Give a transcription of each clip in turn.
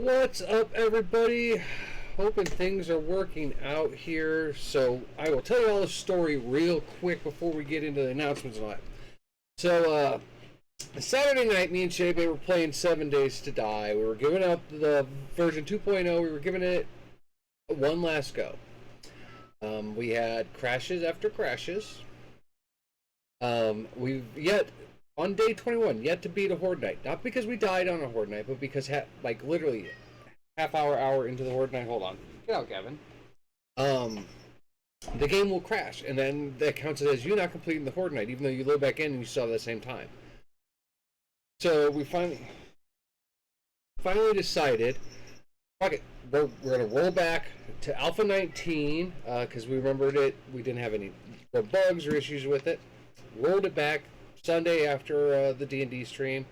What's up, everybody? Hoping things are working out here. So I will tell you all the story real quick before we get into the announcements and all that. So Saturday night, me and Shay were playing 7 Days to Die. We were giving out the version 2.0. We were giving it one last go. We had crashes after crashes. We've yet on day 21 yet to beat a Horde Night. Not because we died on a Horde Night, but because like literally hour into the Horde Night. Hold on, get out, Gavin. The game will crash, and then that counts as you not completing the Horde Night, even though you load back in and you still have the same time. So we finally decided, fuck it, we're gonna roll back to Alpha 19 because we remembered it. We didn't have any bugs or issues with it. Rolled it back Sunday after the D&D stream.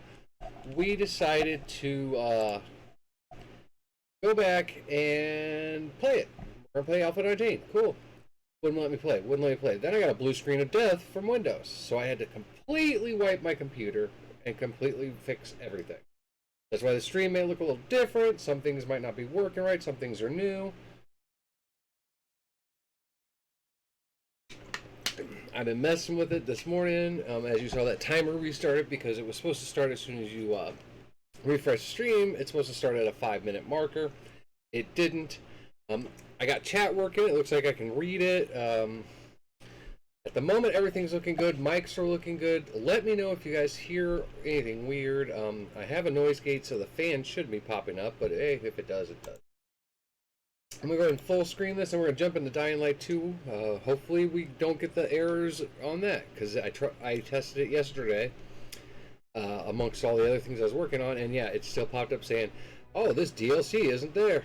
We decided to go back and play it. We're gonna play Alpha 19. Cool. Wouldn't let me play. Then I got a blue screen of death from Windows, so I had to completely wipe my computer and completely fix everything. That's why the stream may look a little different. Some things might not be working right. Some things are new. I've been messing with it this morning. As you saw, that timer restarted because it was supposed to start as soon as you refresh the stream. It's supposed to start at a 5-minute marker. It didn't. I got chat working. It looks like I can read it. At the moment, everything's looking good. Mics are looking good. Let me know if you guys hear anything weird. I have a noise gate, so the fan should be popping up, but hey, if it does, it does. I'm going to go ahead and full screen this, and we're going to jump into Dying Light 2. Hopefully we don't get the errors on that, because I tested it yesterday amongst all the other things I was working on, and yeah, it still popped up saying, oh, this DLC isn't there.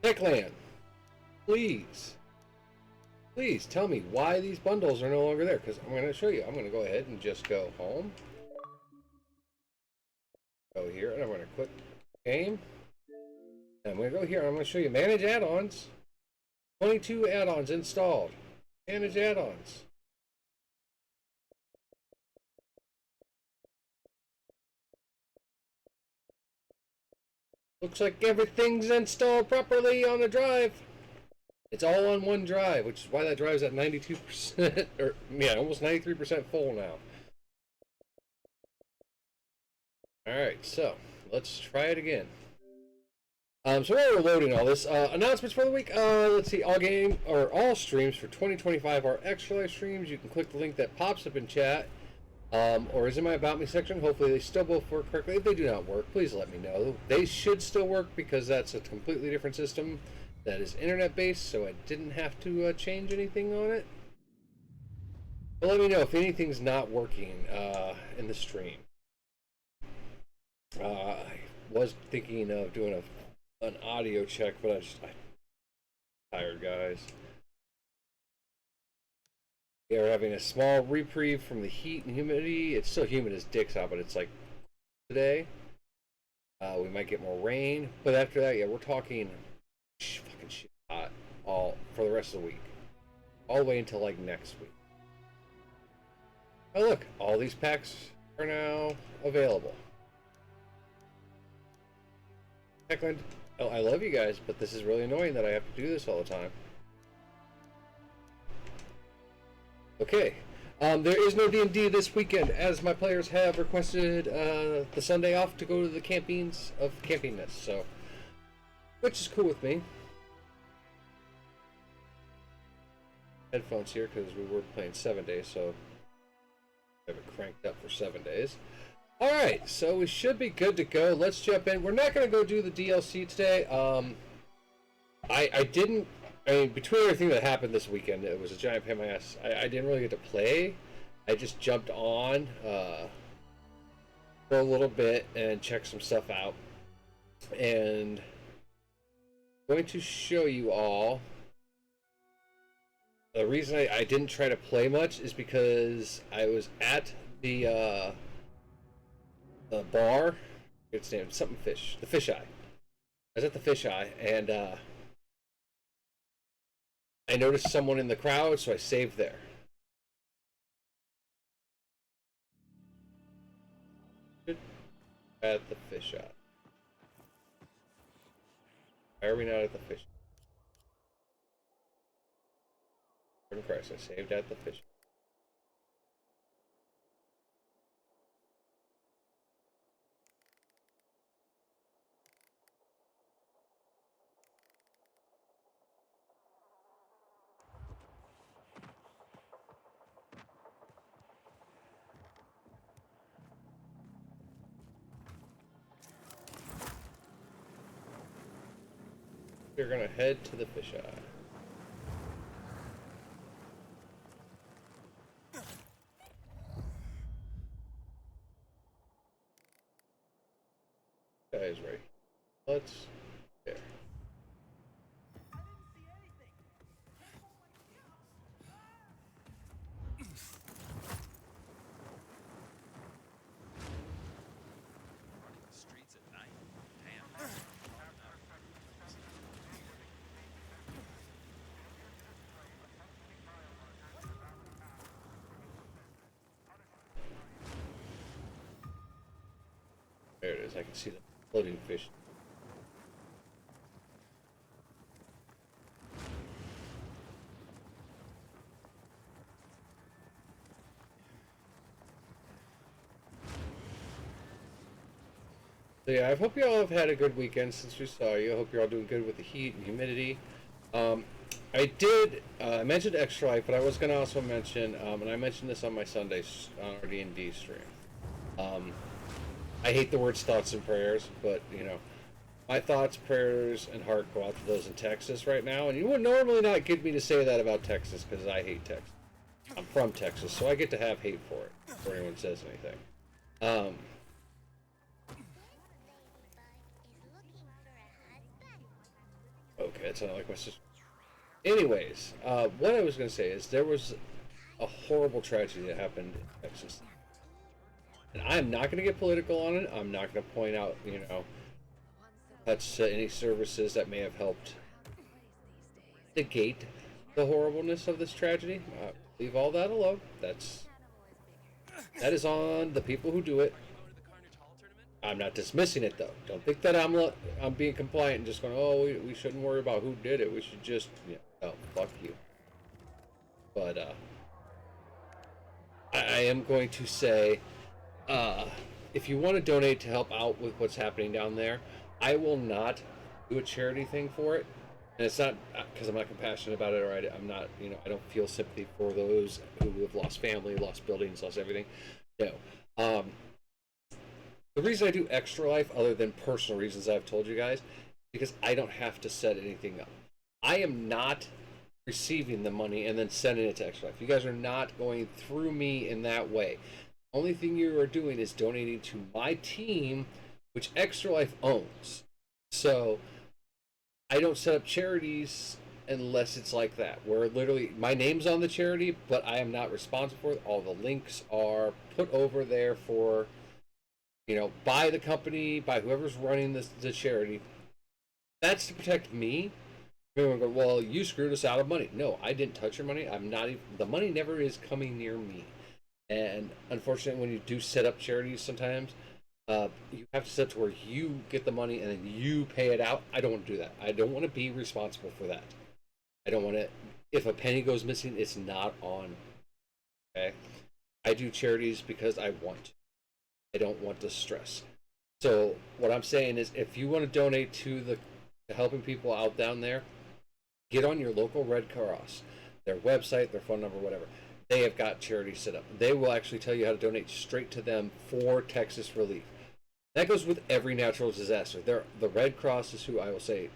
Techland, please tell me why these bundles are no longer there, because I'm going to show you. I'm going to go ahead and just go home. Go here, and I'm going to click game. And I'm going to go here, and I'm going to show you manage add-ons. 22 add-ons installed. Manage add-ons. Looks like everything's installed properly on the drive. It's all on one drive, which is why that drive's at 92%, or yeah, almost 93% full now. Alright, so let's try it again. So while we're loading all this, announcements for the week. Let's see, all streams for 2025 are extra live streams. You can click the link that pops up in chat, or is in my About Me section. Hopefully they still both work correctly. If they do not work, please let me know. They should still work because that's a completely different system that is internet-based, so I didn't have to change anything on it. But let me know if anything's not working in the stream. I was thinking of doing an audio check, but I'm tired, guys. We are having a small reprieve from the heat and humidity. It's still humid as dicks out, but it's like today. We might get more rain, but after that, yeah, we're talking fucking shit hot all for the rest of the week, all the way until like next week. Oh look, all these packs are now available. Techland, oh, I love you guys, but this is really annoying that I have to do this all the time. Okay, there is no D&D this weekend, as my players have requested the Sunday off to go to the campings of Campingness, so which is cool with me. Headphones here because we were playing 7 days, so I have it cranked up for 7 days. Alright, so we should be good to go. Let's jump in. We're not going to go do the DLC today. I mean, between everything that happened this weekend, it was a giant pain in my ass. I didn't really get to play. I just jumped on for a little bit and checked some stuff out. And I'm going to show you all. The reason I didn't try to play much is because I was at the bar. It's named something fish. The Fish Eye. I was at the Fish Eye, and I noticed someone in the crowd, so I saved there. at the fish eye. Why are we not at the fish eye? Christ, I saved at the fish eye. We're gonna head to the fish eye. Guys, right. Let's there. Streets at night. Damn. There it is. I can see the floating fish. So yeah, I hope you all have had a good weekend since we saw you. I hope you're all doing good with the heat and humidity. I mentioned Extra Life, but I was going to also mention, and I mentioned this on my Sundays on our D&D stream. I hate the words thoughts and prayers, but, you know, my thoughts, prayers, and heart go out to those in Texas right now. And you would normally not get me to say that about Texas because I hate Texas. I'm from Texas, so I get to have hate for it before anyone says anything. Okay, it sounded like my sister. Anyways, what I was going to say is there was a horrible tragedy that happened in Texas. And I'm not going to get political on it. I'm not going to point out, you know, touch any services that may have helped negate the horribleness of this tragedy. Leave all that alone. That is on the people who do it. I'm not dismissing it though. Don't think that I'm being compliant and just going, oh, we shouldn't worry about who did it. We should just, you know, oh, fuck you. But I am going to say, if you want to donate to help out with what's happening down there, I will not do a charity thing for it. And it's not because I'm not compassionate about it, or I'm not, you know, I don't feel sympathy for those who have lost family, lost buildings, lost everything. No. The reason I do Extra Life, other than personal reasons I've told you guys, because I don't have to set anything up. I am not receiving the money and then sending it to Extra Life. You guys are not going through me in that way. Only thing you are doing is donating to my team, which Extra Life owns. So I don't set up charities unless it's like that, where literally my name's on the charity, but I am not responsible for it. All the links are put over there for, you know, by the company, by whoever's running the charity. That's to protect me. Everyone go, well, you screwed us out of money. No, I didn't touch your money. I'm not even, the money never is coming near me. And unfortunately, when you do set up charities, sometimes you have to set to where you get the money and then you pay it out. I don't want to do that. I don't want to be responsible for that. I don't want to. If a penny goes missing, it's not on. Okay, I do charities because I want to. I don't want the stress. So what I'm saying is, if you want to donate to helping people out down there, get on your local Red Cross, their website, their phone number, whatever. They have got charities set up. They will actually tell you how to donate straight to them for Texas relief. That goes with every natural disaster. The Red Cross is who I will say.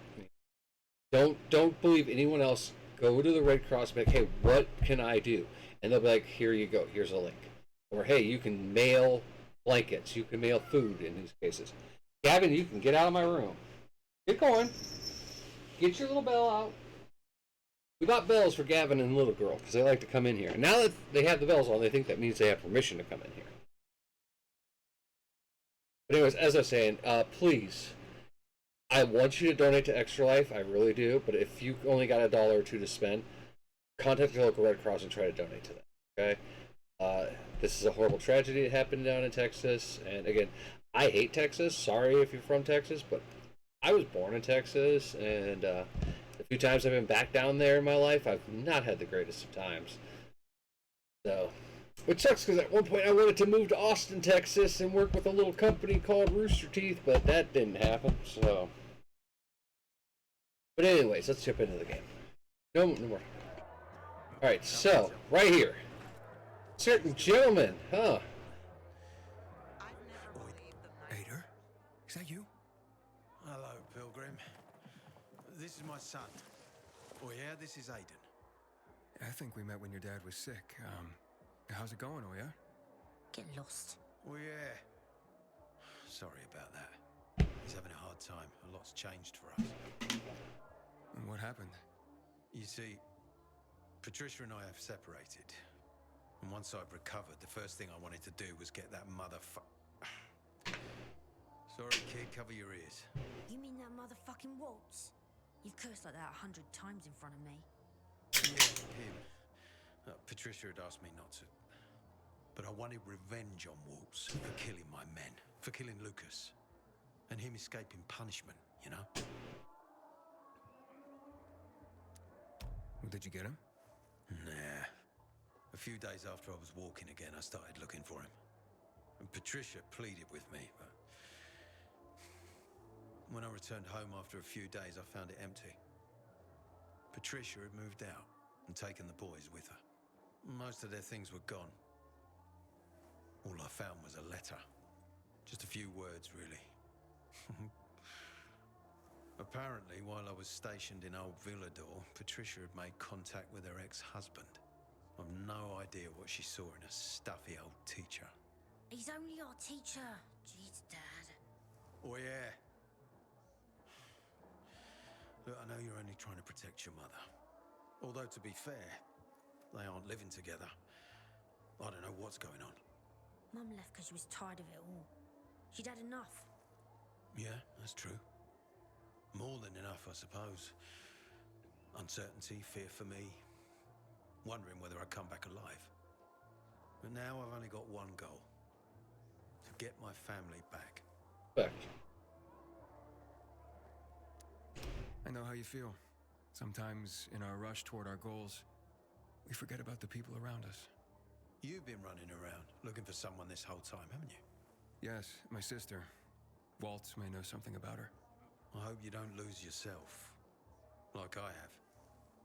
Don't believe anyone else. Go to the Red Cross and be like, hey, what can I do? And they'll be like, here you go. Here's a link. Or hey, you can mail blankets. You can mail food in these cases. Gavin, you can get out of my room. Get going. Get your little bell out. We bought bells for Gavin and little girl because they like to come in here. And now that they have the bells on, they think that means they have permission to come in here. But anyways, as I was saying, please, I want you to donate to Extra Life. I really do. But if you only got $1 or $2 to spend, contact your local Red Cross and try to donate to them. Okay? This is a horrible tragedy that happened down in Texas. And again, I hate Texas. Sorry if you're from Texas, but I was born in Texas, and the few times I've been back down there in my life, I've not had the greatest of times. So, which sucks because at one point I wanted to move to Austin, Texas, and work with a little company called Rooster Teeth, but that didn't happen. So, but anyways, let's jump into the game. No more. All right, so right here, certain gentleman, huh? Ader? Is that you? Hello, Pilgrim. This is my son. Oh yeah, this is Aiden. I think we met when your dad was sick. How's it going, Oya? Get lost. Oh yeah. Sorry about that. He's having a hard time. A lot's changed for us. And what happened? You see, Patricia and I have separated. And once I've recovered, the first thing I wanted to do was get that Sorry, kid, cover your ears. You mean that motherfucking Waltz? You've cursed like that 100 times in front of me. Yeah, him. Patricia had asked me not to. But I wanted revenge on Waltz for killing my men, for killing Lucas. And him escaping punishment, you know? Well, did you get him? Nah. A few days after I was walking again, I started looking for him. And Patricia pleaded with me, but... When I returned home after a few days, I found it empty. Patricia had moved out and taken the boys with her. Most of their things were gone. All I found was a letter. Just a few words, really. Apparently, while I was stationed in Old Villador, Patricia had made contact with her ex-husband. I've no idea what she saw in a stuffy old teacher. He's only our teacher. Jeez, Dad. Oh, yeah. Look, I know you're only trying to protect your mother. Although, to be fair, they aren't living together. I don't know what's going on. Mum left because she was tired of it all. She'd had enough. Yeah, that's true. More than enough, I suppose. Uncertainty, fear for me. Wondering whether I'd come back alive. But now I've only got one goal. To get my family back. Back. I know how you feel. Sometimes, in our rush toward our goals, we forget about the people around us. You've been running around, looking for someone this whole time, haven't you? Yes, my sister. Waltz may know something about her. I hope you don't lose yourself. Like I have.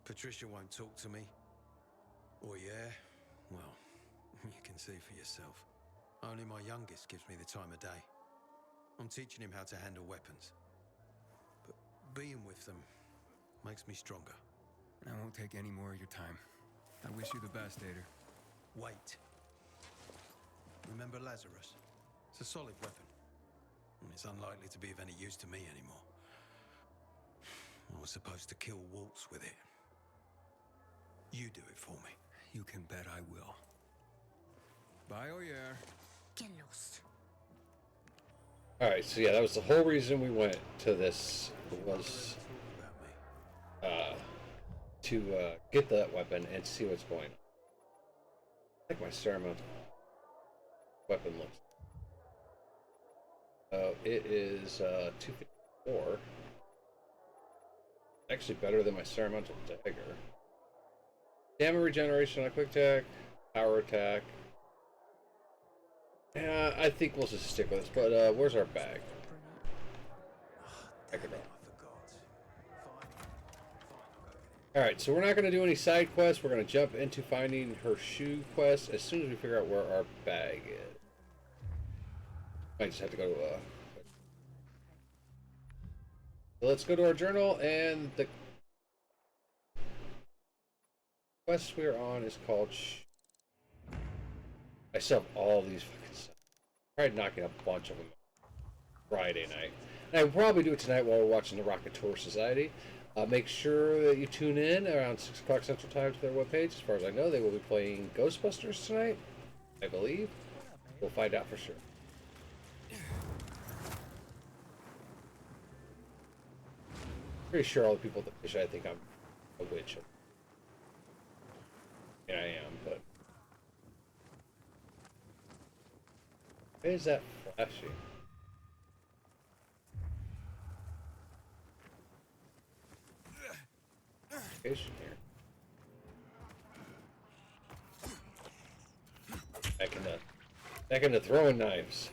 Patricia won't talk to me. Oh yeah? Well, you can see for yourself. Only my youngest gives me the time of day. I'm teaching him how to handle weapons. But being with them makes me stronger. And I won't take any more of your time. I wish you the best, Ader. Wait. Remember Lazarus? It's a solid weapon. And it's unlikely to be of any use to me anymore. I was supposed to kill Waltz with it. You do it for me. You can bet I will. Bye, Oyer. Get lost. Alright, so yeah, that was the whole reason we went to this, was About me. to get that weapon and see what's going on. I like my Ceremon weapon looks. It is 254. Actually better than my Ceremonial dagger. Damage regeneration on a quick attack, power attack. Yeah, I think we'll just stick with this. But where's our bag? Damn it, it I up. forgot. Fine. Alright, so we're not going to do any side quests. We're going to jump into finding her shoe quest as soon as we figure out where our bag is. I just have to go to so let's go to our journal, and the quest we're on is called I still have all these fucking stuff. I tried knocking a bunch of them Friday night. And I will probably do it tonight while we're watching the Rocket Tour Society. Make sure that you tune in around 6 o'clock Central Time to their webpage. As far as I know, they will be playing Ghostbusters tonight, I believe. We'll find out for sure. Pretty sure all the people at the fish, I think I'm a witch. Yeah, I am, but... Why is that flashing? location here. Back into throwing knives.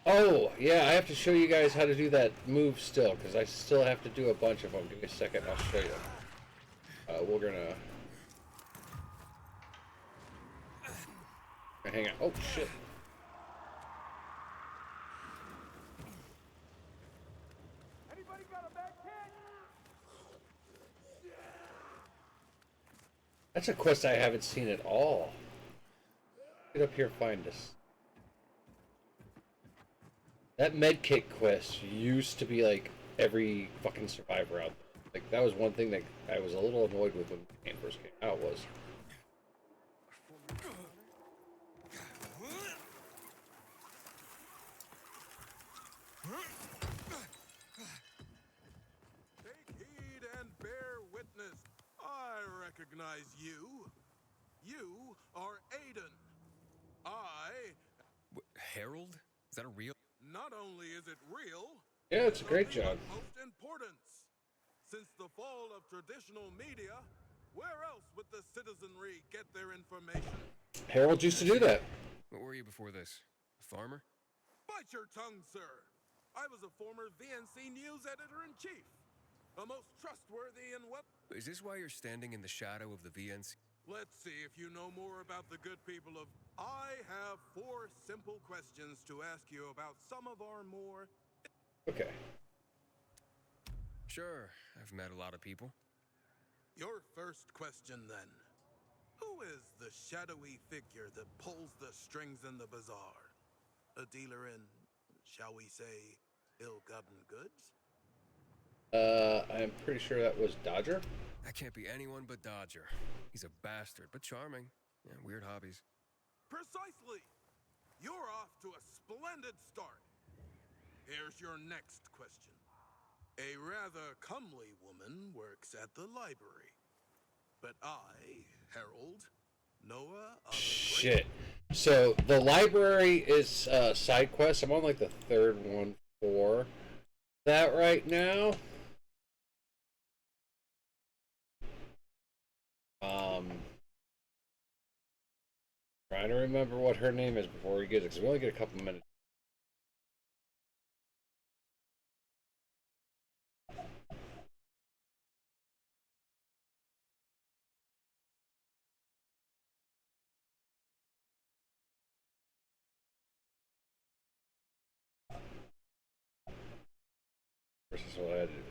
Oh, yeah, I have to show you guys how to do that move still, because I still have to do a bunch of them. Give me a second, I'll show you. We're gonna... Hang on. Oh, shit. Anybody got a bad kid? That's a quest I haven't seen at all. Get up here, find us. That medkit quest used to be like every fucking survivor out there. Like that was one thing that I was a little annoyed with when the game first came out was. Take heed and bear witness. I recognize you. You are Aiden. Harold? Is that a real? Not only is it real, Yeah, it's a great of the job. utmost importance. Since the fall of traditional media, where else would the citizenry get their information? Harold used to do that. What were you before this? A farmer? Bite your tongue, sir. I was a former VNC news editor-in-chief. A most trustworthy and well... Is this why you're standing in the shadow of the VNC? Let's see if you know more about the good people of... I have 4 simple questions to ask you about some of our more... Okay. Sure, I've met a lot of people. Your first question, then. Who is the shadowy figure that pulls the strings in the bazaar? A dealer in, shall we say, ill-gotten goods? I'm pretty sure that was Dodger. That can't be anyone but Dodger. He's a bastard, but charming. Yeah, weird hobbies. Precisely! You're off to a splendid start. Here's your next question. A rather comely woman works at the library. But I, Harold, Noah of... Shit. So the library is side quest. I'm on like the 3rd one for that right now. Trying to remember what her name is before we get it, because we only get a couple minutes. This is what I had to do.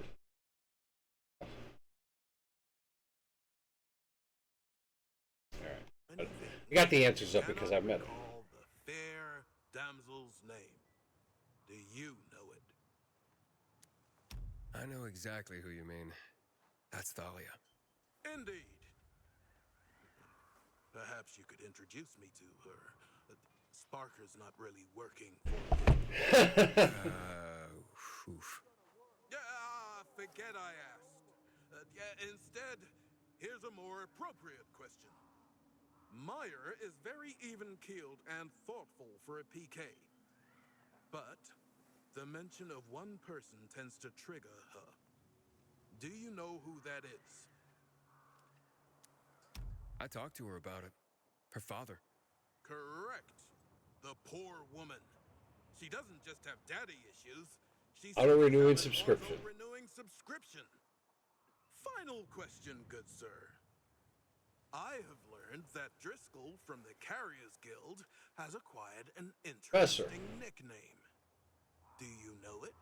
Alright. I got the answers up because I met them. Recall the fair damsel's name. Do you know it? I know exactly who you mean. That's Thalia. Indeed. Perhaps you could introduce me to her. Sparker's not really working for me. Oof. Yeah, forget I asked. Instead, here's a more appropriate question. Meyer is very even-keeled and thoughtful for a PK. But the mention of one person tends to trigger her. Do you know who that is? I talked to her about it. Her father. Correct. The poor woman. She doesn't just have daddy issues. She's Auto-renewing subscription. Auto-renewing subscription. Final question, good sir. I have learned that Driscoll from the Carriers Guild has acquired an interesting nickname. Do you know it?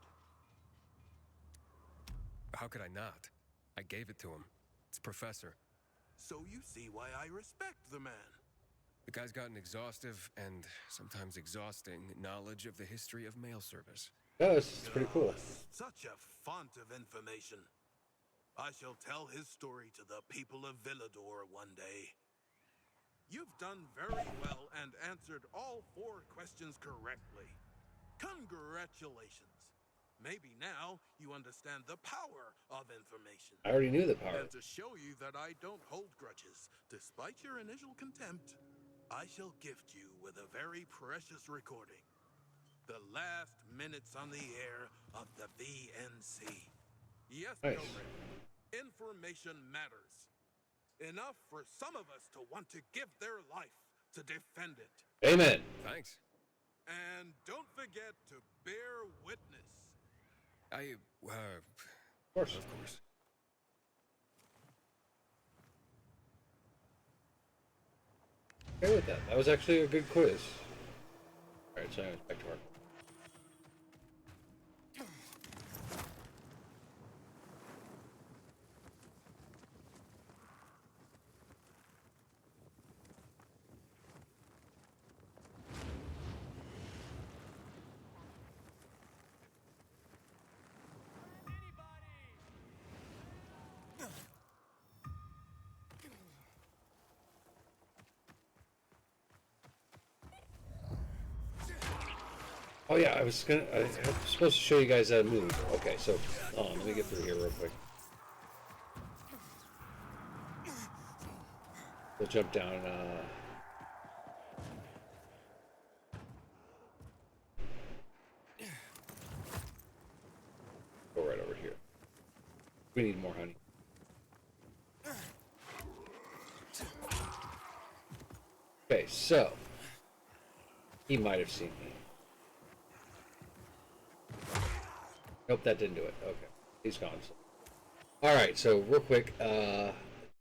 How could I not? I gave it to him. It's Professor. So you see why I respect the man. The guy's got an exhaustive and sometimes exhausting knowledge of the history of mail service. Yeah, it's pretty cool. Such a font of information. I shall tell his story to the people of Villador one day. You've done very well and answered all 4 questions correctly. Congratulations. Maybe now you understand the power of information. I already knew the power. And to show you that I don't hold grudges, despite your initial contempt, I shall gift you with a very precious recording. The last minutes on the air of the VNC. Yes, Nice. Pilgrim. Information matters. Enough for some of us to want to give their life to defend it. Amen. Thanks. And don't forget to bear witness. Of Of course. course. Okay with that. That was actually a good quiz. Alright, so anyways, back to work. Oh yeah, I was supposed to show you guys that move. Okay, so let me get through here real quick. We'll jump down. Go right over here. We need more honey. Okay, so he might have seen me. Nope, that didn't do it. Okay, he's gone. All right, so real quick,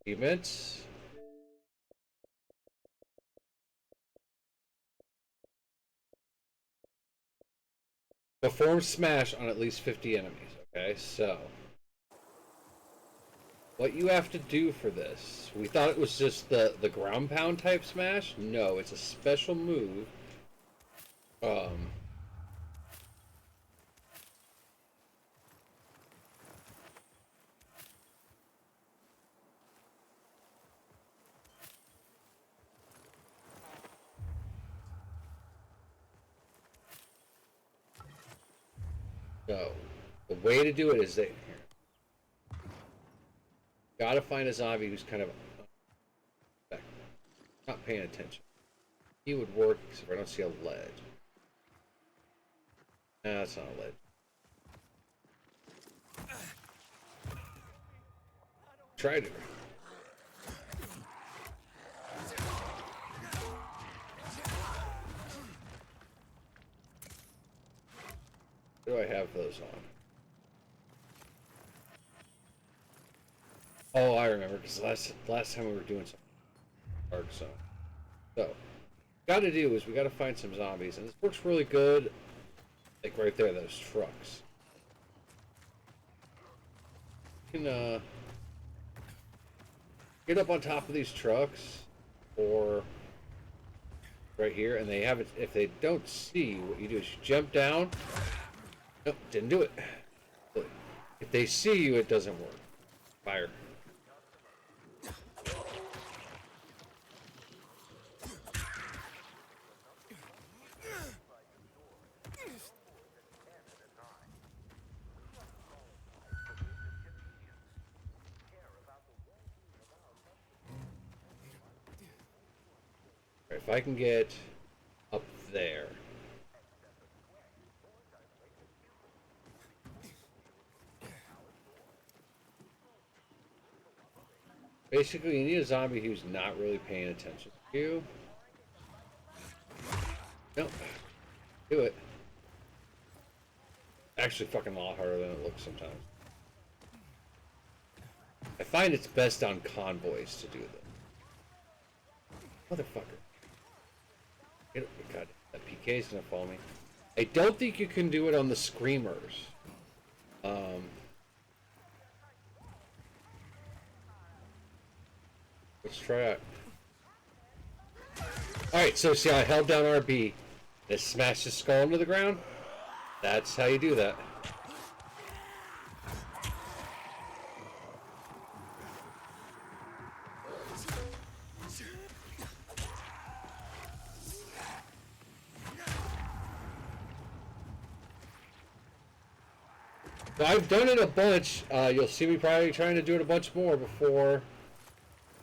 achievements. Perform smash on at least 50 enemies. Okay, so what you have to do for this? We thought it was just the ground pound type smash. No, it's a special move. So, the way to do it is that here. Gotta find a zombie who's kind of not paying attention. He would work except I don't see a ledge. Nah, that's not a ledge. Tried it. What do I have those on? Oh, I remember, because last time we were doing some Dark Zone. So, got to do is we got to find some zombies, and this works really good. Like right there, those trucks. You can get up on top of these trucks, or right here, and they have it. If they don't see, what you do is you jump down. Nope, didn't do it. If they see you, it doesn't work. Fire. If I can get up there. Basically, you need a zombie who's not really paying attention to you. Nope. Do it. Actually, fucking a lot harder than it looks sometimes. I find it's best on convoys to do this. Motherfucker. God, that PK's gonna follow me. I don't think you can do it on the screamers. Let's try it. Alright, so see how I held down RB. It smashed his skull into the ground? That's how you do that. So I've done it a bunch. You'll see me probably trying to do it a bunch more before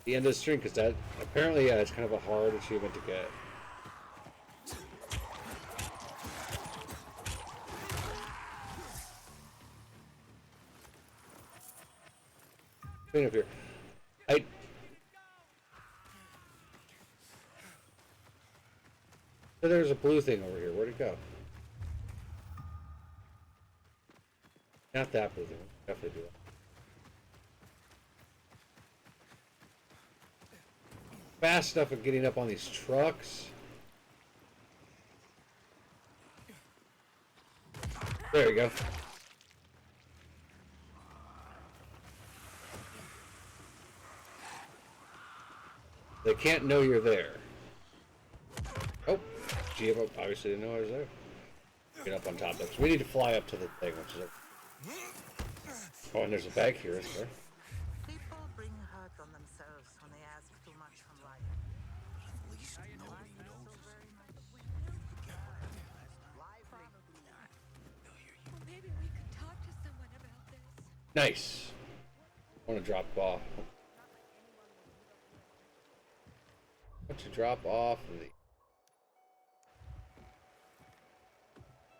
the end of the stream, because that apparently, yeah, it's kind of a hard achievement to get. Clean up here. So there's a blue thing over here. Where'd it go? Not that blue thing. Definitely do that. Fast enough at getting up on these trucks. There you go. They can't know you're there. Oh, Geo obviously didn't know I was there. Get up on top of it. So we need to fly up to the thing, which is oh, and there's a bag here, isn't there? People bring hurt on themselves when they ask too much from life. At least nobody knows. Well, maybe we could talk to someone about this. Nice. I want to drop off. I want to drop off the.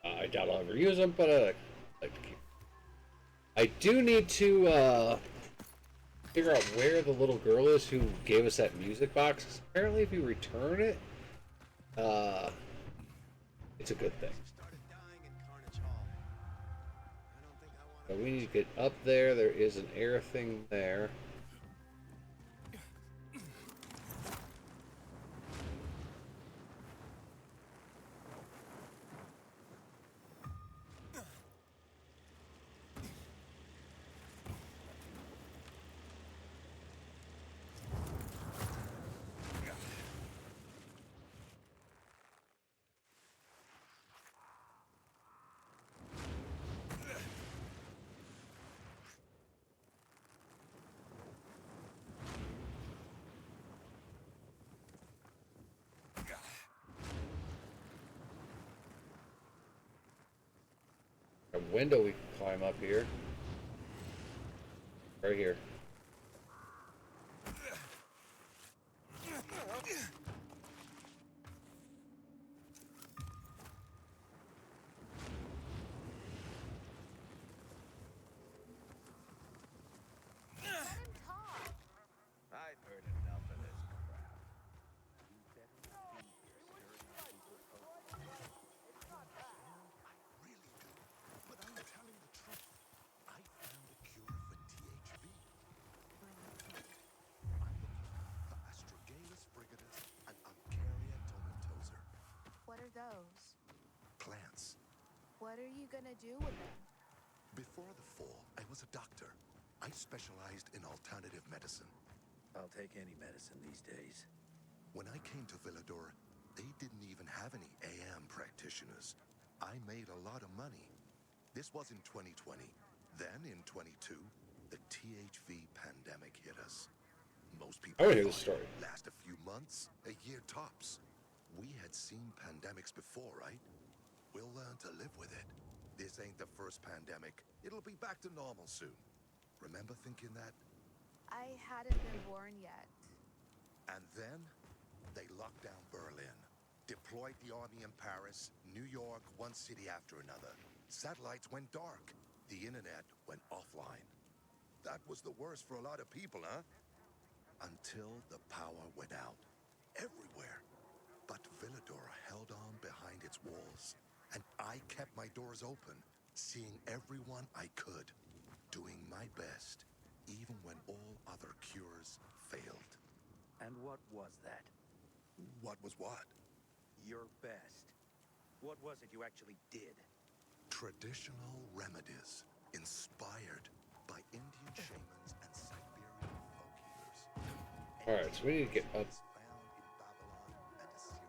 I doubt I'll ever use them, but I like to keep. I do need to figure out where the little girl is who gave us that music box. 'Cause apparently, if you return it, it's a good thing. So we need to get up there. There is an air thing there. A window we can climb up here. Right here. I've heard enough of this crap. But I'm telling the truth. I found a cure for THB. I'm looking for Astragalus frigatus and Uncaria tomentosa. What are those? Plants. What are you gonna do with them? Before the fall, I was a doctor. I specialized in alternative medicine. I'll take any medicine these days. When I came to Villador, they didn't even have any AM practitioners. I made a lot of money. This was in 2020. Then in 22, the THV pandemic hit us. Most people I wanna hear this thought story. it'd last a few months, a year tops. We had seen pandemics before, right? We'll learn to live with it. This ain't the first pandemic. It'll be back to normal soon. Remember thinking that? I hadn't been born yet. And then they locked down Berlin, deployed the army in Paris, New York, one city after another. Satellites went dark. The internet went offline. That was the worst for a lot of people, huh? Until the power went out. Everywhere. But Villador held on behind its walls. And I kept my doors open, seeing everyone I could, doing my best, even when all other cures failed. And what was that? What was what? Your best. What was it you actually did? Traditional remedies inspired by Indian shamans and Siberian folk healers. Alright, so we need to get up. Found in Babylon and Assyria.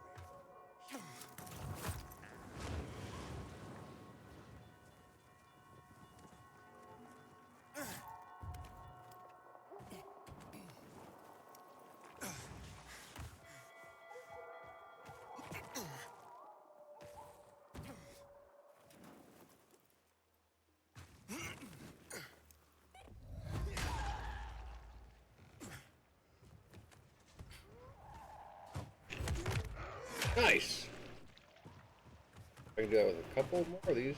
Nice. I can do that with a couple more of these.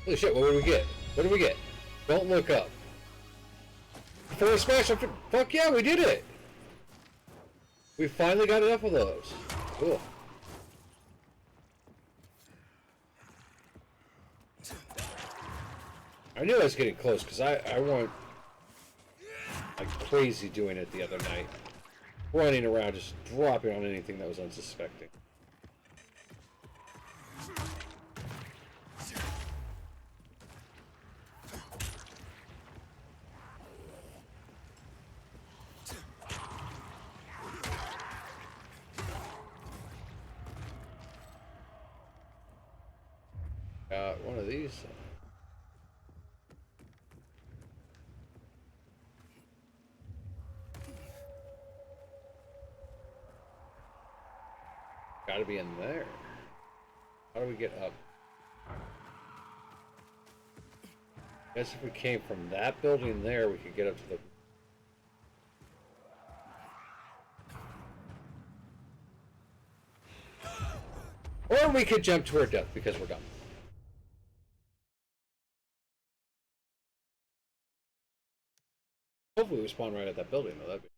Holy shit, what did we get? What did we get? Don't look up. For a smash up. Fuck yeah, we did it! We finally got enough of those. Cool. I knew I was getting close because I went like crazy doing it the other night. Running around, just dropping on anything that was unsuspecting. Got one of these. Gotta be in there. How do we get up? I guess if we came from that building there, we could get up to the... Or we could jump to our death because we're done. Hopefully we spawn right at that building though, that'd be...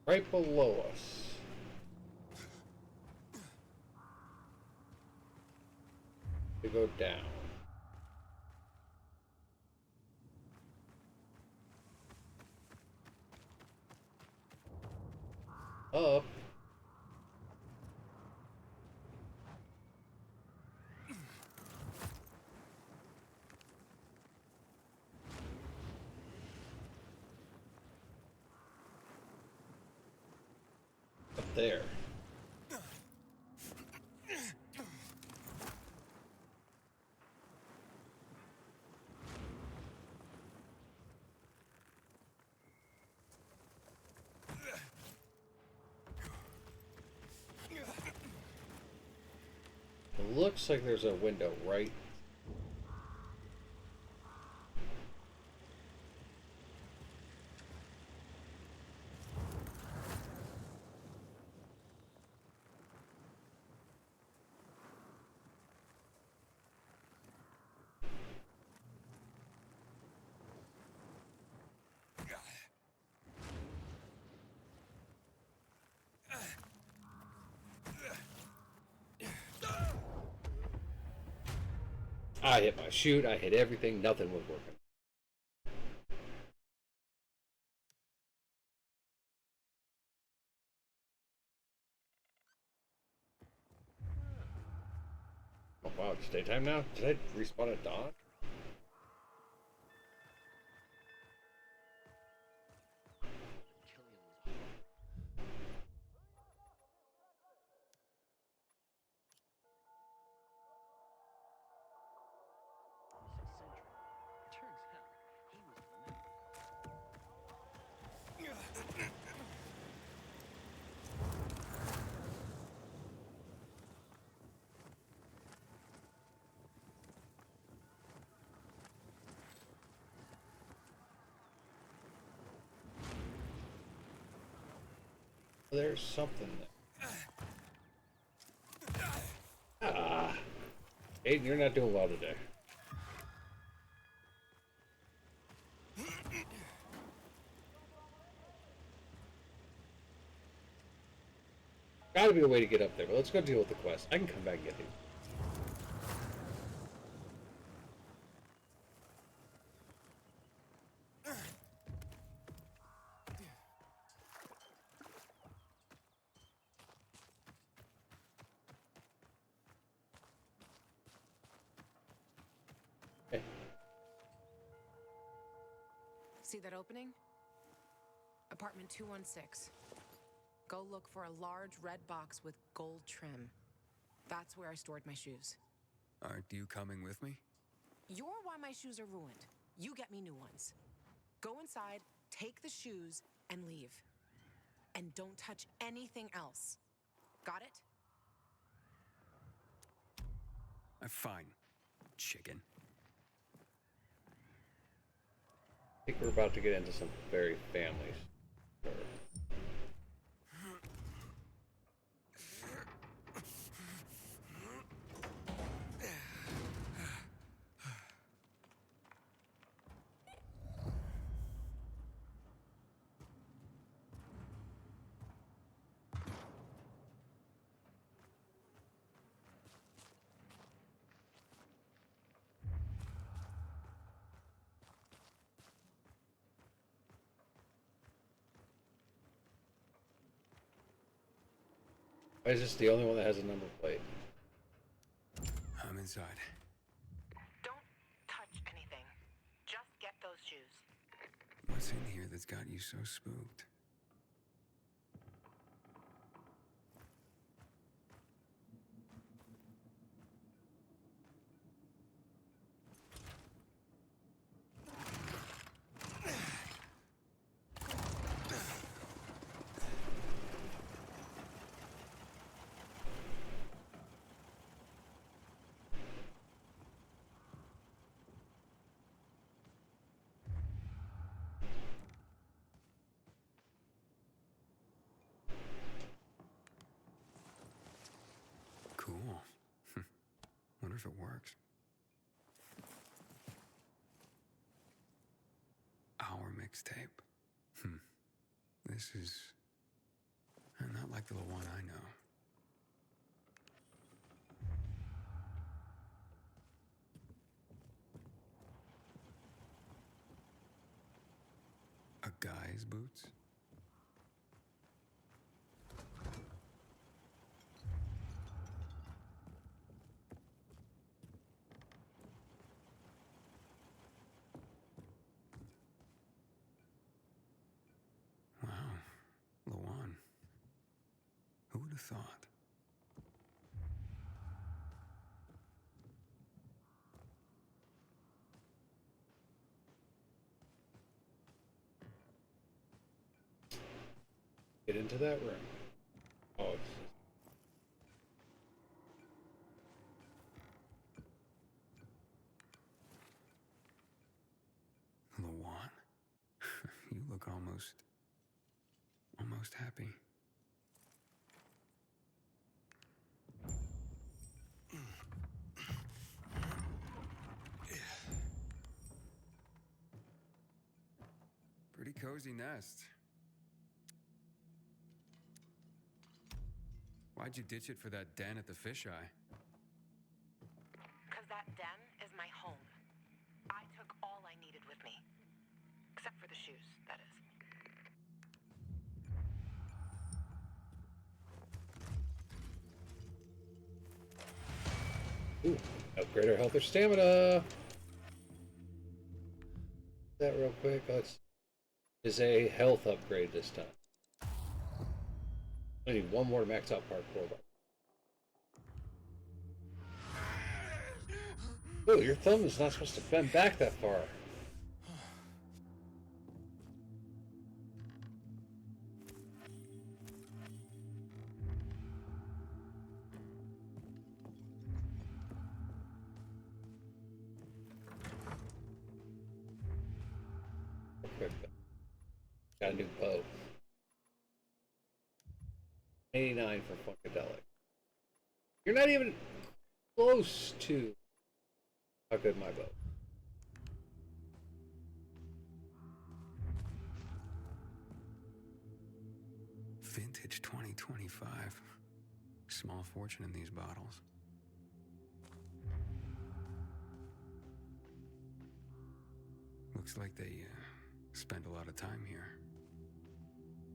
Right below us. We go down. Up. Up there. It looks like there's a window right. I hit my chute, I hit everything, nothing was working. Oh wow, it's daytime now? Did I respawn at dawn? There's something there. Ah. Aiden, you're not doing well today. Gotta be a way to get up there, but let's go deal with the quest. I can come back and get these. See that opening? Apartment 216. Go look for a large red box with gold trim. That's where I stored my shoes. Aren't you coming with me? You're why my shoes are ruined. You get me new ones. Go inside, take the shoes, and leave. And don't touch anything else. Got it? Fine, chicken. I think we're about to get into some very family stuff. Why is this the only one that has a number plate? I'm inside. Don't touch anything. Just get those shoes. What's in here that's got you so spooked? Cool. Wonder if it works. Our mixtape. This is not like the one I know. A guy's boots? Wow, Lawan. Who would have thought? Get into that room. Oh, it's just... Lawan? You look almost happy. Pretty cozy nest. Why'd you ditch it for that den at the fisheye? Because that den is my home. I took all I needed with me. Except for the shoes, that is. Ooh, upgrade our health or stamina. That real quick. Let's is a health upgrade this time. I need one more to max out parkour. Oh, your thumb is not supposed to bend back that far. Got a new bow. 89 for Funkadelic. You're not even close to how good my bow. Vintage 2025. Small fortune in these bottles. Looks like they spend a lot of time here.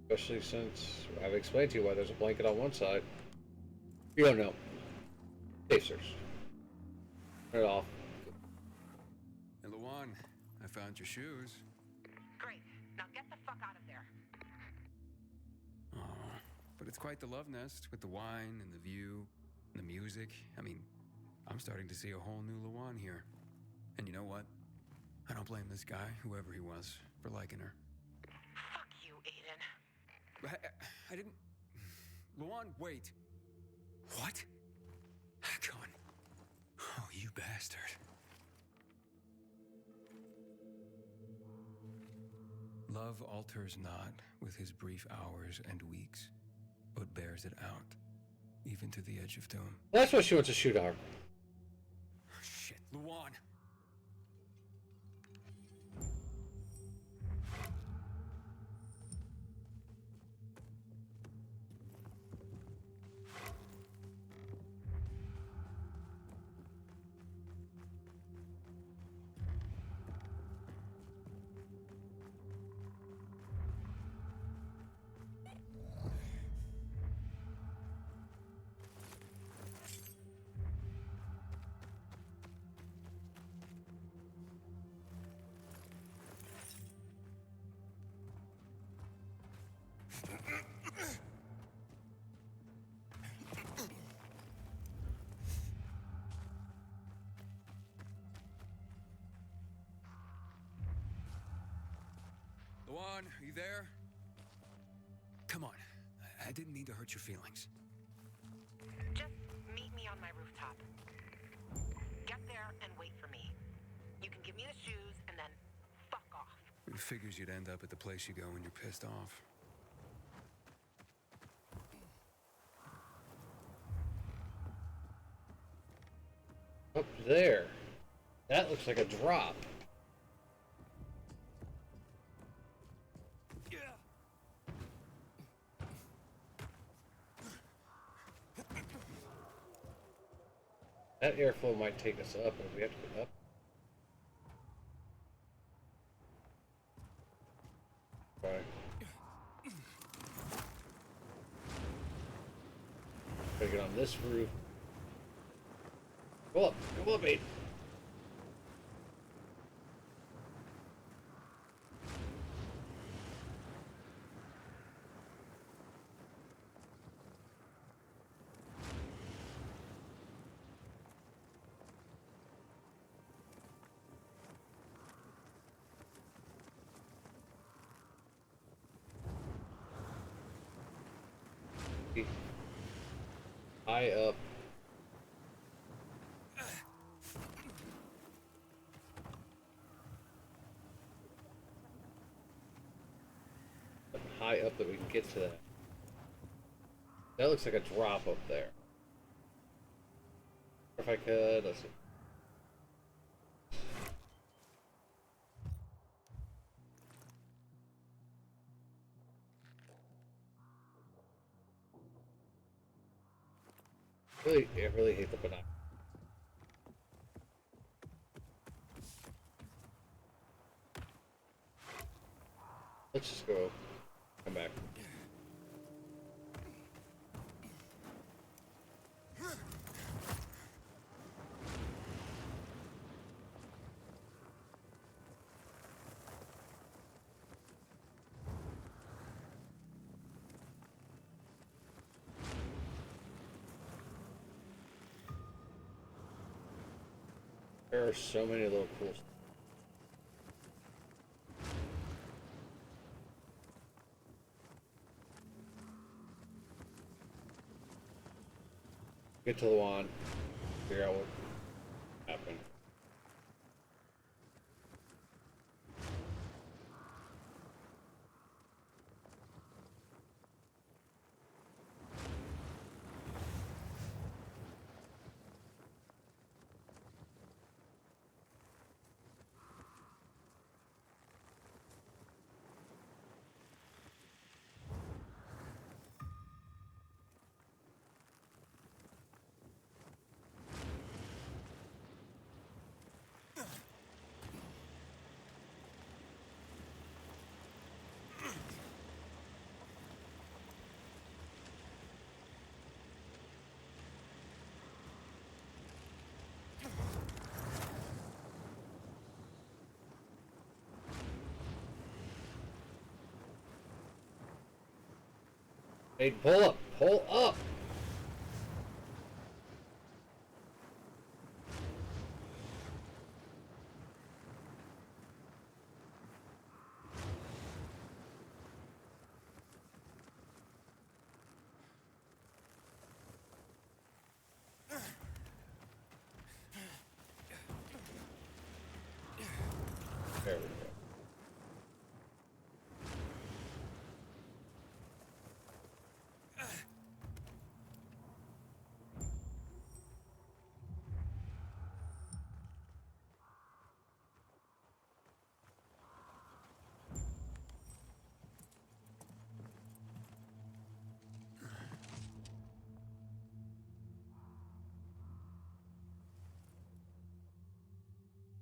Especially since I've explained to you why there's a blanket on one side. You don't know. Pacers. Turn it off. Hey, Lawan, I found your shoes. Great. but it's quite the love nest with the wine and the view and the music. I mean, I'm starting to see a whole new Luan here. And you know what? I don't blame this guy, whoever he was, for liking her. Fuck you, Aiden. I didn't... Luan, wait. What? Hakon. Oh, you bastard. Love alters not with his brief hours and weeks, but bears it out, even to the edge of doom. That's why she wants to shoot her. Shit, Luan. Luan, are you there? Come on. I didn't mean to hurt your feelings. Just meet me on my rooftop. Get there and wait for me. You can give me the shoes and then fuck off. It figures you'd end up at the place you go when you're pissed off. Up there. That looks like a drop. That airflow might take us up, and we have to get up. Right. Gotta get on this roof. Go up, mate. High up. High up that we can get to that. That looks like a drop up there. If I could, let's see. I really hate the banana. Let's just go. Come back. There are so many little cool stuff. Get to Luan, figure out what happened. Hey, pull up! Pull up! There we go.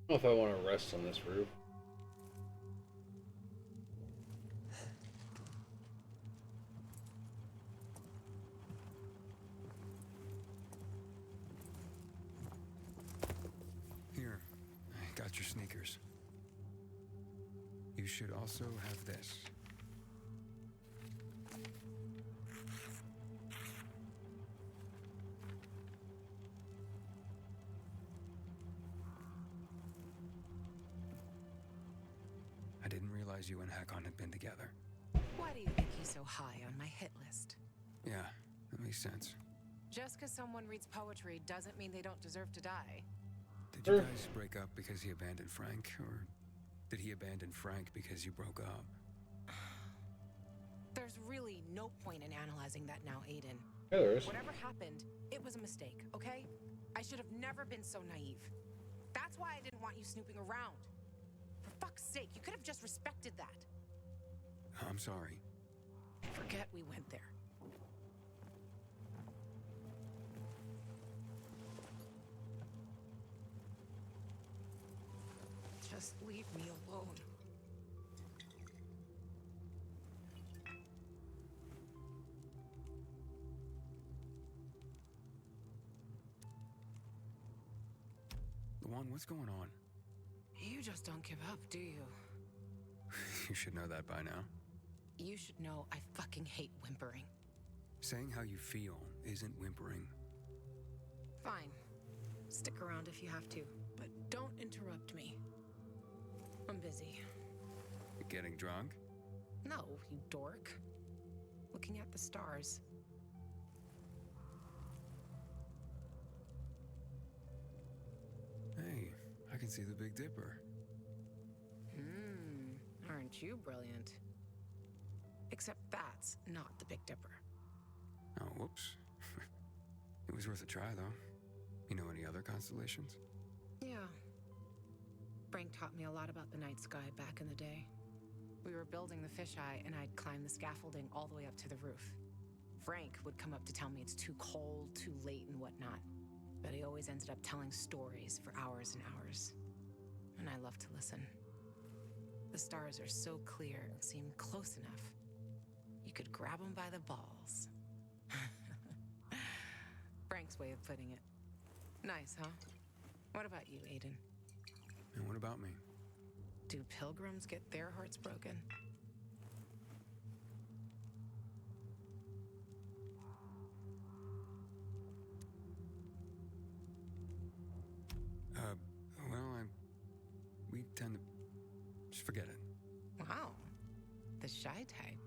I don't know if I want to rest on this roof. Here, I got your sneakers. You should also have this. I didn't realize you and Hakon had been together. Why do you think he's so high on my hit list? Yeah, that makes sense. Just because someone reads poetry doesn't mean they don't deserve to die. Did you guys break up because he abandoned Frank, or did he abandon Frank because you broke up? There's really no point in analyzing that now, Aiden. Yeah, there is. Whatever happened, it was a mistake, okay? I should have never been so naive. That's why I didn't want you snooping around. For fuck's sake, you could have just respected that. I'm sorry. Forget we went there. Just leave me alone. Lawan, what's going on? You just don't give up, do you? You should know that by now. You should know I fucking hate whimpering. Saying how you feel isn't whimpering. Fine. Stick around if you have to, but don't interrupt me. I'm busy. You getting drunk? No, you dork. Looking at the stars. Hey, I can see the Big Dipper. Aren't you brilliant? Except that's not the Big Dipper. Oh, whoops. It was worth a try, though. You know any other constellations? Yeah. Frank taught me a lot about the night sky back in the day. We were building the fisheye, and I'd climb the scaffolding all the way up to the roof. Frank would come up to tell me it's too cold, too late, and whatnot. But he always ended up telling stories for hours and hours. And I love to listen. The stars are so clear and seem close enough. You could grab them by the balls. Frank's way of putting it. Nice, huh? What about you, Aiden? And what about me? Do pilgrims get their hearts broken? Well, we tend to just forget it. Wow. The shy type.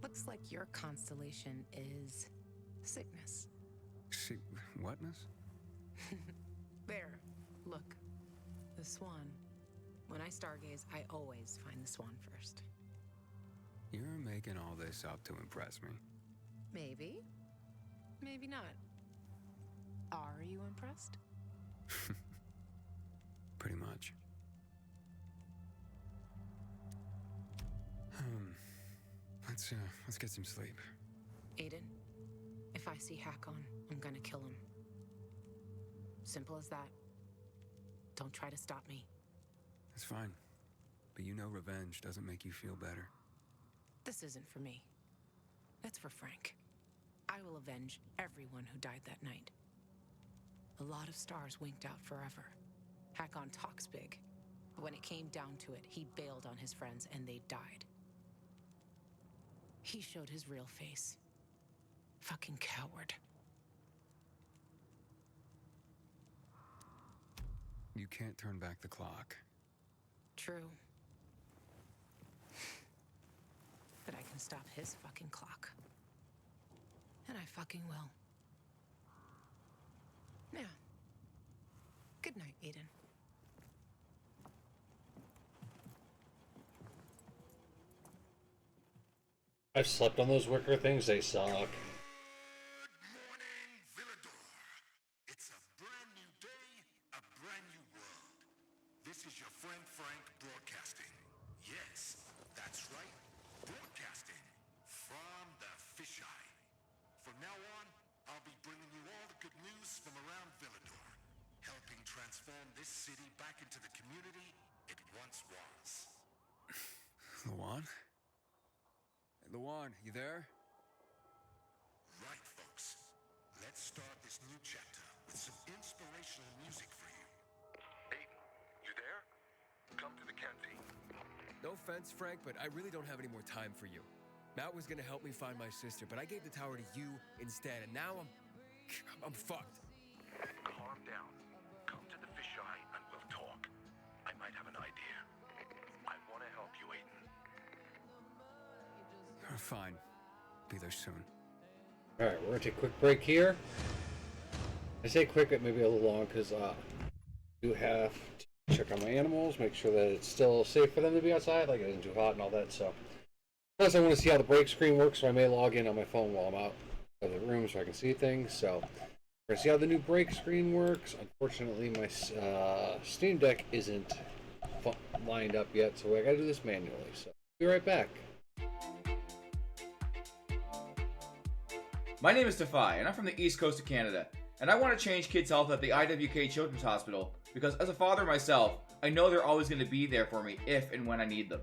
Looks like your constellation is sickness. See, whatness? There. Look. The swan. When I stargaze, I always find the swan first. You're making all this up to impress me. Maybe. Maybe not. Are you impressed? Pretty much. Let's get some sleep. Aiden, if I see Hakon, I'm gonna kill him. Simple as that. Don't try to stop me. It's fine. But you know revenge doesn't make you feel better. This isn't for me. It's for Frank. I will avenge everyone who died that night. A lot of stars winked out forever. Hakon talks big, but when it came down to it, he bailed on his friends and they died. He showed his real face. Fucking coward. You can't turn back the clock. True. But I can stop his fucking clock. And I fucking will. Yeah. Good night, Aiden. I've slept on those wicker things, they suck. Good morning, Villador. It's a brand new day, a brand new world. This is your friend Frank broadcasting. Yes, that's right, broadcasting from the fisheye. From now on, I'll be bringing you all the good news from around Villador, helping transform this city back into the community it once was. Lawan? Lawan, you there? Right, folks. Let's start this new chapter with some inspirational music for you. Aiden, you there? Come to the canteen. No offense, Frank, but I really don't have any more time for you. Matt was gonna help me find my sister, but I gave the tower to you instead, and now I'm fucked. Calm down. Come to the fisheye and we'll talk. I might have an idea. I want to help you, Aiden. Fine. Be there soon. Alright, we're gonna take a quick break here. I say quick, it may be a little long because I do have to check on my animals, make sure that it's still safe for them to be outside, like it isn't too hot and all that. So, plus I want to see how the break screen works, so I may log in on my phone while I'm out of the room so I can see things. So, we're gonna see how the new break screen works. Unfortunately, my Steam Deck isn't lined up yet, so I gotta do this manually. So, be right back. My name is Defy, and I'm from the East Coast of Canada, and I want to change kids' health at the IWK Children's Hospital because as a father myself, I know they're always going to be there for me if and when I need them.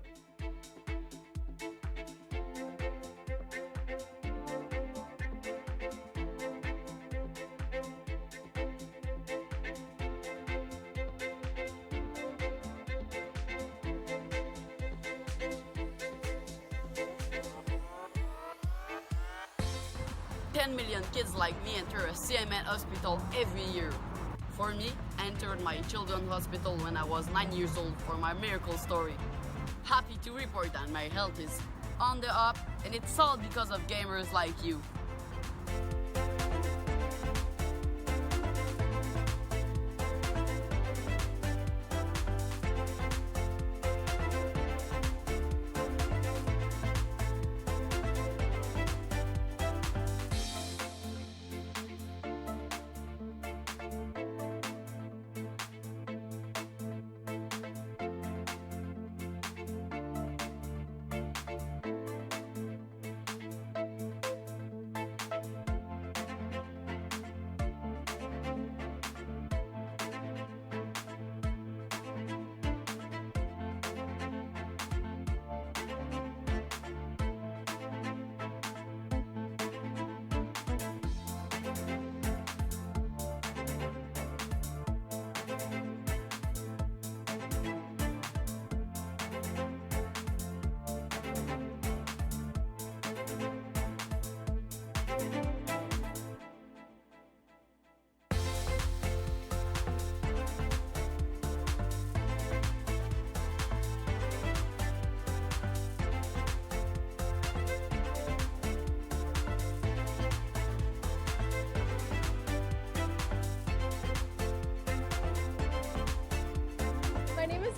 Kids like me enter a CMN hospital every year. For me, I entered my children's hospital when I was 9 years old for my miracle story. Happy to report that my health is on the up, and it's all because of gamers like you.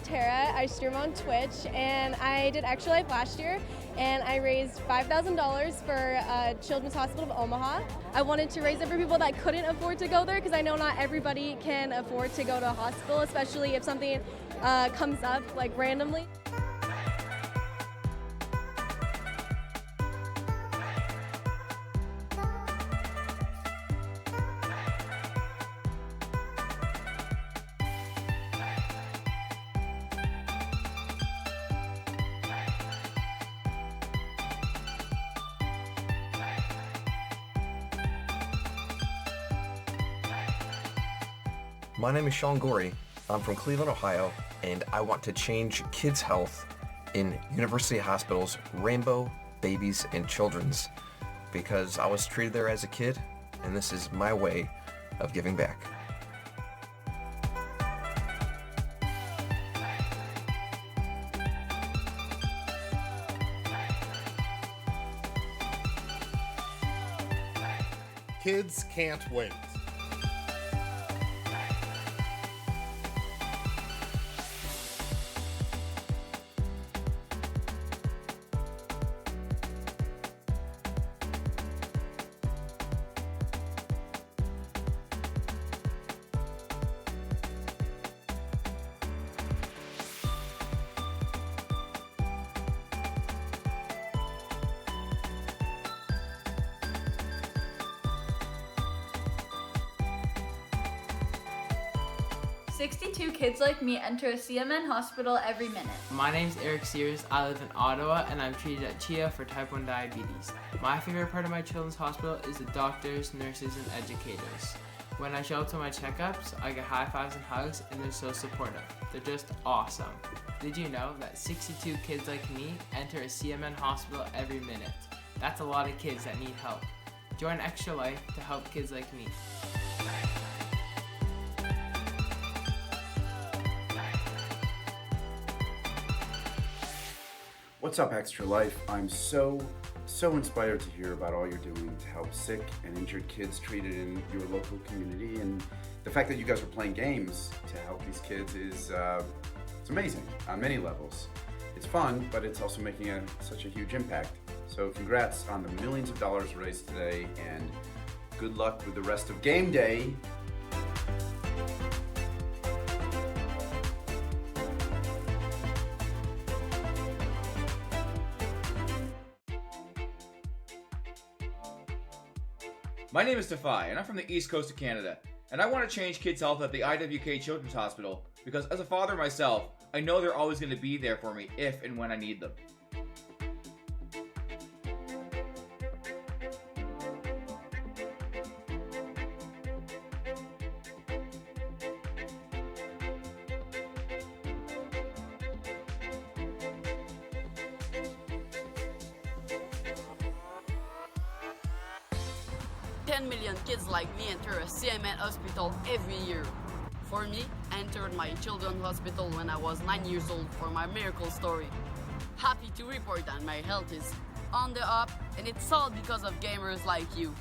Tara. I stream on Twitch, and I did Extra Life last year, and I raised $5,000 for Children's Hospital of Omaha. I wanted to raise it for people that couldn't afford to go there, because I know not everybody can afford to go to a hospital, especially if something comes up like randomly. My name is Sean Gorey. I'm from Cleveland, Ohio, and I want to change kids' health in University Hospital's Rainbow babies and children's because I was treated there as a kid, and this is my way of giving back. Kids can't wait. "62 kids like me enter a CMN hospital every minute." My name's Eric Sears. I live in Ottawa and I'm treated at CHIA for type 1 diabetes. My favorite part of my children's hospital is the doctors, nurses, and educators. When I show up to my checkups, I get high fives and hugs, and they're so supportive. They're just awesome. Did you know that 62 kids like me enter a CMN hospital every minute? That's a lot of kids that need help. Join Extra Life to help kids like me. What's up, Extra Life? I'm so inspired to hear about all you're doing to help sick and injured kids treated in your local community, and the fact that you guys are playing games to help these kids is it's amazing on many levels. It's fun, but it's also making such a huge impact. So congrats on the millions of dollars raised today, and good luck with the rest of game day. My name is Defy, and I'm from the East Coast of Canada, and I want to change kids' health at the IWK Children's Hospital because as a father myself, I know they're always going to be there for me if and when I need them. $10 million kids like me enter a CMN hospital every year. For me, I entered my children's hospital when I was 9 years old for my miracle story. Happy to report that my health is on the up, and it's all because of gamers like you.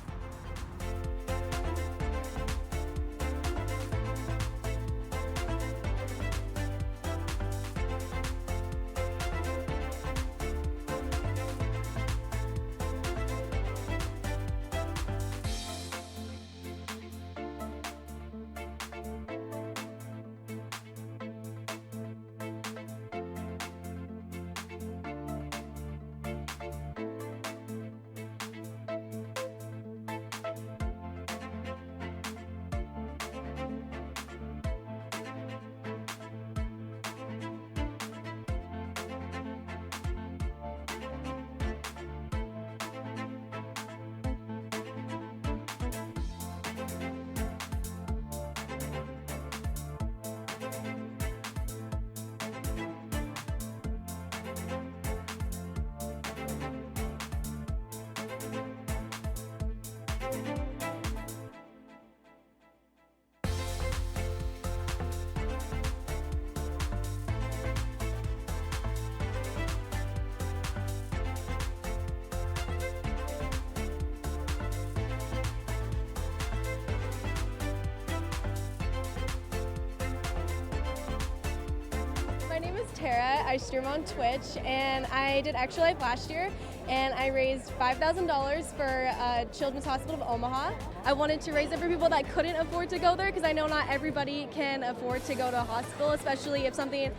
My name is Tara. I stream on Twitch, and I did Extra Life last year, and I raised $5,000 for Children's Hospital of Omaha. I wanted to raise it for people that couldn't afford to go there, because I know not everybody can afford to go to a hospital, especially if something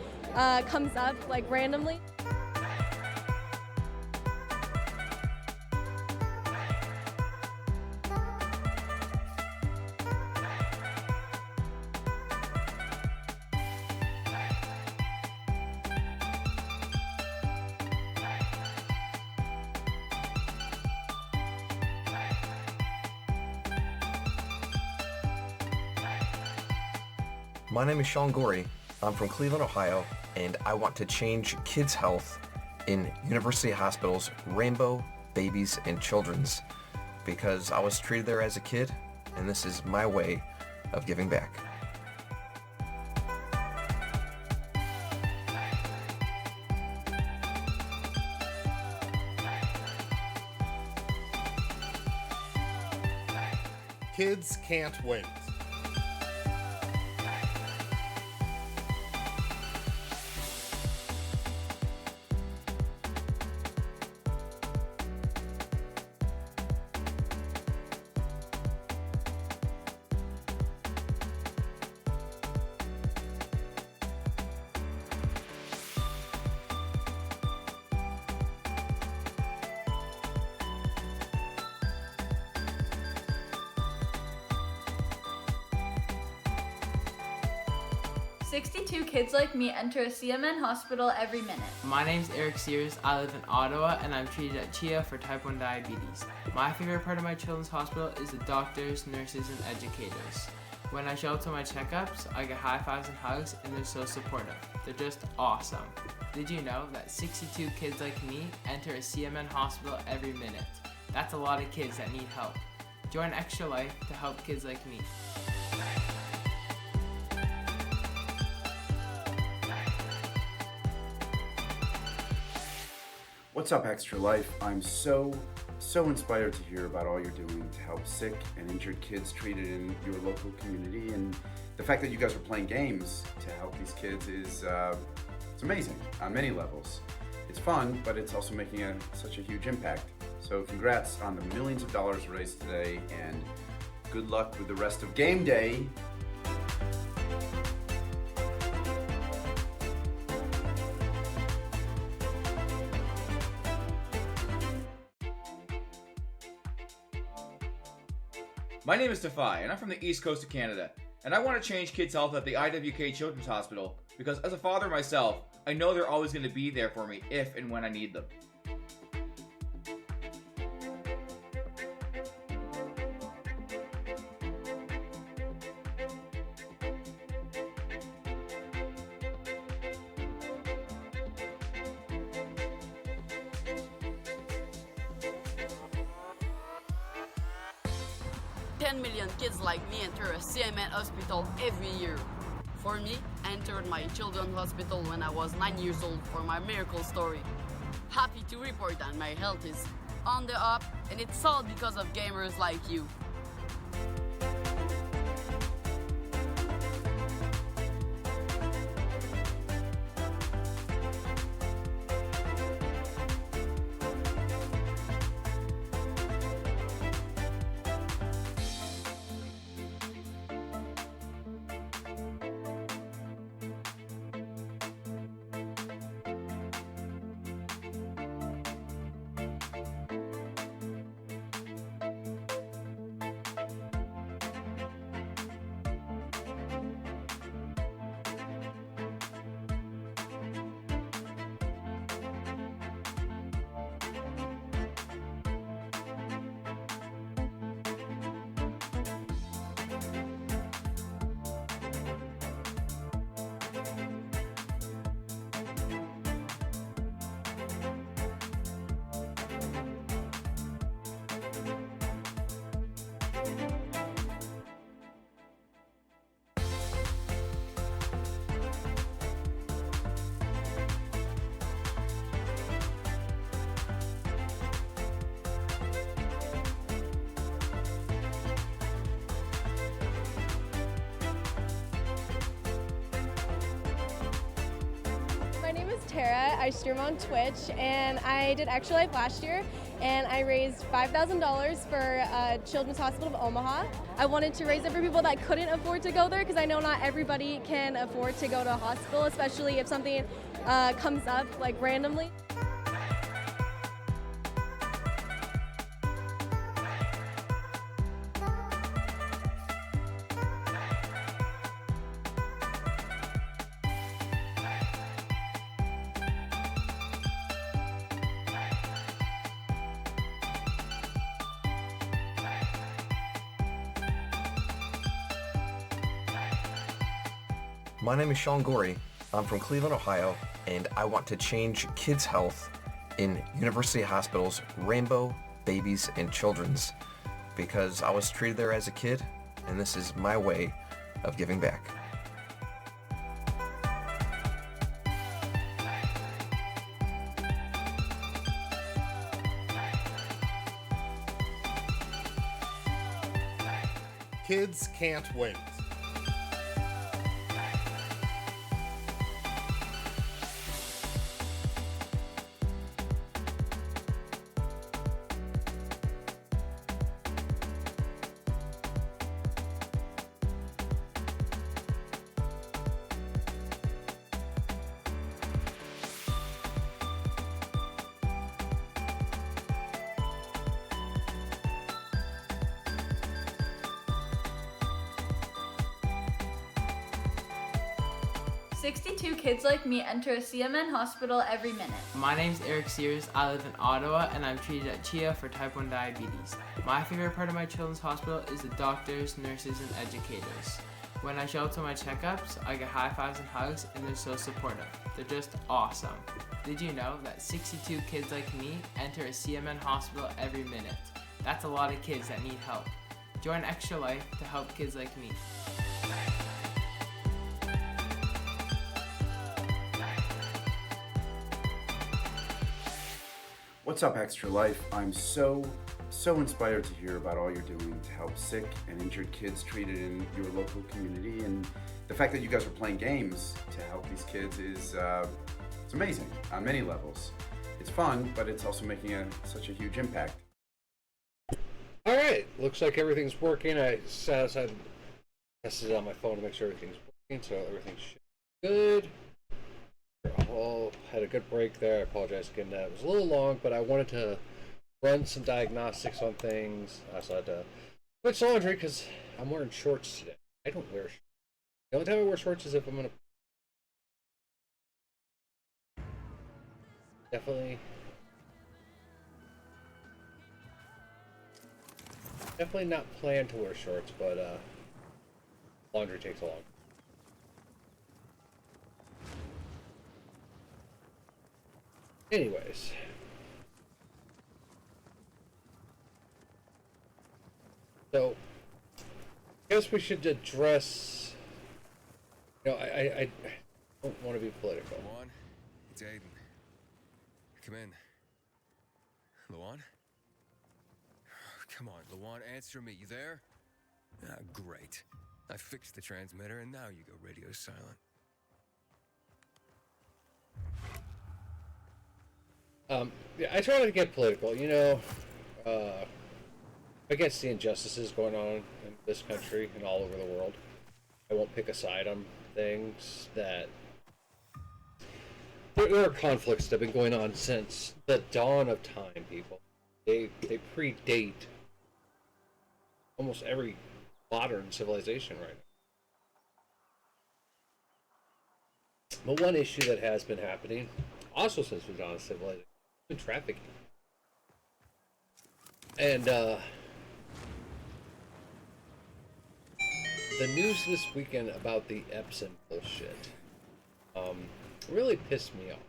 comes up like randomly. My name is Sean Gorey. I'm from Cleveland, Ohio, and I want to change kids' health in University Hospital's Rainbow, Babies, and Children's because I was treated there as a kid, and this is my way of giving back. Kids can't wait. "62 kids like me enter a CMN hospital every minute." My name's Eric Sears. I live in Ottawa and I'm treated at CHIA for type 1 diabetes. My favorite part of my children's hospital is the doctors, nurses, and educators. When I show up to my checkups, I get high fives and hugs, and they're so supportive. They're just awesome. Did you know that 62 kids like me enter a CMN hospital every minute? That's a lot of kids that need help. Join Extra Life to help kids like me. What's up, Extra Life? I'm so inspired to hear about all you're doing to help sick and injured kids treated in your local community, and the fact that you guys are playing games to help these kids is it's amazing on many levels. It's fun, but it's also making such a huge impact. So congrats on the millions of dollars raised today, and good luck with the rest of game day. My name is Defy, and I'm from the East Coast of Canada, and I want to change kids' health at the IWK Children's Hospital because as a father myself, I know they're always going to be there for me if and when I need them. $10 million kids like me enter a CMN hospital every year. For me, I entered my children's hospital when I was 9 years old for my miracle story. Happy to report that my health is on the up, and it's all because of gamers like you. My name is Tara. I stream on Twitch, and I did Extra Life last year, and I raised $5,000 for Children's Hospital of Omaha. I wanted to raise it for people that couldn't afford to go there because I know not everybody can afford to go to a hospital, especially if something comes up like randomly. My name is Sean Gorey. I'm from Cleveland, Ohio, and I want to change kids' health in University Hospital's Rainbow, Babies, and Children's because I was treated there as a kid, and this is my way of giving back. Kids can't wait. "62 kids like me enter a CMN hospital every minute." My name's Eric Sears. I live in Ottawa and I'm treated at CHIA for type 1 diabetes. My favorite part of my children's hospital is the doctors, nurses, and educators. When I show up to my checkups, I get high fives and hugs, and they're so supportive. They're just awesome. Did you know that 62 kids like me enter a CMN hospital every minute? That's a lot of kids that need help. Join Extra Life to help kids like me. What's up, Extra Life? I'm so inspired to hear about all you're doing to help sick and injured kids treated in your local community, and the fact that you guys are playing games to help these kids is it's amazing on many levels. It's fun, but it's also making such a huge impact. All right, looks like everything's working. I tested it on my phone to make sure everything's working, so everything's good. All had a good break there. I apologize again that it was a little long, but I wanted to run some diagnostics on things. I also had to switch laundry because I'm wearing shorts today. I don't wear shorts. The only time I wear shorts is if I'm gonna definitely not plan to wear shorts, but laundry takes a long. Anyways, so I guess we should address. You know, I don't want to be political. Luan, it's Aiden. Come in. Luan? Come on, Luan, answer me. You there? Ah, great. I fixed the transmitter, and now you go radio silent. Yeah, I try not to get political, you know, against the injustices going on in this country and all over the world. I won't pick a side on things that... There are conflicts that have been going on since the dawn of time, people. They predate almost every modern civilization right now. But one issue that has been happening, also since the dawn of civilization, has been trafficking. And the news this weekend about the Epson bullshit really pissed me off.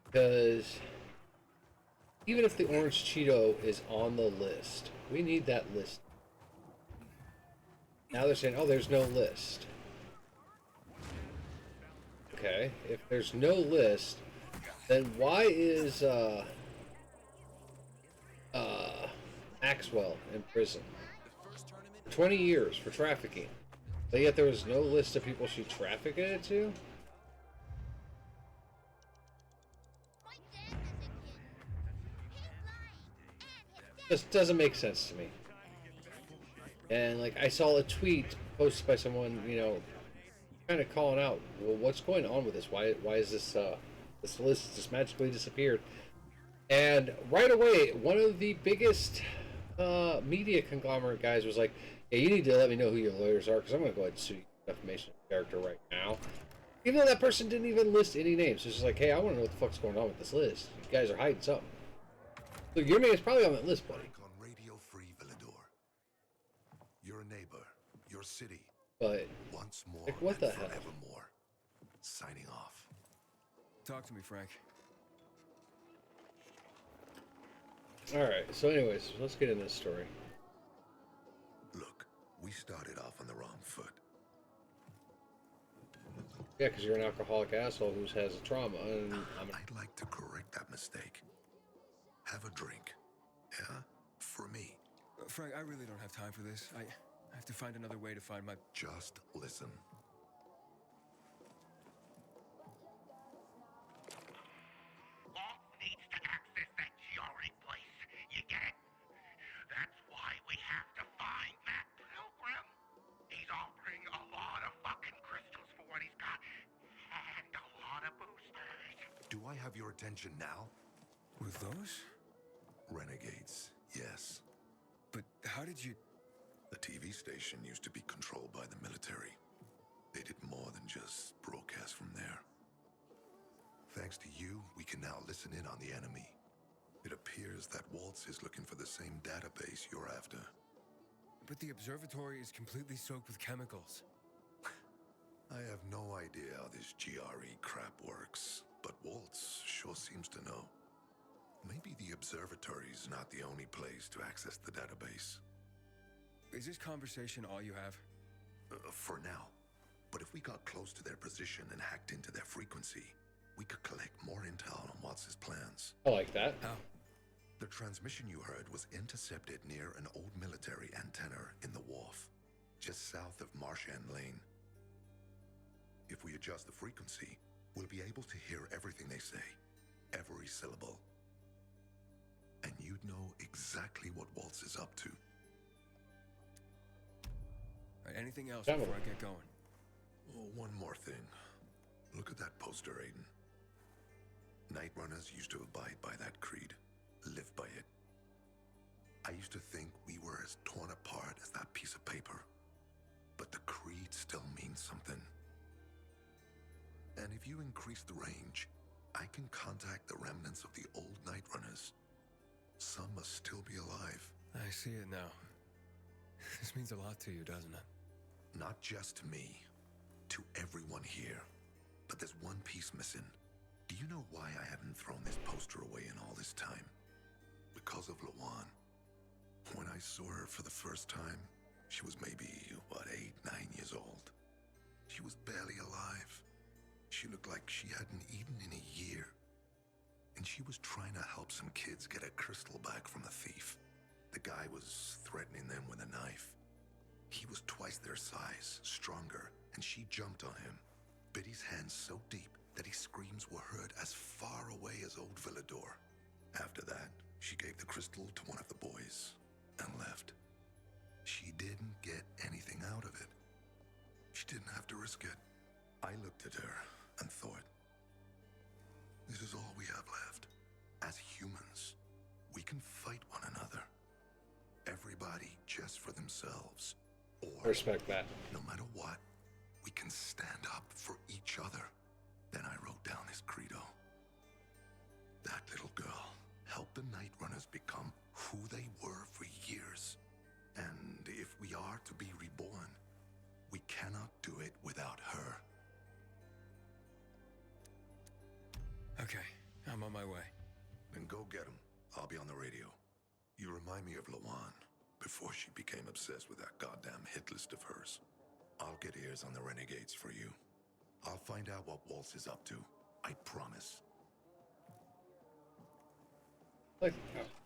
Because even if the orange Cheeto is on the list, we need that list. Now they're saying, oh, there's no list. Okay, if there's no list, then why is Maxwell in prison? 20 years for trafficking. But yet there was no list of people she trafficked it to? Just doesn't make sense to me. And like I saw a tweet posted by someone, you know, kind of calling out, well, what's going on with this? Why is this this list just magically disappeared? And right away, one of the biggest media conglomerate guys was like, "Yeah, you need to let me know who your lawyers are, because I'm going to go ahead and sue you for defamation of character right now." Even though that person didn't even list any names, it's just like, "Hey, I want to know what the fuck's going on with this list. You guys are hiding something. Look, your name's probably on that list, buddy." On Radio Free Villador. Your neighbor, your city. But once more, like, what the hell? Forevermore. Signing off. Talk to me, Frank. Alright, so anyways, let's get into this story. Look, we started off on the wrong foot. Yeah, because you're an alcoholic asshole who has a trauma, and I'd like to correct that mistake. Have a drink. Yeah? For me. Frank, I really don't have time for this. I have to find another way to find my... Just listen. Walt needs to access that GRE place. You get it? That's why we have to find Matt Pilgrim. He's offering a lot of fucking crystals for what he's got. And a lot of boosters. Do I have your attention now? With those? Renegades, yes. But how did you... The TV station used to be controlled by the military. They did more than just broadcast from there. Thanks to you, we can now listen in on the enemy. It appears that Waltz is looking for the same database you're after. But the observatory is completely soaked with chemicals. I have no idea how this GRE crap works, but Waltz sure seems to know. Maybe the observatory's not the only place to access the database. Is this conversation all you have? For now. But if we got close to their position and hacked into their frequency, we could collect more intel on Watts' plans. I like that. How? The transmission you heard was intercepted near an old military antenna in the wharf, just south of Marchand Lane. If we adjust the frequency, we'll be able to hear everything they say, every syllable. And you'd know exactly what Waltz is up to. Anything else before I get going? Oh, one more thing. Look at that poster, Aiden. Night Runners used to abide by that creed, live by it. I used to think we were as torn apart as that piece of paper. But the creed still means something. And if you increase the range, I can contact the remnants of the old Night Runners. Some must still be alive. I see it now. This means a lot to you, doesn't it? Not just to me, to everyone here. But there's one piece missing. Do you know why I haven't thrown this poster away in all this time? Because of Lawan. When I saw her for the first time, she was maybe, 8, 9 years old. She was barely alive. She looked like she hadn't eaten in a year. And she was trying to help some kids get a crystal back from the thief. The guy was threatening them with a knife. He was twice their size, stronger, and she jumped on him, bit his hand so deep that his screams were heard as far away as Old Villador. After that, she gave the crystal to one of the boys and left. She didn't get anything out of it. She didn't have to risk it. I looked at her and thought, this is all we have left. As humans, we can fight one another. Everybody just for themselves. Or, I respect that. No matter what, we can stand up for each other. Then I wrote down this credo. That little girl helped the Night Runners become who they were for years. And if we are to be reborn, we cannot do it without her. Okay, I'm on my way. Then go get him. I'll be on the radio. You remind me of Lawan, before she became obsessed with that goddamn hit list of hers. I'll get ears on the Renegades for you. I'll find out what Waltz is up to. I promise. Like,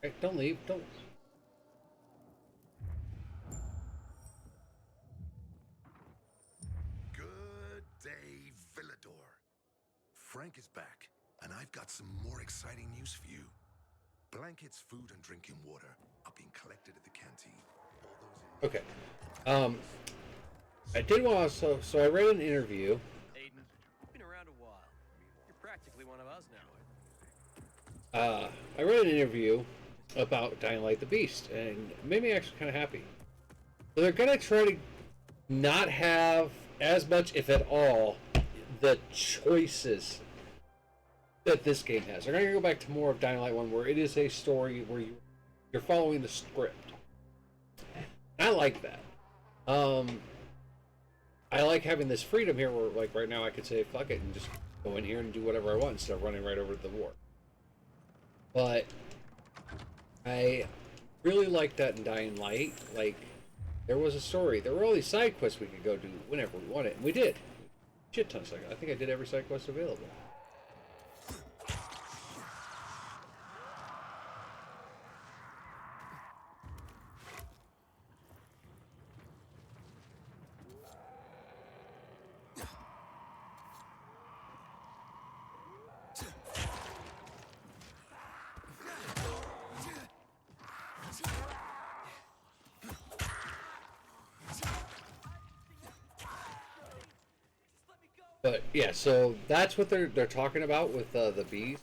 hey, don't leave. Don't. Good day, Villador. Frank is back, and I've got some more exciting news for you. Blankets, food, and drinking water are being collected at the canteen. Okay. I did want to, so I read an interview. Aiden, you've been around a while. You're practically one of us now. I read an interview about Dying Light the Beast, and it made me actually kind of happy. So they're going to try to not have as much, if at all, the choices that this game has. They're going to go back to more of Dying Light 1, where it is a story where you're following the script. I like that. I like having this freedom here where, like, right now I could say, fuck it, and just go in here and do whatever I want instead of running right over to the war. But I really liked that in Dying Light. Like, there was a story. There were all these side quests we could go do whenever we wanted, and we did. Shit tons of it. I think I did every side quest available. But yeah, so that's what they're talking about with the bees,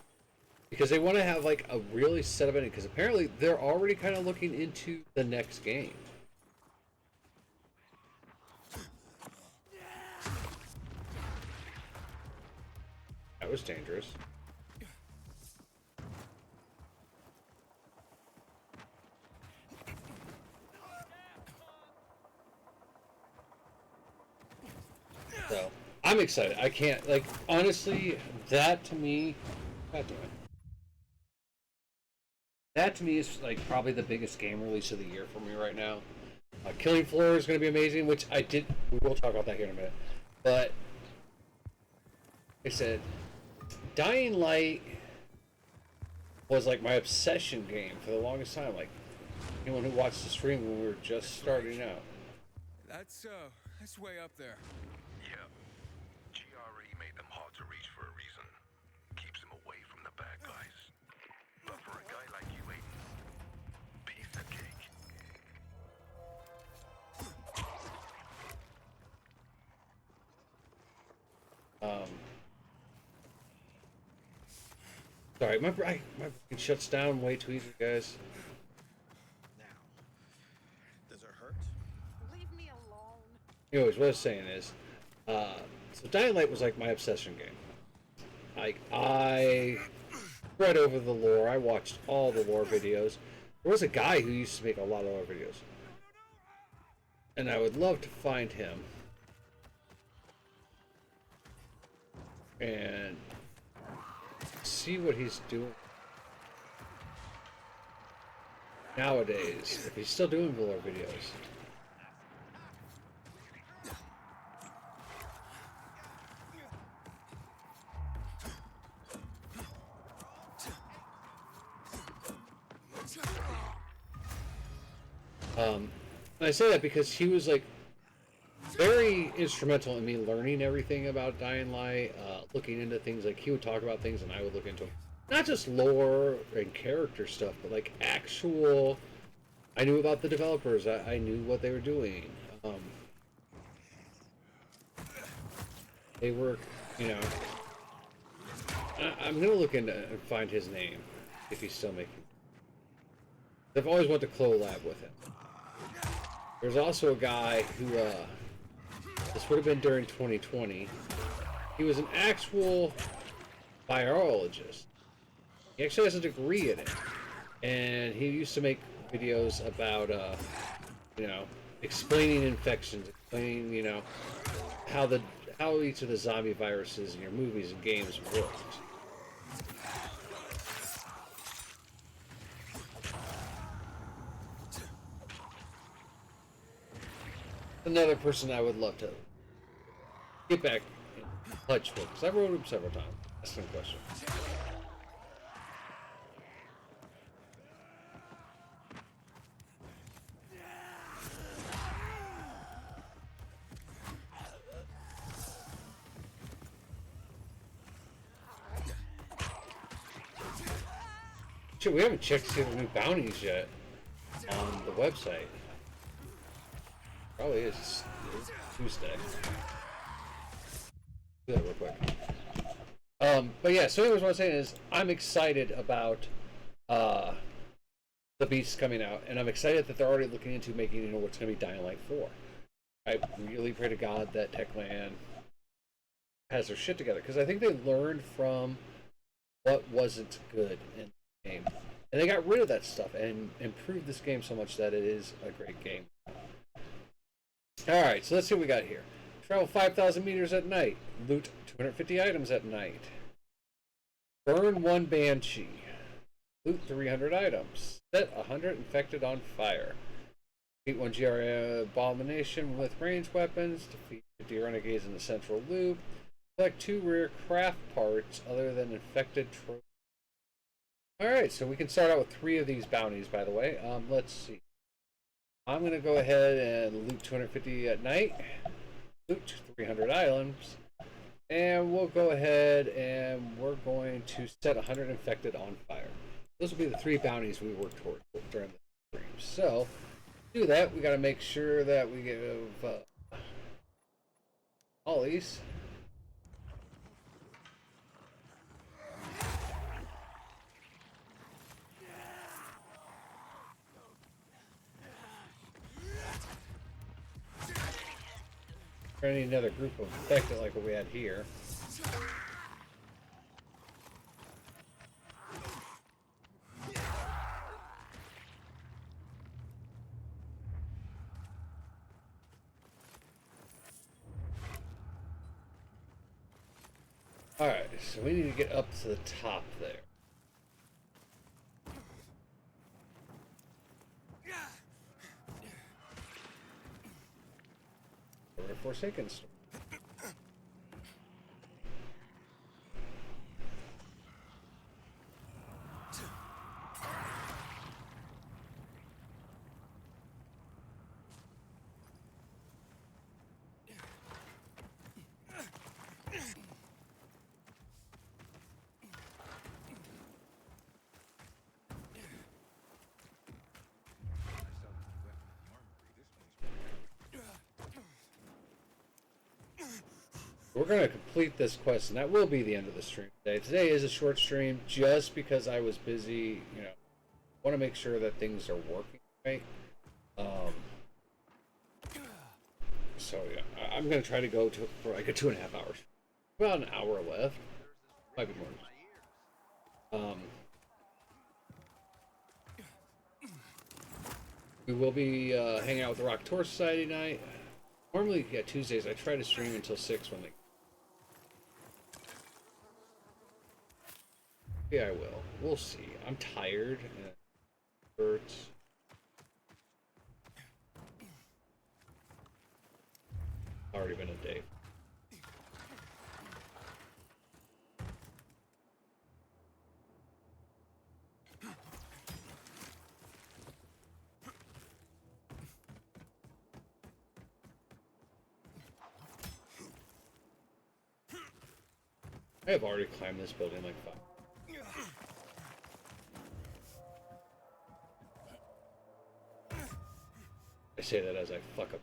because they want to have like a really set up ending. Because apparently they're already kind of looking into the next game. That was dangerous. So I'm excited. I can't, like, honestly, that to me, God damn it. That to me is like probably the biggest game release of the year for me right now. Killing Floor is going to be amazing, which we will talk about that here in a minute. But like I said, Dying Light was like my obsession game for the longest time. Like, anyone who watched the stream when we were just starting out. That's way up there. Yeah. GRE made them hard to reach for a reason. Keeps them away from the bad guys. But for a guy like you, Aiden, piece of cake. Sorry, my brain shuts down way too easy, guys. Does it hurt? Leave me alone. Anyways, what I was saying is, so Dying Light was like my obsession game. Like, I read over the lore, I watched all the lore videos. There was a guy who used to make a lot of lore videos. And I would love to find him. And see what he's doing nowadays, if he's still doing lore videos. I say that because he was like very instrumental in me learning everything about Dying Light, looking into things. Like, he would talk about things and I would look into them. Not just lore and character stuff, but like actual, I knew about the developers, I knew what they were doing. They were, you know, I'm gonna look into and find his name, if he's still making. I've always wanted to collab with him. There's also a guy who, this would have been during 2020. He was an actual biologist. He actually has a degree in it. And he used to make videos about, you know, explaining infections, explaining, you know, how each of the zombie viruses in your movies and games worked. Another person I would love to get back in touch with, because I wrote him several times. Asked him questions. Shit, we haven't checked to see the new bounties yet on the website. Probably is Tuesday. Do that real quick. But yeah, so anyways, what I'm saying is, I'm excited about the Beast coming out, and I'm excited that they're already looking into making, you know, what's going to be Dying Light 4. I really pray to God that Techland has their shit together, because I think they learned from what wasn't good in the game, and they got rid of that stuff and improved this game so much that it is a great game. Alright, so let's see what we got here. Travel 5,000 meters at night. Loot 250 items at night. Burn 1 banshee. Loot 300 items. Set 100 infected on fire. Defeat 1 GR abomination with ranged weapons. Defeat 50 renegades in the central loop. Collect 2 rare craft parts other than infected trophies. Alright, so we can start out with 3 of these bounties, by the way. Let's see. I'm going to go ahead and loot 250 at night. Loot 300 items. And we'll go ahead and we're going to set 100 infected on fire. Those will be the 3 bounties we work toward during the stream. So, to do that, we got to make sure that we give all these. We're gonna need another group of infected like what we had here. Alright, so we need to get up to the top there. Over to Forsaken Store. We're going to complete this quest, and that will be the end of the stream today. Today is a short stream just because I was busy, you know, want to make sure that things are working right. So, yeah, I'm going to try to go to for like a 2.5 hours. About an hour left. Might be more. We will be hanging out with the Rock Tour Society tonight. Normally, yeah, Tuesdays, I try to stream until 6 when they... Yeah, I will. We'll see. I'm tired. And it hurts. Already been a day. I have already climbed this building like 5. I say that as I fuck up.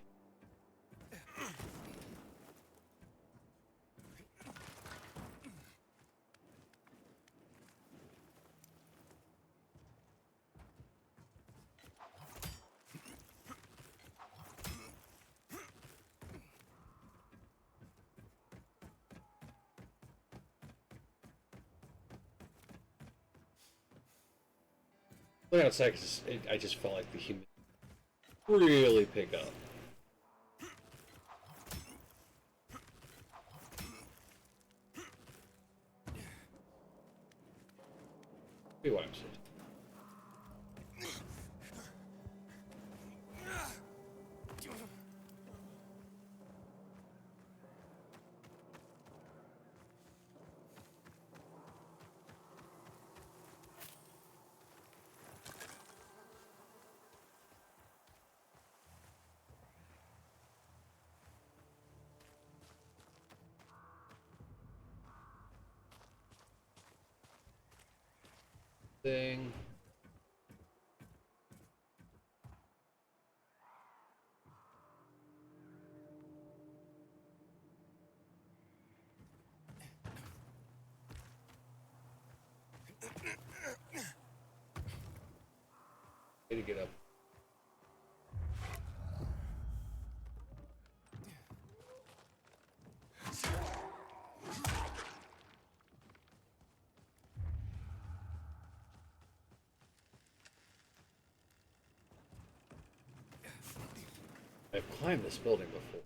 Looking outside, because I just felt like the humidity really pick up. Be what I'm saying. Thing. Way to get up. I've climbed this building before.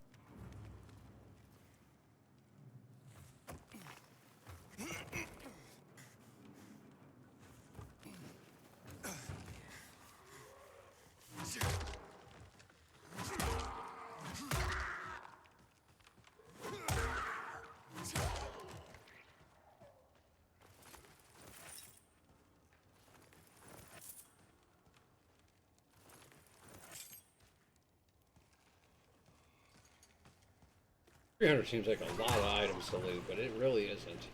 $300 seems like a lot of items to loot, but it really isn't.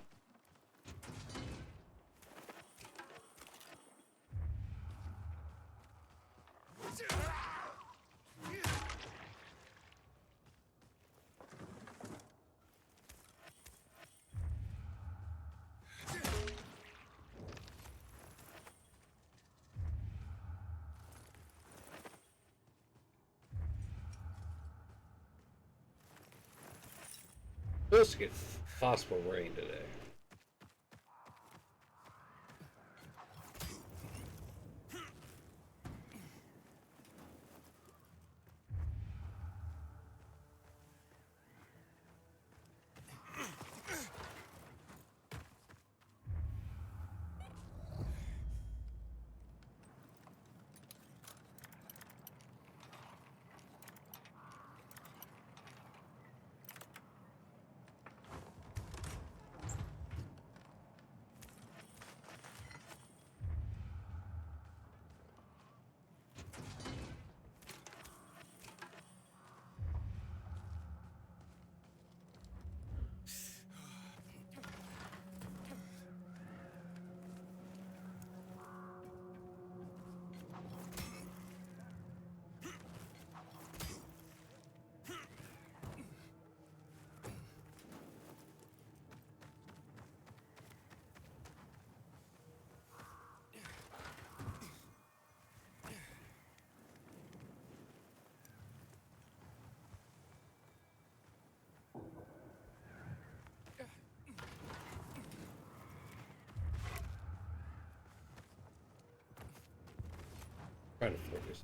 Supposed to get possible rain today. Trying to focus.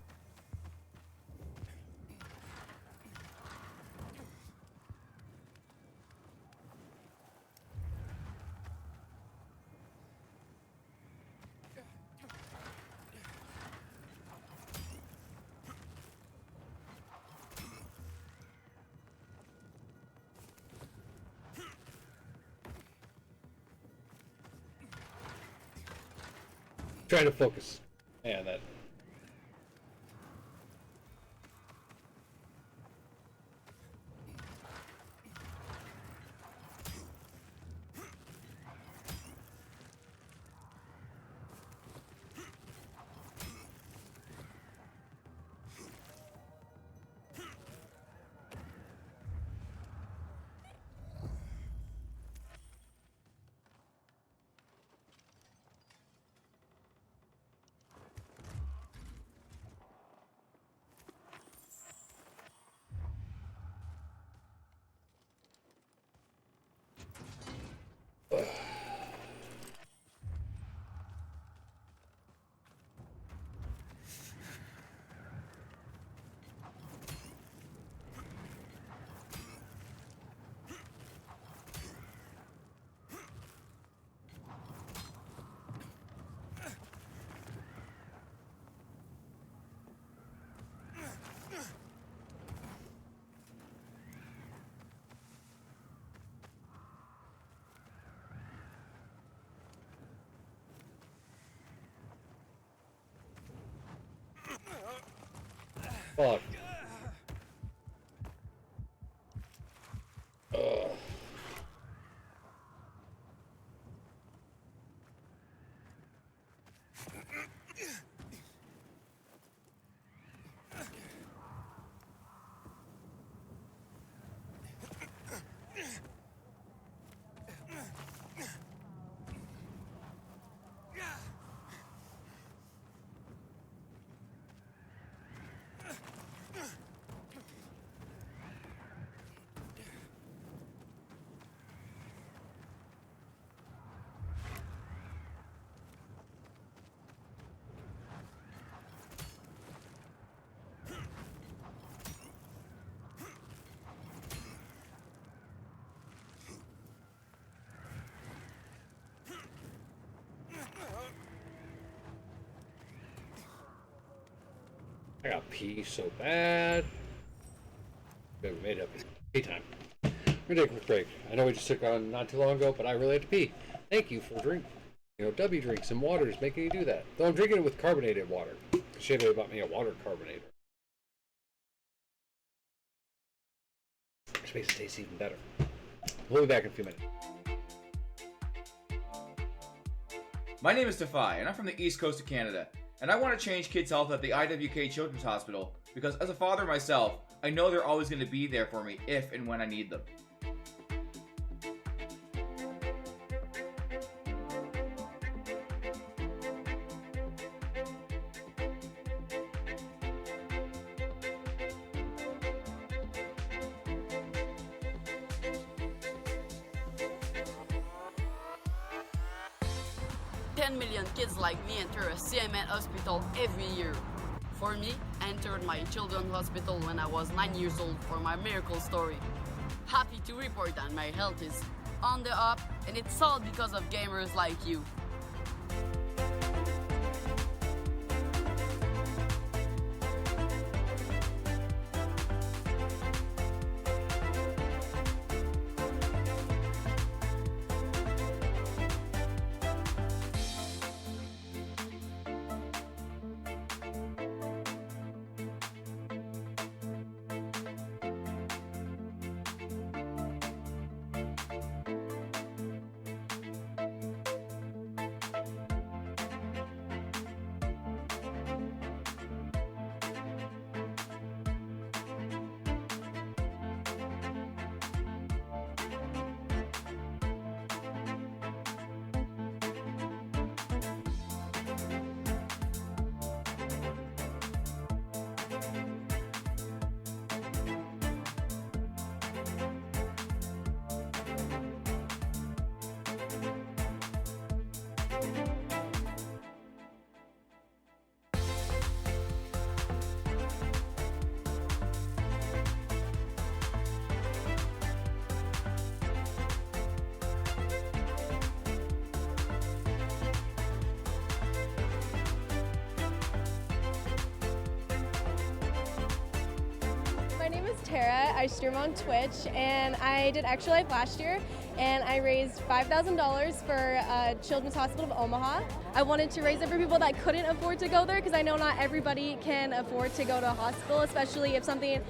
Trying to focus. Man, that. Fuck. I got pee so bad. We made it up. Pee time. We're taking a break. I know we just took on not too long ago, but I really had to pee. Thank you for drink. You know, W drinks and waters making you do that. Though I'm drinking it with carbonated water. Shayla bought me a water carbonator. which makes it taste even better. We'll be back in a few minutes. My name is Defy, and I'm from the East Coast of Canada, and I want to change kids' health at the IWK Children's Hospital because as a father myself, I know they're always going to be there for me if and when I need them. Million kids like me enter a CMN hospital every year. For me, I entered my children's hospital when I was 9 years old for my miracle story. Happy to report that my health is on the up, and it's all because of gamers like you. Tara. I stream on Twitch, and I did Extra Life last year, and I raised $5,000 for Children's Hospital of Omaha. I wanted to raise it for people that couldn't afford to go there, because I know not everybody can afford to go to a hospital, especially if something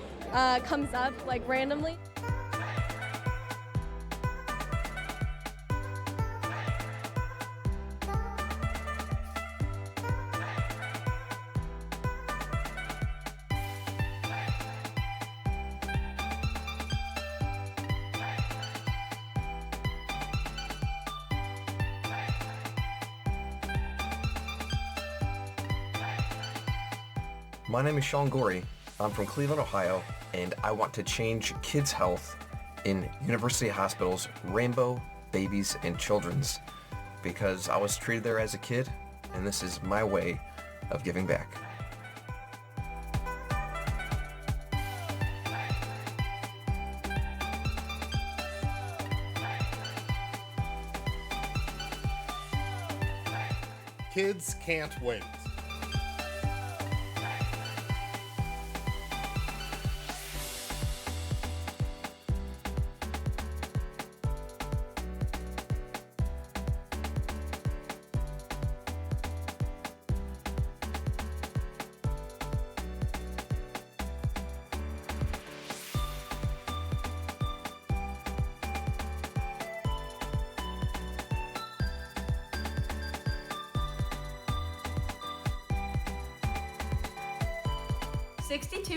comes up like randomly. My name is Sean Gorey. I'm from Cleveland, Ohio, and I want to change kids' health in University Hospital's Rainbow, Babies, and Children's because I was treated there as a kid, and this is my way of giving back. Kids can't wait.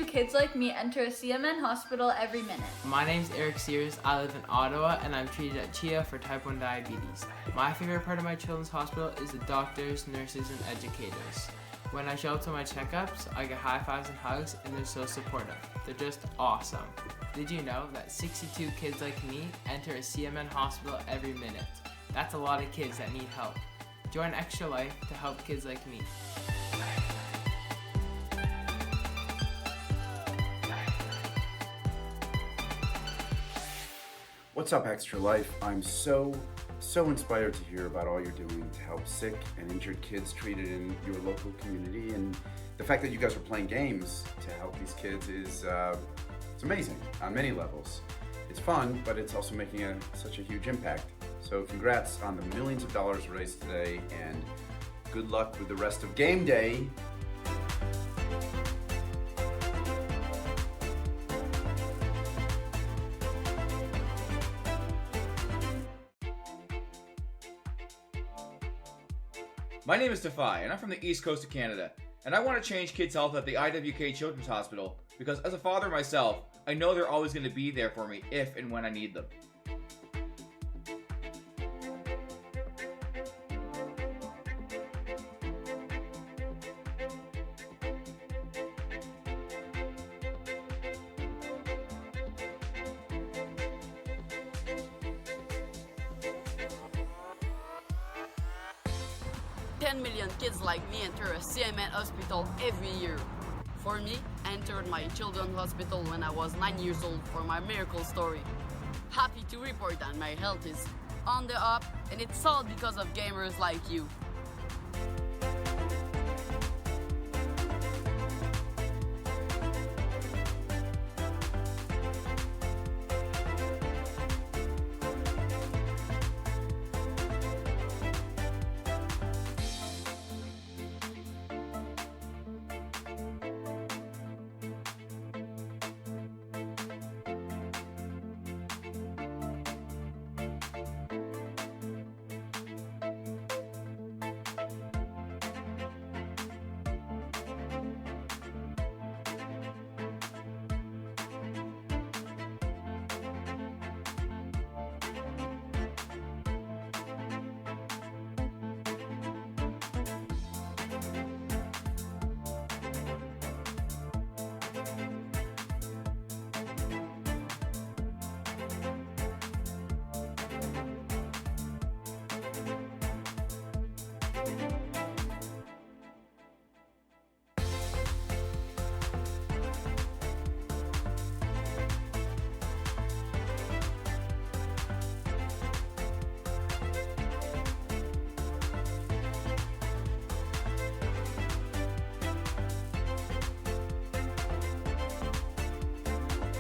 Kids like me enter a CMN hospital every minute. My name's Eric Sears. I live in Ottawa, and I'm treated at CHIA for type 1 diabetes. My favorite part of my children's hospital is the doctors, nurses, and educators. When I show up to my checkups, I get high fives and hugs, and they're so supportive. They're just awesome. Did you know that 62 kids like me enter a CMN hospital every minute? That's a lot of kids that need help. Join Extra Life to help kids like me. What's up, Extra Life? I'm so inspired to hear about all you're doing to help sick and injured kids treated in your local community, and the fact that you guys are playing games to help these kids is it's amazing on many levels. It's fun, but it's also making such a huge impact. So congrats on the millions of dollars raised today, and good luck with the rest of game day. My name is Defy, and I'm from the East Coast of Canada, and I want to change kids' health at the IWK Children's Hospital because as a father myself, I know they're always going to be there for me if and when I need them. $10 million kids like me enter a CMN hospital every year. For me, I entered my children's hospital when I was 9 years old for my miracle story. Happy to report that my health is on the up, and it's all because of gamers like you.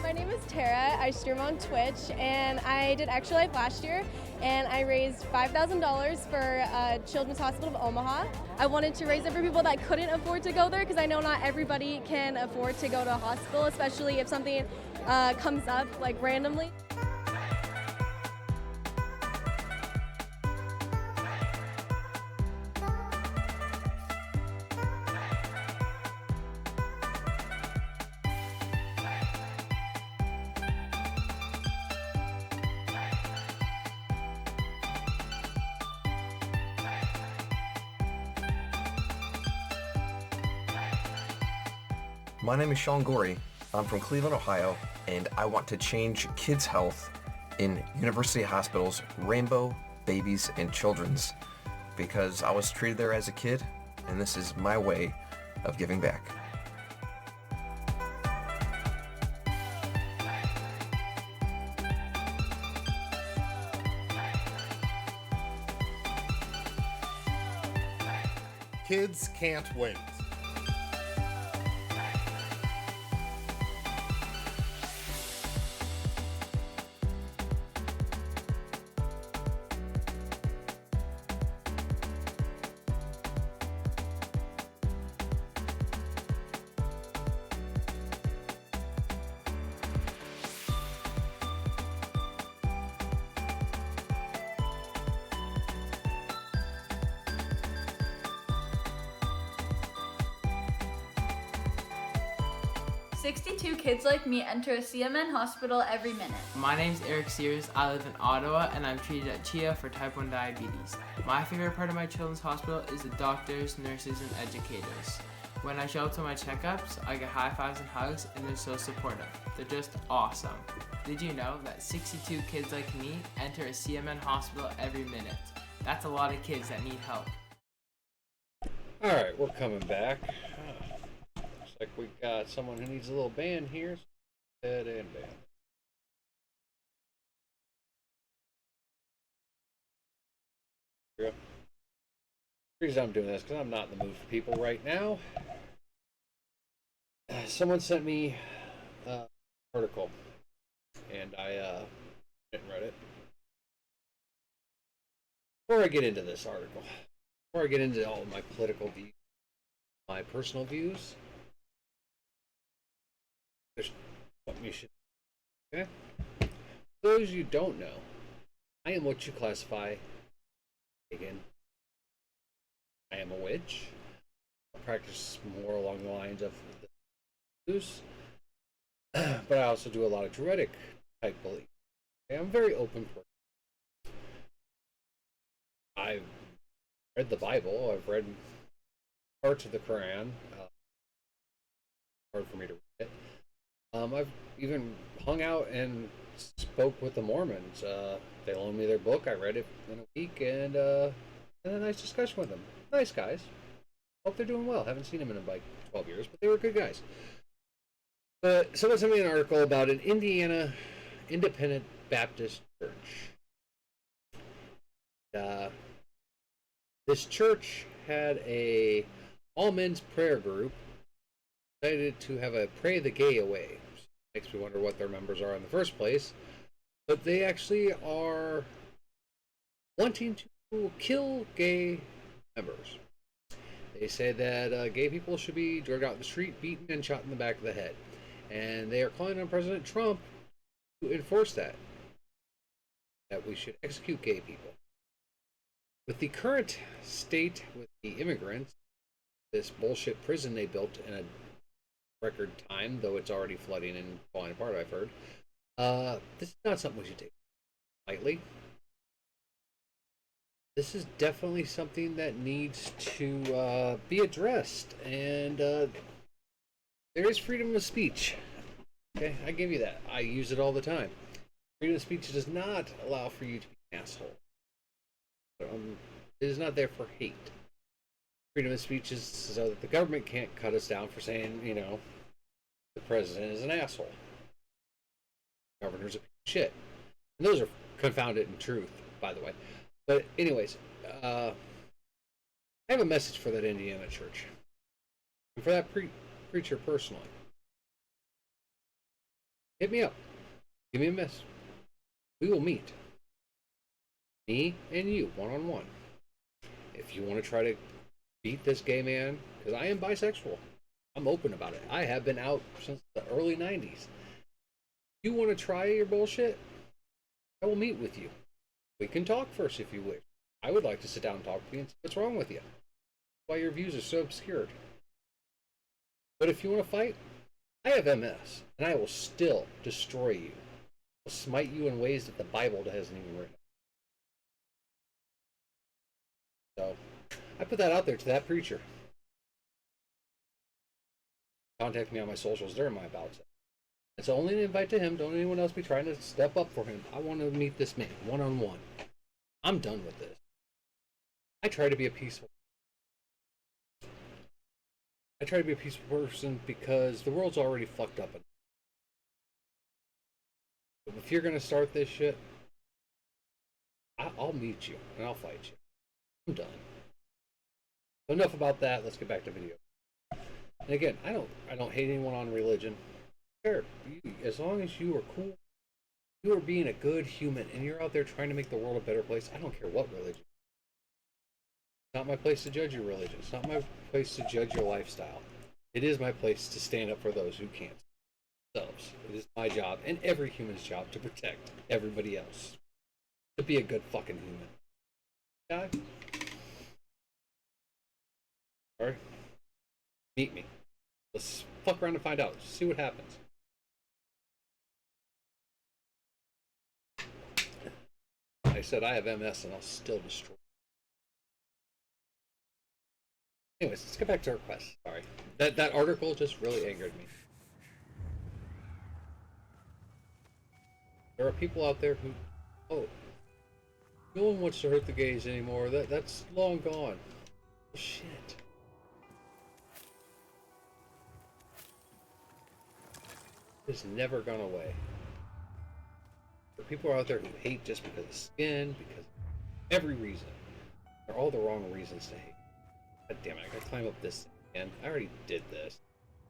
My name is Tara. I stream on Twitch, and I did Extra Life last year, and I raised $5,000 for Children's Hospital of Omaha. I wanted to raise it for people that couldn't afford to go there because I know not everybody can afford to go to a hospital, especially if something comes up like randomly. My name is Sean Gorey. I'm from Cleveland, Ohio, and I want to change kids' health in University Hospitals, Rainbow, Babies, and Children's because I was treated there as a kid, and this is my way of giving back. Kids can't wait. "62 kids like me enter a CMN hospital every minute." My name's Eric Sears. I live in Ottawa and I'm treated at Chia for type 1 diabetes. My favorite part of my children's hospital is the doctors, nurses, and educators. When I show up to my checkups, I get high fives and hugs and they're so supportive. They're just awesome. Did you know that 62 kids like me enter a CMN hospital every minute? That's a lot of kids that need help. Alright, we're coming back. Looks like we got someone who needs a little band here. Head and band. Here we go. The reason I'm doing this is because I'm not in the mood for people right now. Someone sent me an article, and I didn't read it. Before I get into this article, before I get into all of my political views, my personal views, there's something you should. Okay? For those you don't know, I am what you classify pagan. I am a witch. I practice more along the lines of the Zeus, but I also do a lot of druidic type belief. Okay, I'm very open person. I've read the Bible. I've read parts of the Quran. Hard for me to read it. I've even hung out and spoke with the Mormons. They loaned me their book. I read it in a week and had a nice discussion with them. Nice guys. Hope they're doing well. Haven't seen them in like 12 years, but they were good guys. But someone sent me an article about an Indiana Independent Baptist church. This church had a all men's prayer group decided to have a pray the gay away. Makes me wonder what their members are in the first place. But they actually are wanting to kill gay members. They say that gay people should be dragged out in the street, beaten, and shot in the back of the head. And they are calling on President Trump to enforce that. That we should execute gay people. With the current state with the immigrants, this bullshit prison they built in a record time, though it's already flooding and falling apart, I've heard, this is not something we should take lightly. This is definitely something that needs to be addressed, and there is freedom of speech. Okay, I give you that. I use it all the time. Freedom of speech does not allow for you to be an asshole. It is not there for hate. Freedom of speech is so that the government can't cut us down for saying, you know, the president is an asshole. The governor's a piece of shit. And those are confounded in truth, by the way. But anyways, I have a message for that Indiana church. And for that preacher personally. Hit me up. Give me a message. We will meet. Me and you, one-on-one. If you want to try to beat this gay man, because I am bisexual. I'm open about it. I have been out since the early 90s. If you want to try your bullshit, I will meet with you. We can talk first if you wish. I would like to sit down and talk to you and see what's wrong with you. Why your views are so obscured. But if you want to fight, I have MS, and I will still destroy you. I will smite you in ways that the Bible hasn't even written. So, I put that out there to that preacher. Contact me on my socials during my bouts. It's only an invite to him. Don't anyone else be trying to step up for him. I want to meet this man one-on-one. I'm done with this. I try to be a peaceful. I try to be a peaceful person because the world's already fucked up. If you're going to start this shit, I'll meet you and I'll fight you. I'm done. Enough about that. Let's get back to video. And again, I don't hate anyone on religion. Sure, as long as you are cool, you are being a good human, and you're out there trying to make the world a better place. I don't care what religion. It's not my place to judge your religion. It's not my place to judge your lifestyle. It is my place to stand up for those who can't themselves. It is my job and every human's job to protect everybody else. To be a good fucking human. God. Alright. Meet me. Let's fuck around and find out. See what happens. I said I have MS and I'll still destroy. Anyways, let's get back to our quest. Sorry. That article just really angered me. There are people out there who, no one wants to hurt the gays anymore. That's long gone. Shit. It's never gone away. There are people out there who hate just because of skin, because of every reason. They're all the wrong reasons to hate. God damn it, I gotta climb up this thing again. I already did this.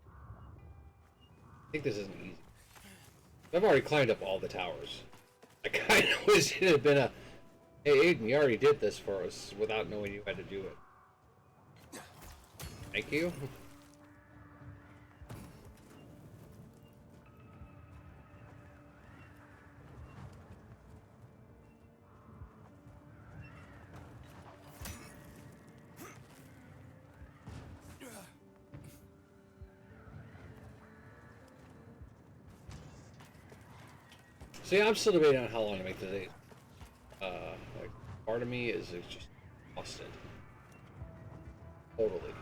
I think this isn't easy. I've already climbed up all the towers. I kind of wish it had been a, hey Aiden, you already did this for us without knowing you had to do it. Thank you. See, I'm still debating on how long to make the date. Like, part of me is just exhausted. Totally.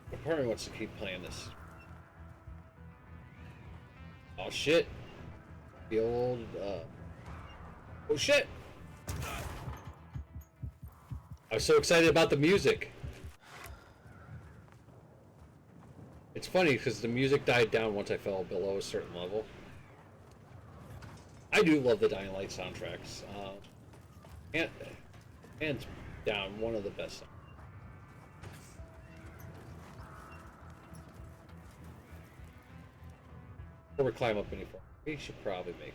But part of me wants to keep playing this. Oh shit! The old, oh shit! I was so excited about the music. It's funny because the music died down once I fell below a certain level. I do love the Dying Light soundtracks. Hands down, one of the best. Before we climb up any further, we should probably make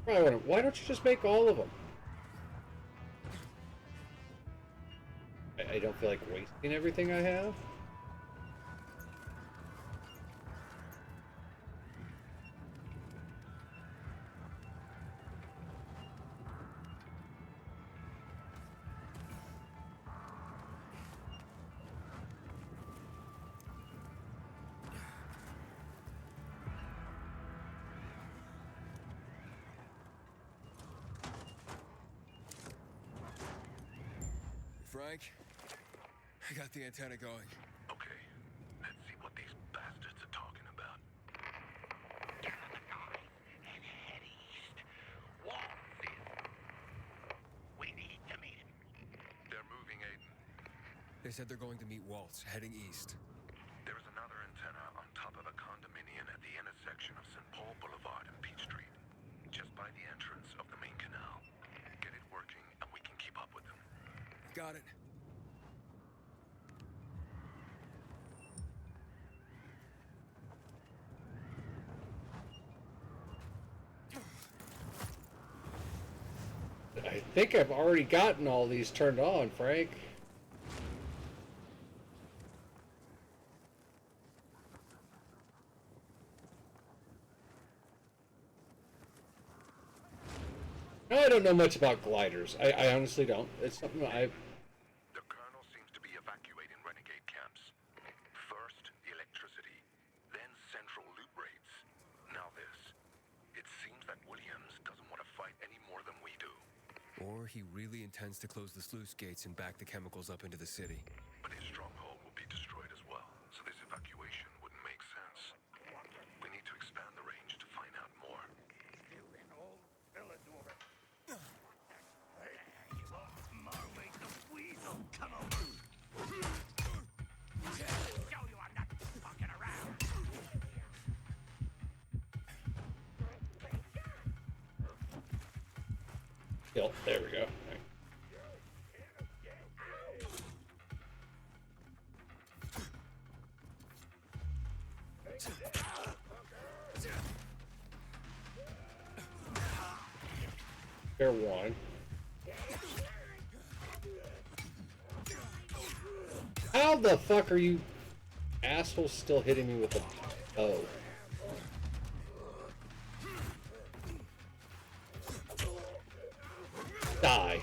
some. Why don't you just make all of them? I don't feel like wasting everything I have. Frank, I got the antenna going. Okay, let's see what these bastards are talking about. Get on the guys and head east. Waltz in. We need to meet him. They're moving, Aiden. They said they're going to meet Waltz, heading east. There's another antenna on top of a condominium at the intersection of St. Paul Boulevard and Peach Street. Just by the entrance of the main canal. Get it working and we can keep up with them. Got it. I think I've already gotten all these turned on, Frank. No, I don't know much about gliders. I honestly don't. It's something that I've... The colonel seems to be evacuating renegade camps. First, the electricity, then central loot rates. Now this. It seems that Williams doesn't want to fight any more than we do. Or he really intends to close the sluice gates and back the chemicals up into the city. But his stronghold will be destroyed as well, so this evacuation wouldn't make sense. We need to expand the range to find out more. You an old Villador. Marley the Weasel, come over. Show you I'm not fucking around. Yep, there we go. Fair one. How the fuck are you assholes still hitting me with a bow? Die.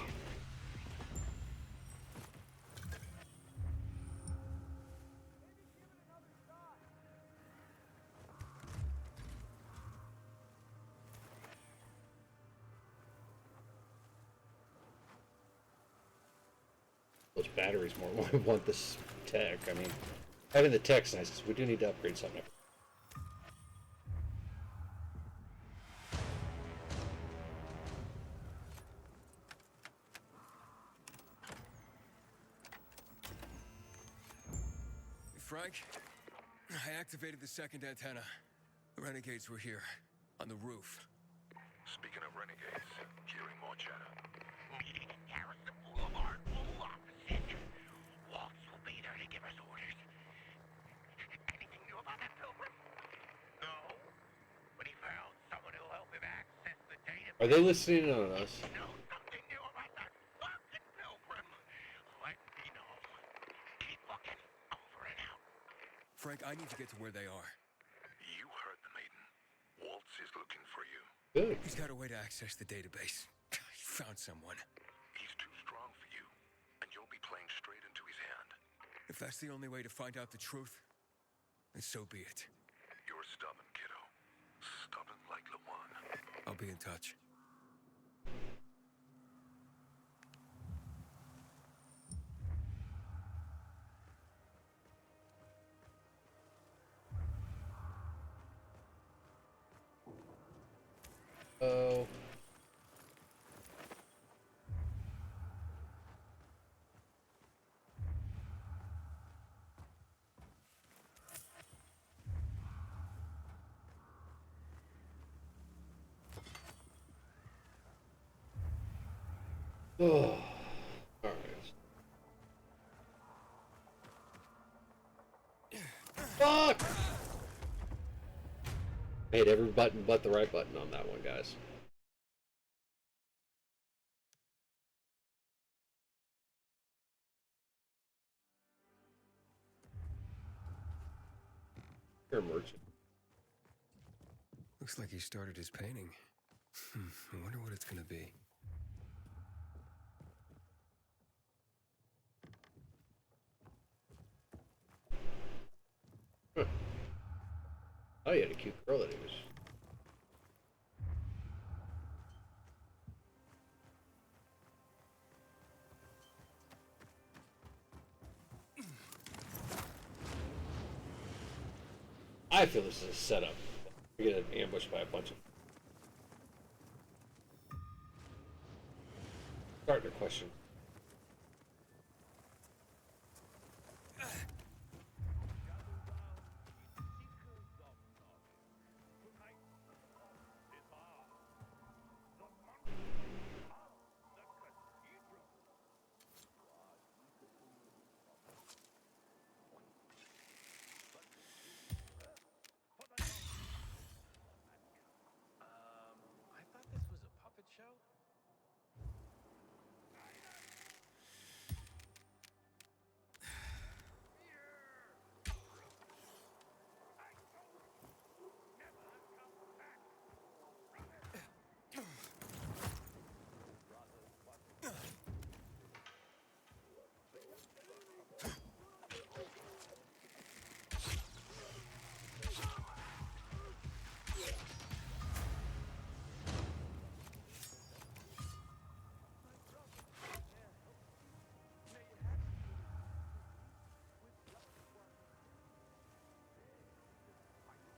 Those batteries more. I want this tech. I mean, having the tech's nice. We do need to upgrade something. Frank, I activated the second antenna. The renegades were here, on the roof. Speaking of renegades, hearing more chatter. Meeting in Garrison Boulevard, full opposite. Waltz will be there to give us orders. Anything new about that pilgrim? No. But he found someone who'll help him access the database. Are they listening on us? Know something new about that fucking pilgrim? Let me know. Keep looking. Over and out. Frank, I need to get to where they are. You heard the maiden. Waltz is looking for you. Good. He's got a way to access the database. He found someone. He's too strong for you, and you'll be playing straight If that's the only way to find out the truth, then so be it. You're stubborn, kiddo. Stubborn like Lawan. I'll be in touch. Oh. Oh. All right. Fuck! I hit every button but the right button on that one, guys. You're a merchant. Looks like he started his painting. I wonder what it's gonna be. Huh. Oh, you had a cute girl that he was. I feel this is a setup. We're gonna get ambushed by a bunch of. Starting to question. I thought this was a puppet show.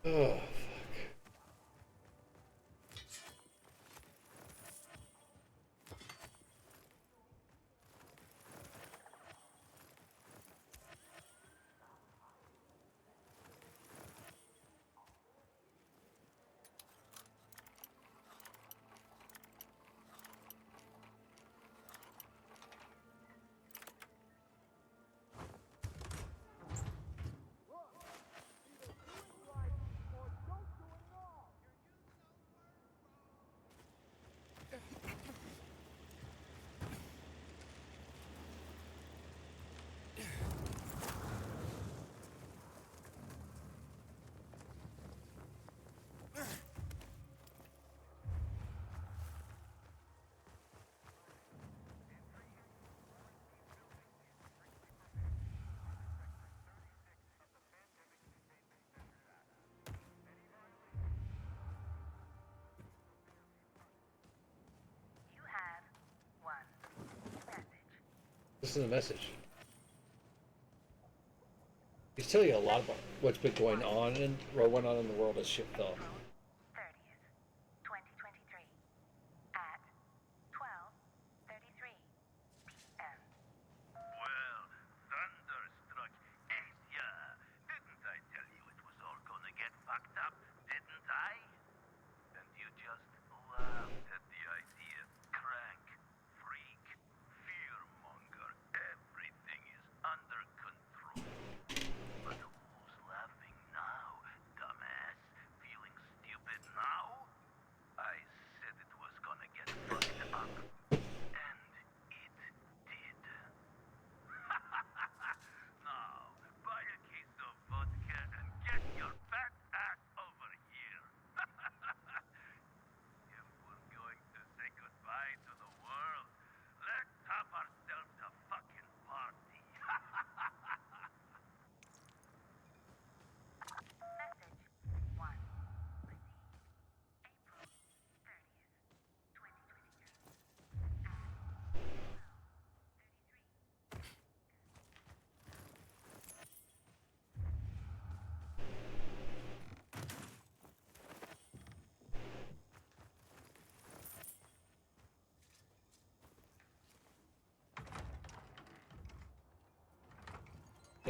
Oh. This is a message. He's telling you a lot about what's been going on and what went on in the world as shit fell. 30th, 2023, at 12:33 p.m. Well, thunderstruck, ain't ya? Didn't I tell you it was all gonna get fucked up? Didn't I? And you just laughed at the idea. Crank, freak, fearmonger, everything is under control. But who's laughing now, dumbass? Feeling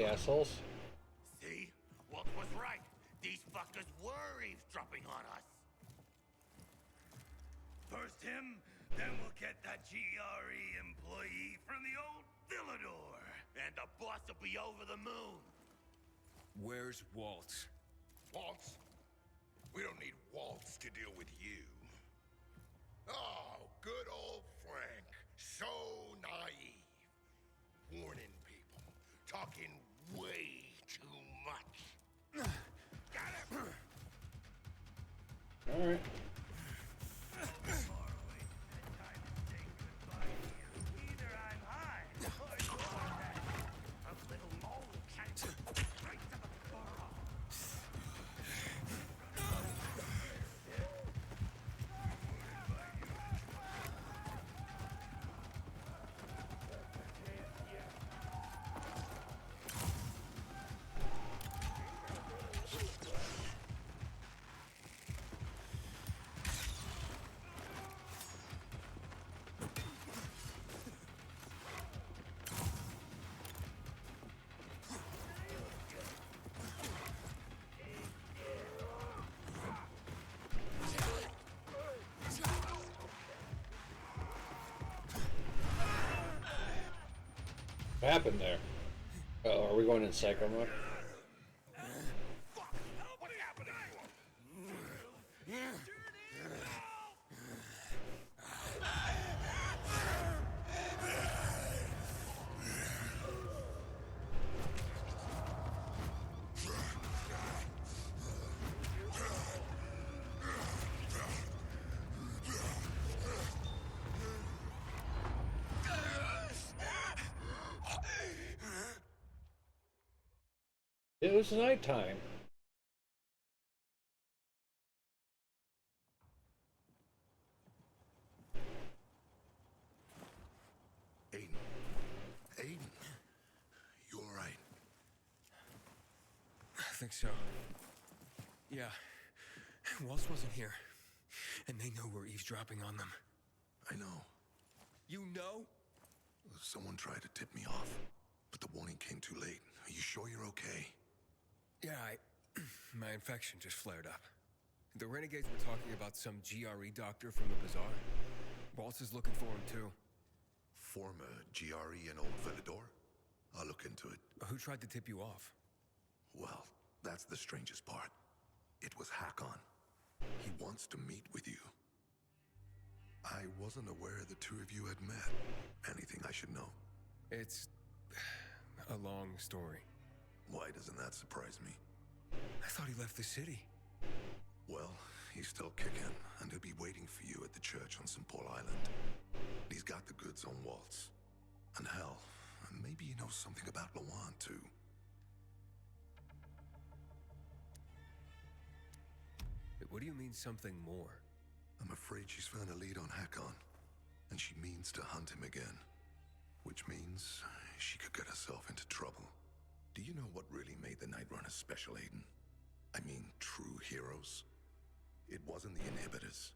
assholes. See? Walt was right. These fuckers were eavesdropping on us. First him, then we'll get that GRE employee from the old Villador. And the boss will be over the moon. Where's Waltz? Waltz? We don't need Waltz to deal with you. Oh, good old Frank. So naive. Warning people. Talking way too much. Got him! Alright. What happened there? Oh, are we going in psycho mode? It was nighttime. Aiden. Aiden. You alright? I think so. Yeah. Waltz wasn't here. And they know we're eavesdropping on them. I know. You know? Someone tried to tip me off, but the warning came too late. Are you sure you're okay? Yeah, my infection just flared up. The renegades were talking about some GRE doctor from the bazaar. Waltz is looking for him too. Former GRE and old Villador? I'll look into it. Who tried to tip you off? Well, that's the strangest part. It was Hakon. He wants to meet with you. I wasn't aware the two of you had met. Anything I should know? It's a long story. Why doesn't that surprise me? I thought he left the city. Well, he's still kicking, and he'll be waiting for you at the church on St. Paul Island. He's got the goods on Waltz. And hell, maybe he knows something about Lawan, too. What do you mean, something more? I'm afraid she's found a lead on Hakon, and she means to hunt him again. Which means she could get herself into trouble. Do you know what really made the Night Runners special, Aiden? I mean, true heroes? It wasn't the inhibitors,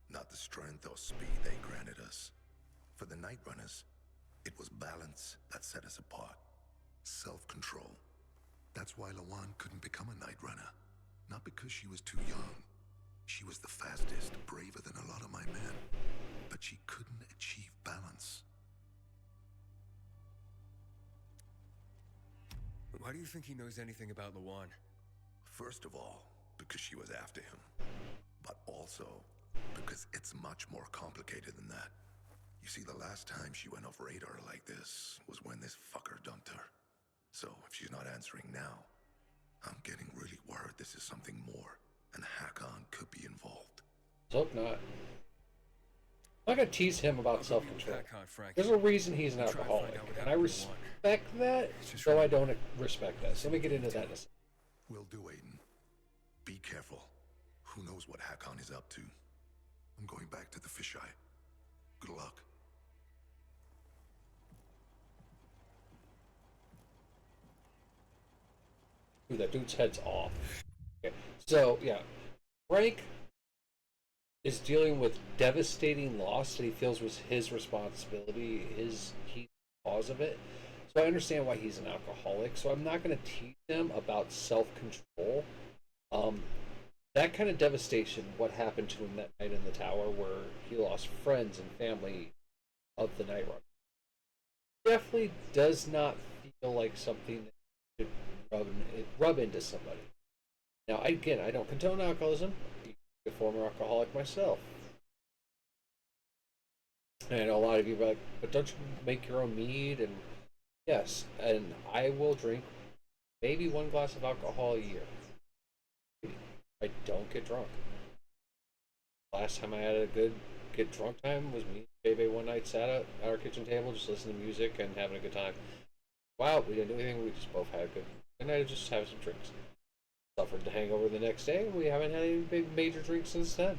not the strength or speed they granted us. For the Night Runners, it was balance that set us apart. Self-control. That's why Lawan couldn't become a Night Runner. Not because she was too young. She was the fastest, braver than a lot of my men. But she couldn't achieve balance. Why do you think he knows anything about Lawan? First of all, because she was after him. But also, because it's much more complicated than that. You see, the last time she went off radar like this was when this fucker dumped her. So, if she's not answering now, I'm getting really worried this is something more, and Hakon could be involved. Let's hope not. I'm not gonna tease him about self-control. Hakon, Frank. There's a reason he's an alcoholic, and I respect that, though I don't respect that. So let me get into that in a second. Will do, Aiden. Be careful. Who knows what Hakon is up to? I'm going back to the fisheye. Good luck. Dude, that dude's head's off. Okay. So, yeah. Frank is dealing with devastating loss that he feels was his responsibility, he's the cause of it. So I understand why he's an alcoholic. So I'm not going to teach him about self-control. That kind of devastation, what happened to him that night in the tower where he lost friends and family of the Night Run, definitely does not feel like something that should rub into somebody. Now, again, I don't condone alcoholism. I'm a former alcoholic myself. And I know a lot of you are like, but don't you make your own mead? And yes, and I will drink maybe 1 glass of alcohol a year. I don't get drunk. Last time I had a good get drunk time was me and JB one night sat at our kitchen table just listening to music and having a good time. Wow, we didn't do anything, we just both had a good night of just having some drinks. Suffered the hangover the next day, and we haven't had any big major drinks since then.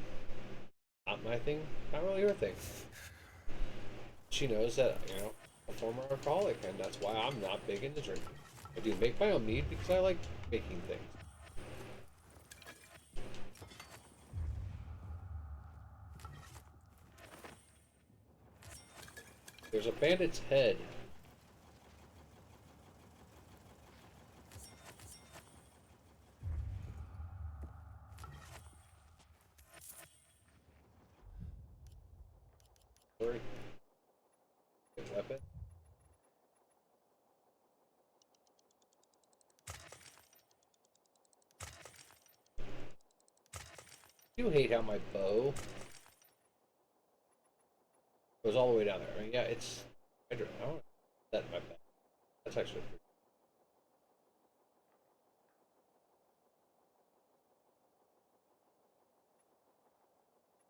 Not my thing, not really her thing. She knows that, you know, I'm a former alcoholic, and that's why I'm not big into drinking. I do make my own mead because I like making things. There's a bandit's head. Sorry. Good weapon. You hate how my bow goes all the way down there. I mean, yeah, it's. I don't know. That in my back. That's actually pretty.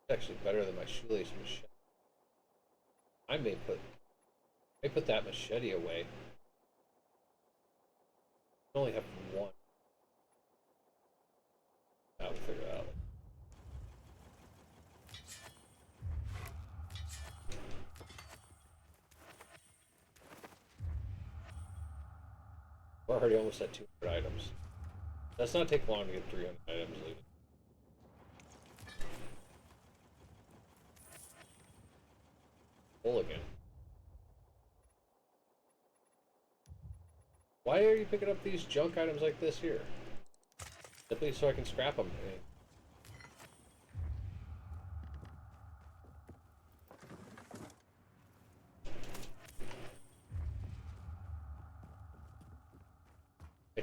It's actually better than my shoelace machete. I may put that machete away. I only have one. I'll figure it out. We're already almost at 200 items. Does not take long to get 300 items leaving. Full again. Why are you picking up these junk items like this here? Simply so I can scrap them.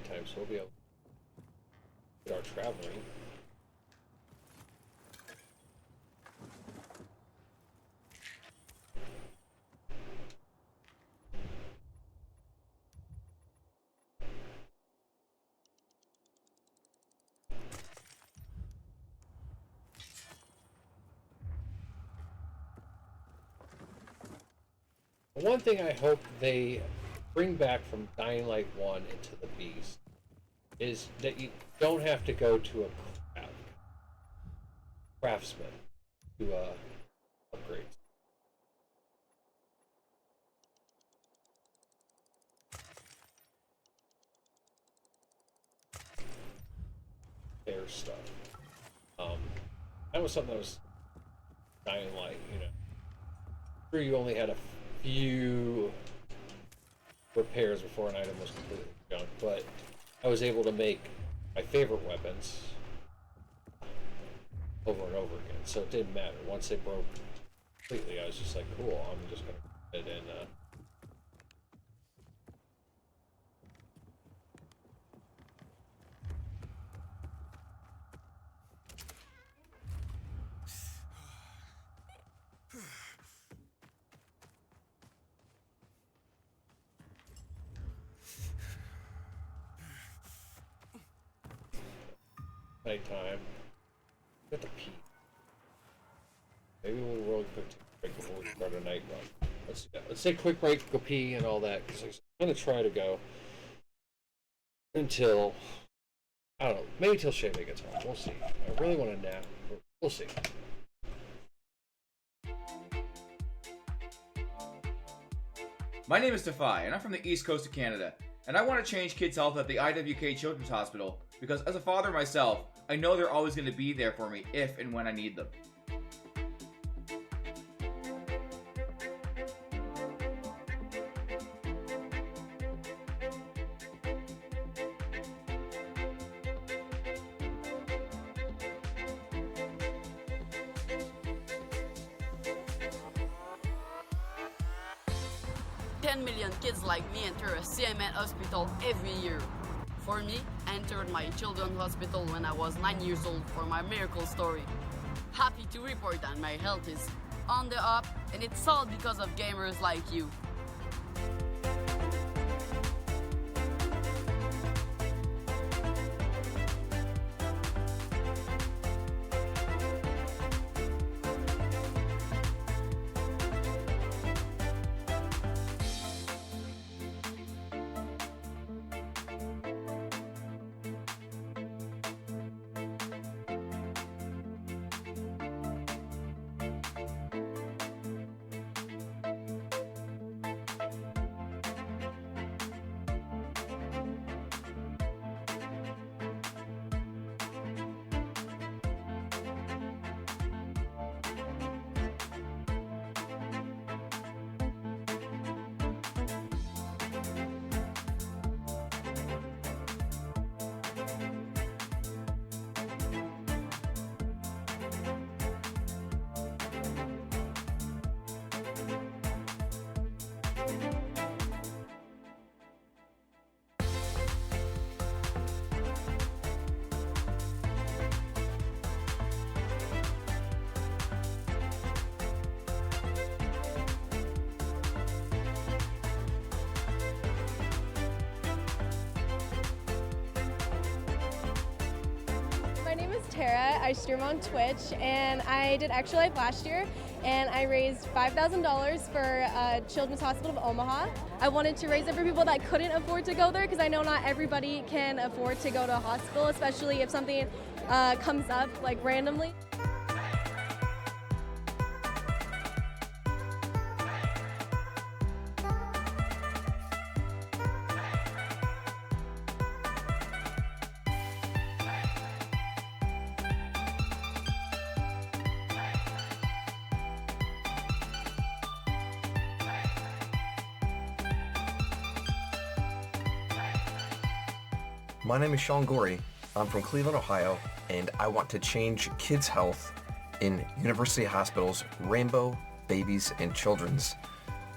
Time, so we'll be able to get our traveling. One thing I hope they bring back from Dying Light 1 into the Beast is that you don't have to go to a craftsman to upgrade. Their stuff. That was something that was Dying Light, you know. Sure, you only had a few repairs before an item was completely junk, but I was able to make my favorite weapons over and over again, so it didn't matter. Once they broke completely, I was just like, cool, I'm just gonna put it in nighttime. Got to pee. Maybe we'll roll a quick break before we start a night run. Let's take a quick break, go pee and all that, because I'm gonna try to go until, I don't know, maybe till Shayna gets home. We'll see. I really want to nap, but we'll see. My name is Defy, and I'm from the East Coast of Canada, and I want to change kids' health at the IWK Children's Hospital because as a father myself, I know they're always going to be there for me if and when I need them. 10 million kids like me enter a CMN hospital every year. For me, I entered my children's hospital when I was 9 years old for my miracle story. Happy to report that my health is on the up, and it's all because of gamers like you. My name is Tara. I stream on Twitch, and I did Extra Life last year, and I raised $5,000 for Children's Hospital of Omaha. I wanted to raise it for people that couldn't afford to go there, because I know not everybody can afford to go to a hospital, especially if something comes up like randomly. My name is Sean Gorey. I'm from Cleveland, Ohio, and I want to change kids' health in University Hospital's Rainbow, Babies, and Children's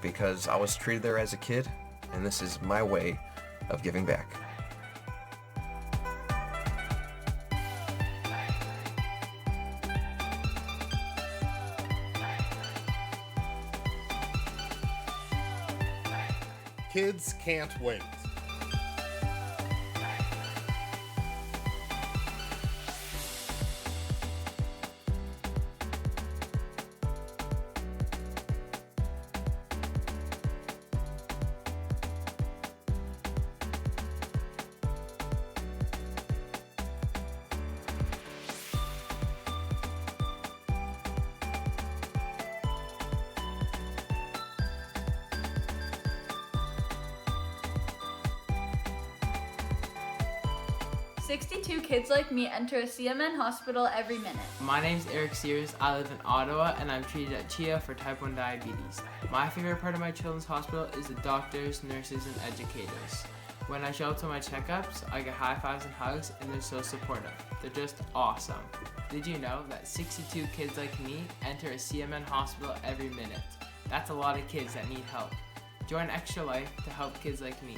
because I was treated there as a kid, and this is my way of giving back. Kids can't wait. "62 kids like me enter a CMN hospital every minute." My name's Eric Sears. I live in Ottawa and I'm treated at CHIA for type 1 diabetes. My favorite part of my children's hospital is the doctors, nurses, and educators. When I show up to my checkups, I get high fives and hugs, and they're so supportive. They're just awesome. Did you know that 62 kids like me enter a CMN hospital every minute? That's a lot of kids that need help. Join Extra Life to help kids like me.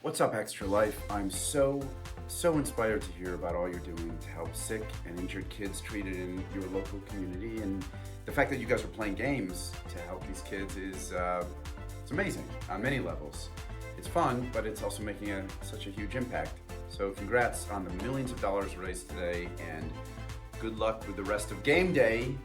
What's up, Extra Life? I'm so inspired to hear about all you're doing to help sick and injured kids treated in your local community, and the fact that you guys are playing games to help these kids is it's amazing on many levels. It's fun, but it's also making such a huge impact. So congrats on the millions of dollars raised today, and good luck with the rest of game day.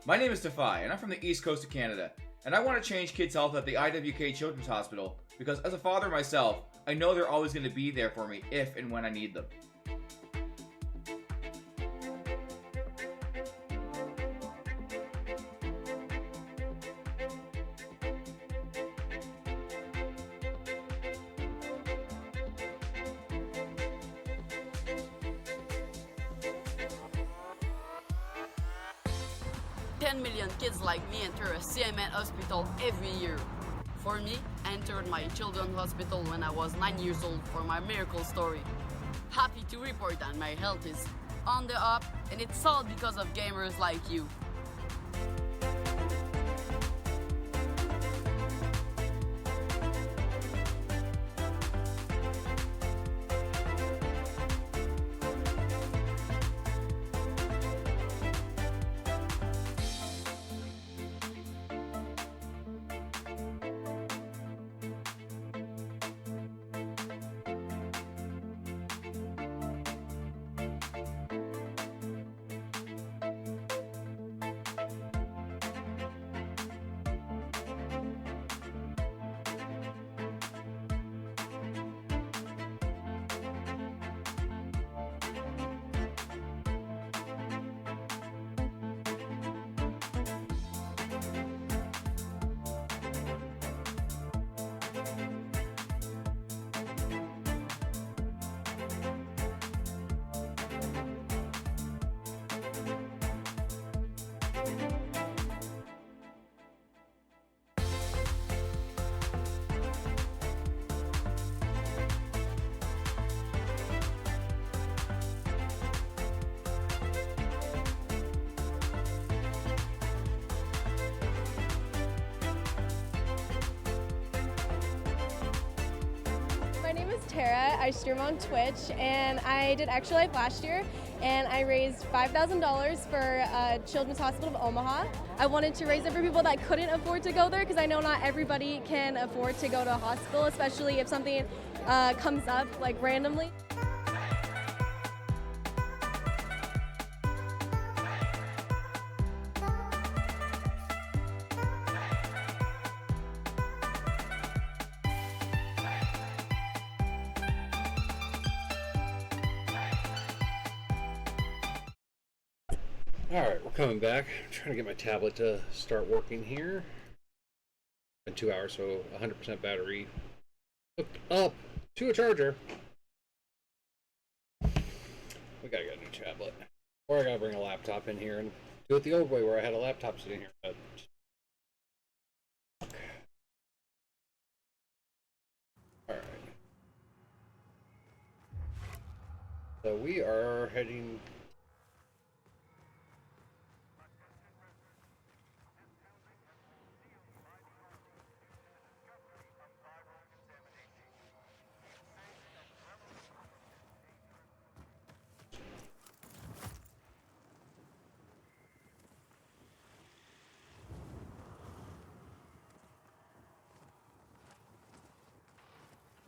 My name is Defy, and I'm from the East Coast of Canada, and I want to change kids' health at the IWK Children's Hospital because as a father myself, I know they're always going to be there for me if and when I need them. 10 million kids like me enter a CMN hospital every year. For me, I entered my children's hospital when I was 9 years old for my miracle story. Happy to report that my health is on the up, and it's all because of gamers like you. My name is Tara. I stream on Twitch, and I did Extra Life last year, and I raised $5,000 for Children's Hospital of Omaha. I wanted to raise it for people that couldn't afford to go there, because I know not everybody can afford to go to a hospital, especially if something comes up like randomly. Alright, we're coming back. I'm trying to get my tablet to start working here. Been 2 hours, so 100% battery hooked up to a charger. We gotta get a new tablet. Or I gotta bring a laptop in here and do it the old way where I had a laptop sitting here. But alright. So we are heading.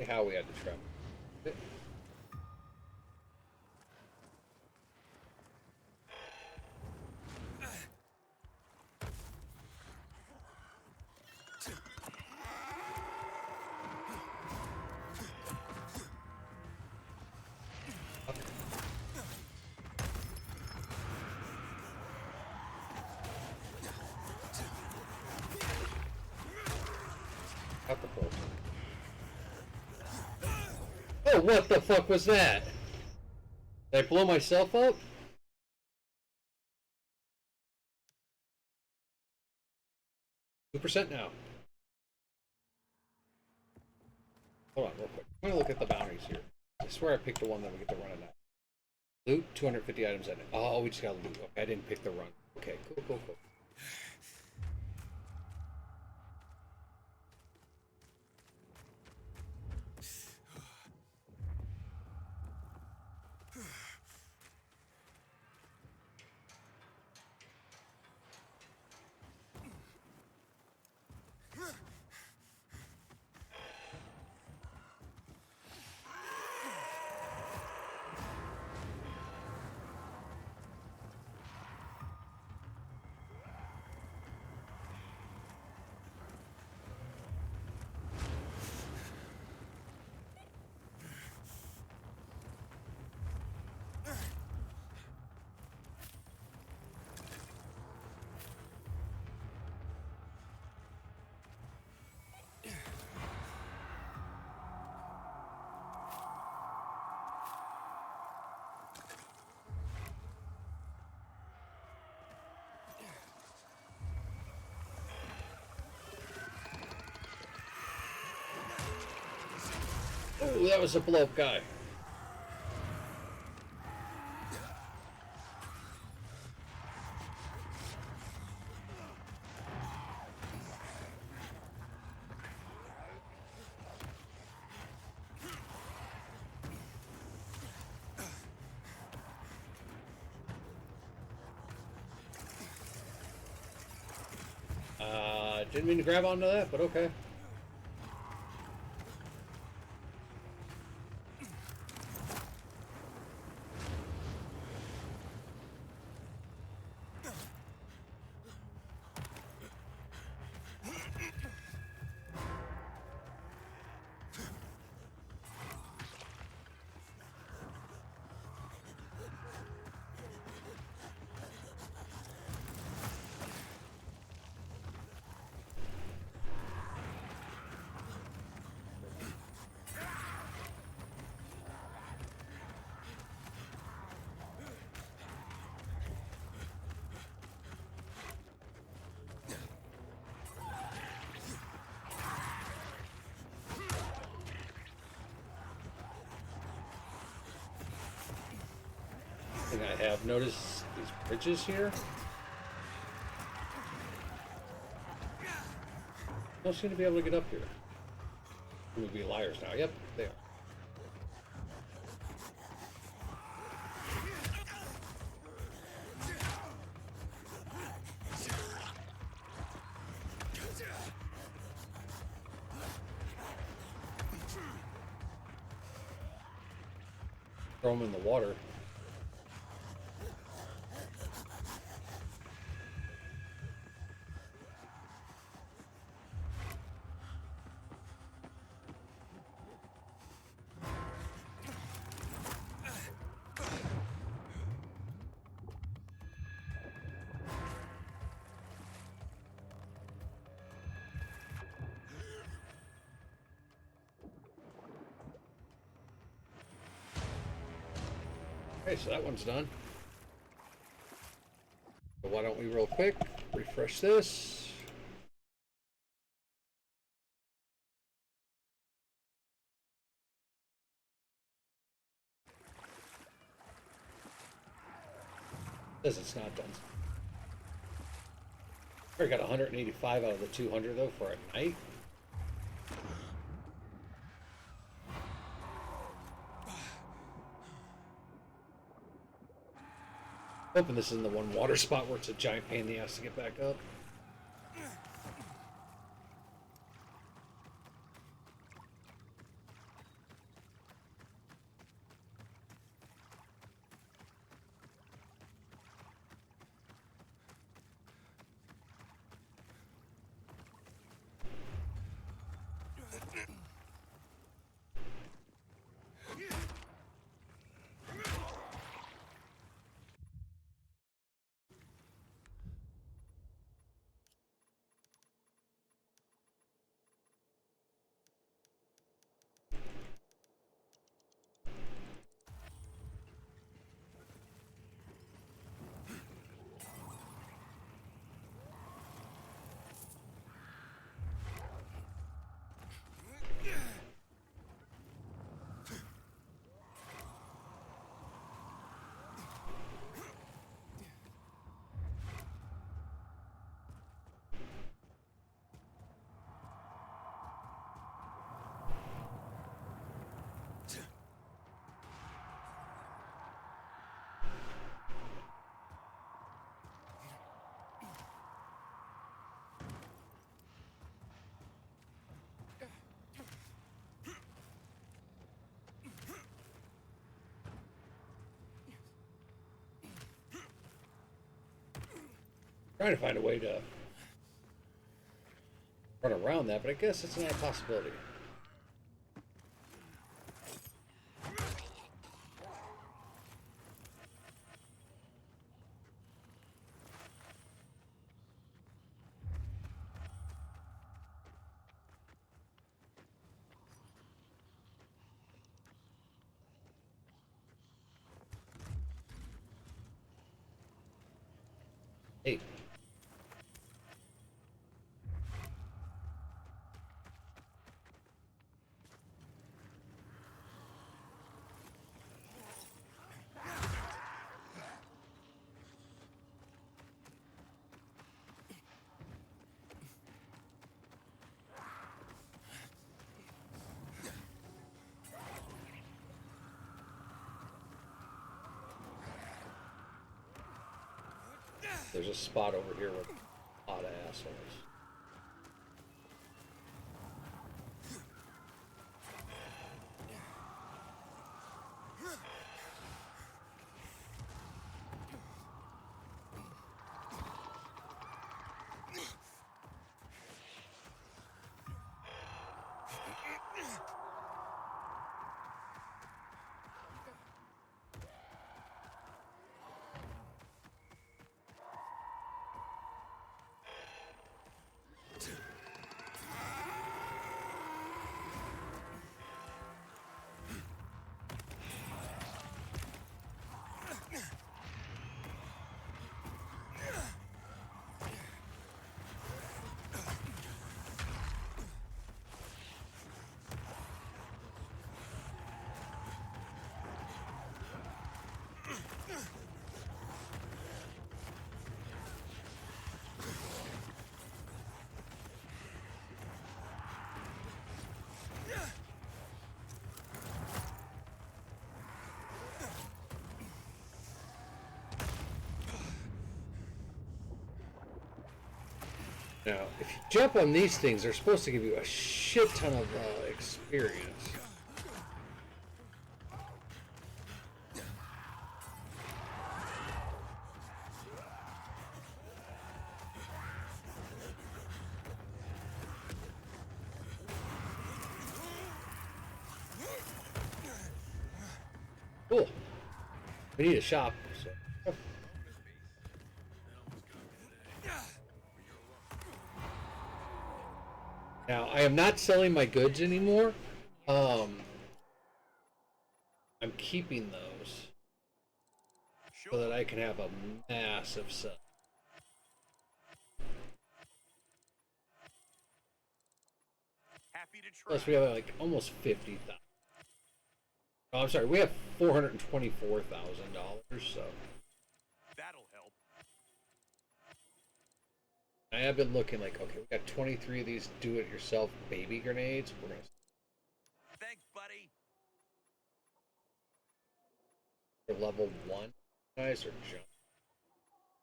How we had to travel. Oh, what the fuck was that? Did I blow myself up? %2 now. Hold on, real quick. I'm gonna look at the bounties here. I swear I picked the one that we get to run it now. Loot, 250 items in it. Oh, we just got loot. Okay, I didn't pick the run. Okay, cool. Oh, that was a blow up guy. Didn't mean to grab onto that, but okay. Thing I have noticed these bridges here. Don't seem to be able to get up here. We'll be liars now. Yep, they are. Throw them in the water. Okay, so that one's done. So why don't we real quick refresh this. Says it's not done. I got 185 out of the 200 though for a night. Hoping this isn't the one water spot where it's a giant pain in the ass to get back up. Trying to find a way to run around that, but I guess it's not a possibility. Hey. There's a spot over here with a lot of assholes. Now, if you jump on these things, they're supposed to give you a shit ton of experience. Cool. We need a shop. So. Now, I am not selling my goods anymore. I'm keeping those so that I can have a massive sell. Happy to try. Plus, we have like almost 50,000. Oh, I'm sorry, we have $424,000. So That'll help. I have been looking like, okay, we got 23 of these do-it-yourself baby grenades. We're gonna. Thanks, buddy. For level 1 guys are junk.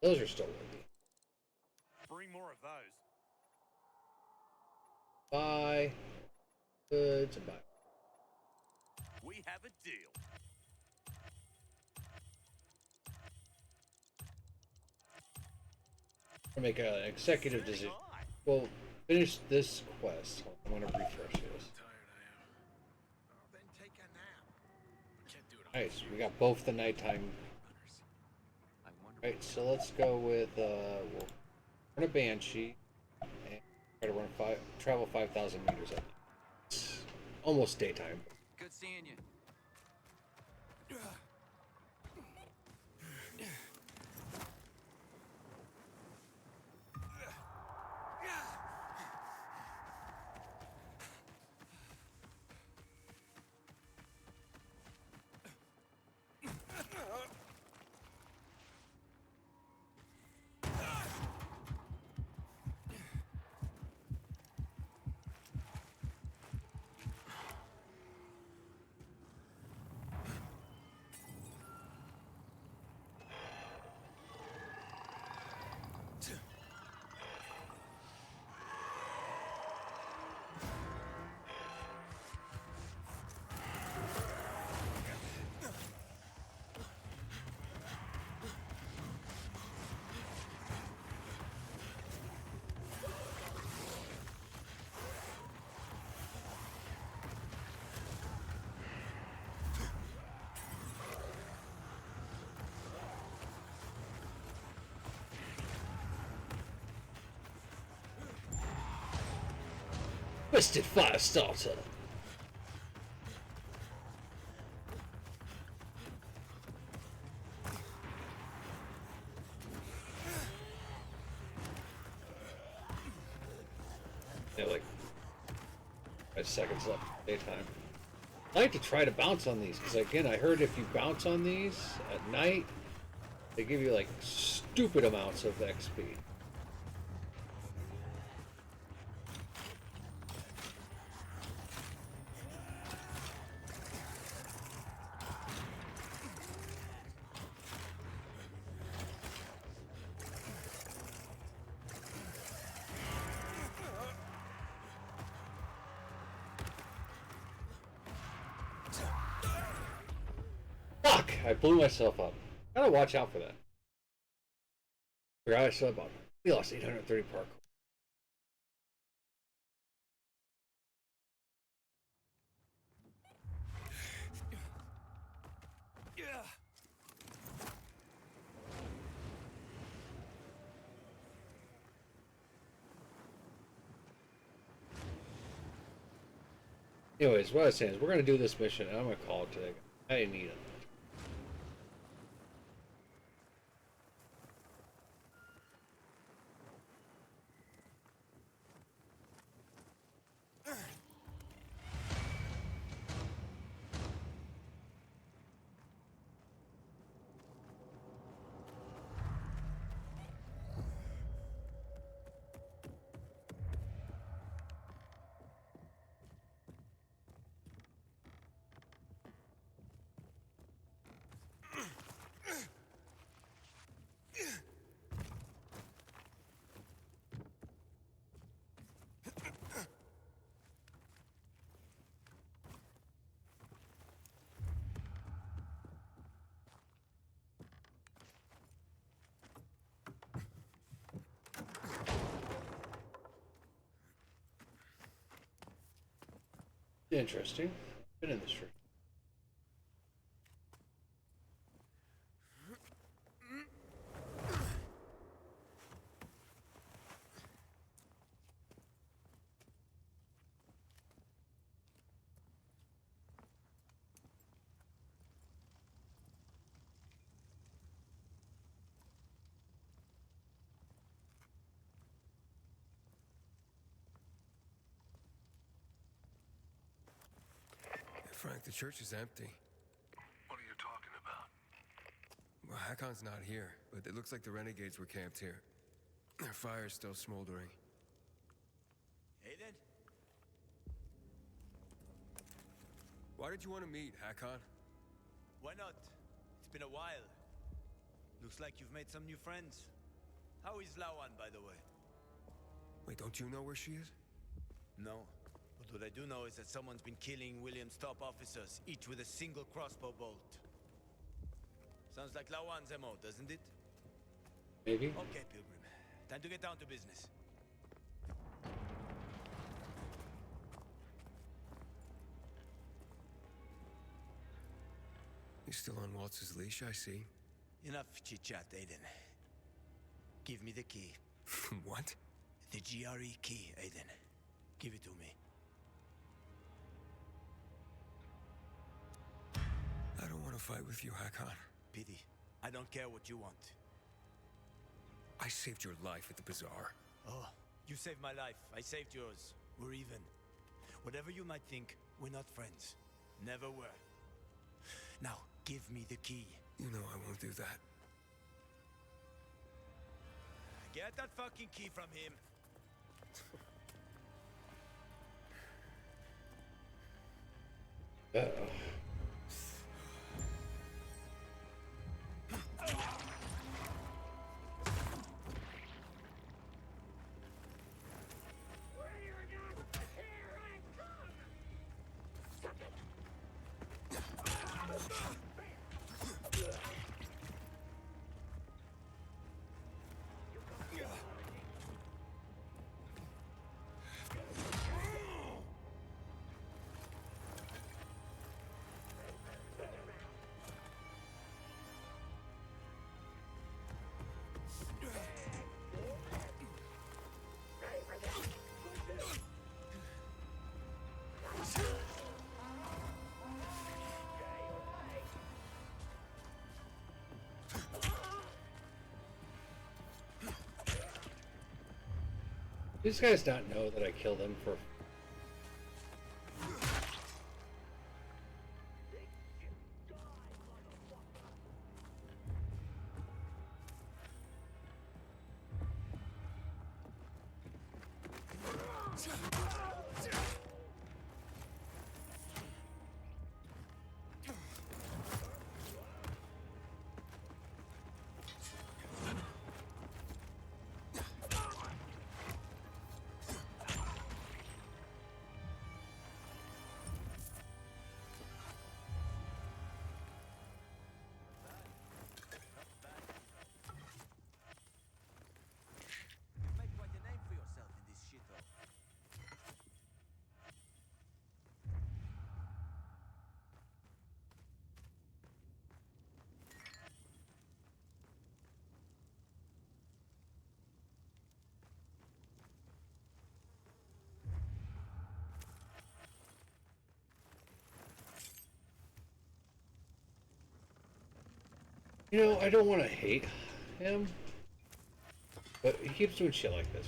Those are still worthy. Bring more of those. Buy goods and buy. We have a deal. I'm gonna make an executive decision. Well, finish this quest. I'm gonna refresh this. Nice, we got both the nighttime. Right, so let's go with we'll run a Banshee and try to travel 5,000 meters at night. It's almost daytime. Good seeing you. Twisted Fire Starter. Yeah, like 5 seconds left. Daytime. I like to try to bounce on these because again, I heard if you bounce on these at night, they give you like stupid amounts of XP. I blew myself up. Gotta watch out for that. Forgot I still about. We lost 830 park. Anyways, what I was saying is we're gonna do this mission, and I'm gonna call it today. I didn't need it. Interesting. Been in this room. Frank, the church is empty. What are you talking about? Well, Hakon's not here, but it looks like the renegades were camped here. Their fire's still smoldering. Aiden? Why did you want to meet, Hakon? Why not? It's been a while. Looks like you've made some new friends. How is Lawan, by the way? Wait, don't you know where she is? No. But what I do know is that someone's been killing William's top officers, each with a single crossbow bolt. Sounds like Lawan's MO, doesn't it? Maybe. Okay, Pilgrim. Time to get down to business. You're still on Waltz's leash, I see. Enough chit-chat, Aiden. Give me the key. What? The GRE key, Aiden. Give it to me. I don't want to fight with you, Hakon. Pity. I don't care what you want. I saved your life at the bazaar. Oh, you saved my life. I saved yours. We're even. Whatever you might think, we're not friends. Never were. Now, give me the key. You know I won't do that. Get that fucking key from him. Uh-oh. These guys not know that I killed them for. You know, I don't want to hate him, but he keeps doing shit like this.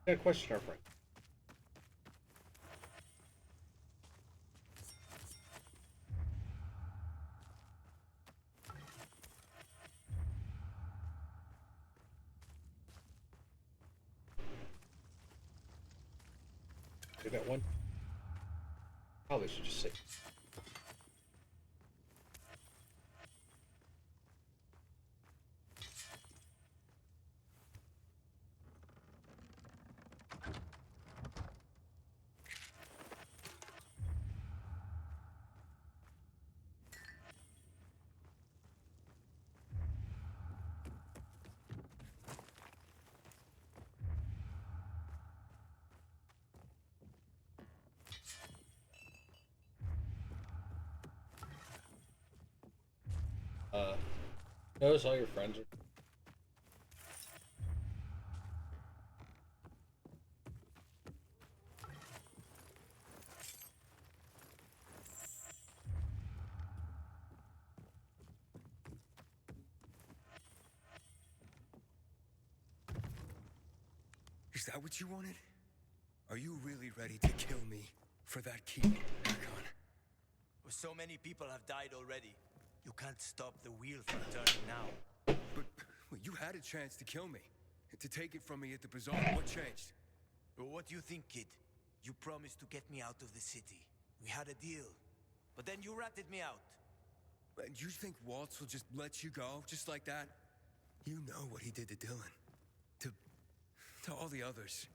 Gotta question our friend. We got one. Probably should just say. Notice all your friends are. Is that what you wanted? Are you really ready to kill me for that key, Hakon? Well, so many people have died already. You can't stop the wheel from turning now. But well, you had a chance to kill me. To take it from me at the bazaar. What changed? Well, what do you think, kid? You promised to get me out of the city. We had a deal. But then you ratted me out. And you think Waltz will just let you go, just like that? You know what he did to Dylan. To all the others.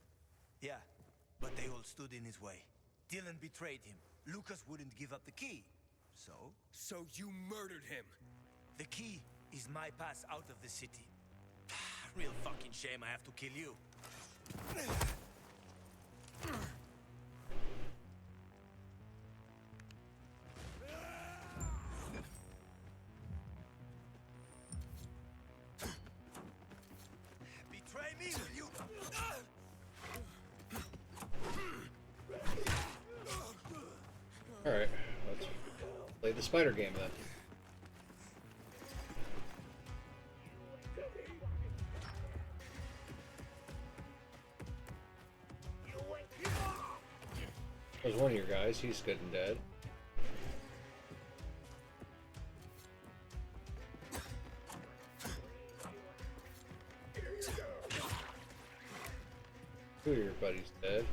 Yeah, but they all stood in his way. Dylan betrayed him. Lucas wouldn't give up the key. So? So you murdered him. The key is my pass out of the city. Real fucking shame I have to kill you. Betray me, will you? Alright, let's play the spider game then. There's one of your guys, he's good and dead. Two of your buddies dead.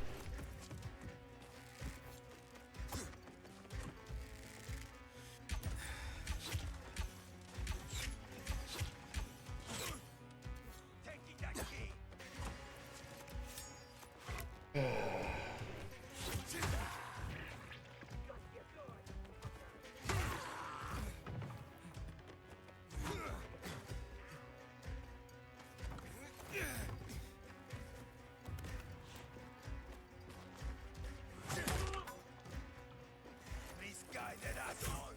Misguided asshole!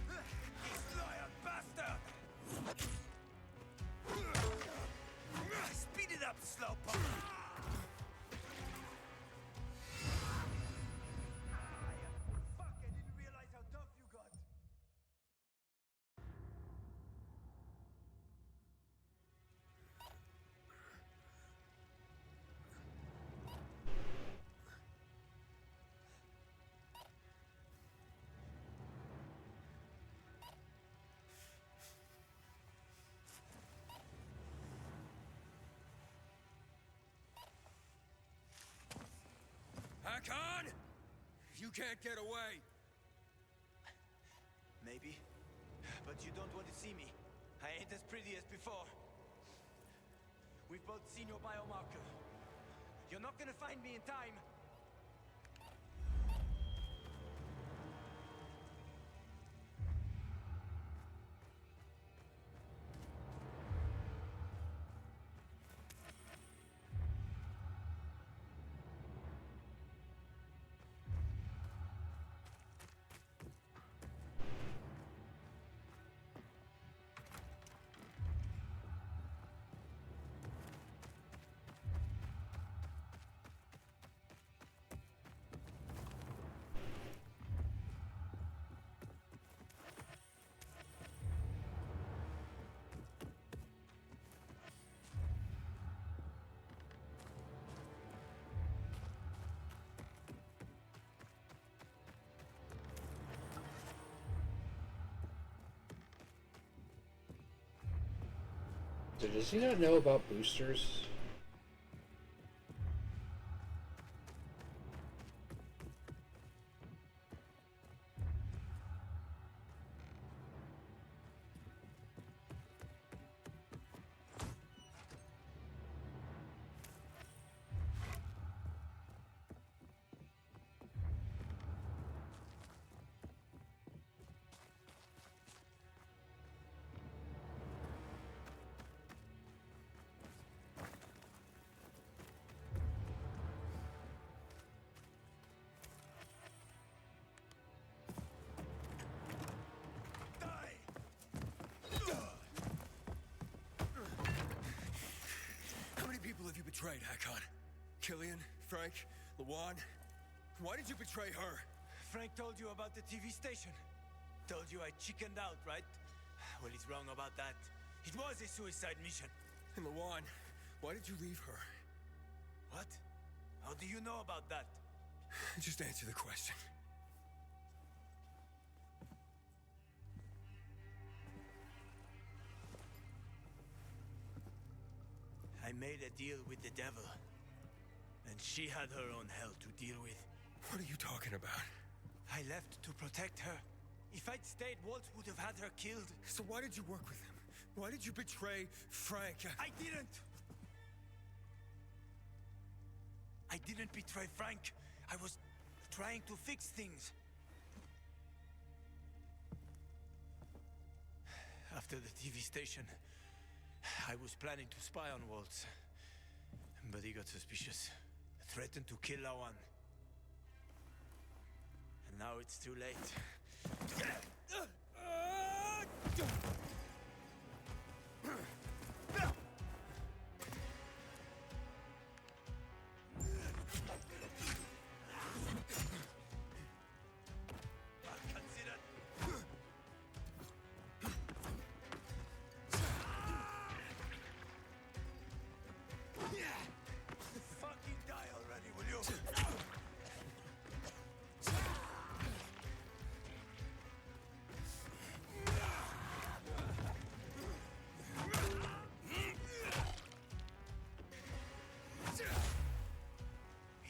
This liar bastard! Speed it up, slowpoke! Fuck, I didn't realize how tough you got. Hakon! You can't get away! Maybe, but you don't want to see me. I ain't as pretty as before. We've both seen your biomarker. You're not gonna find me in time. So does he not know about boosters? How many people have you betrayed, Hakon? Killian? Frank? Lawan? Why did you betray her? Frank told you about the TV station. Told you I chickened out, right? Well, he's wrong about that. It was a suicide mission. And Lawan, why did you leave her? What? How do you know about that? Just answer the question. I made a deal with the devil. And she had her own hell to deal with. What are you talking about? I left to protect her. If I'd stayed, Walt would have had her killed. So why did you work with him? Why did you betray Frank? I didn't! I didn't betray Frank. I was trying to fix things. After the TV station, I was planning to spy on Waltz. But he got suspicious. Threatened to kill Lawan. And now it's too late. Fucking die already, will you?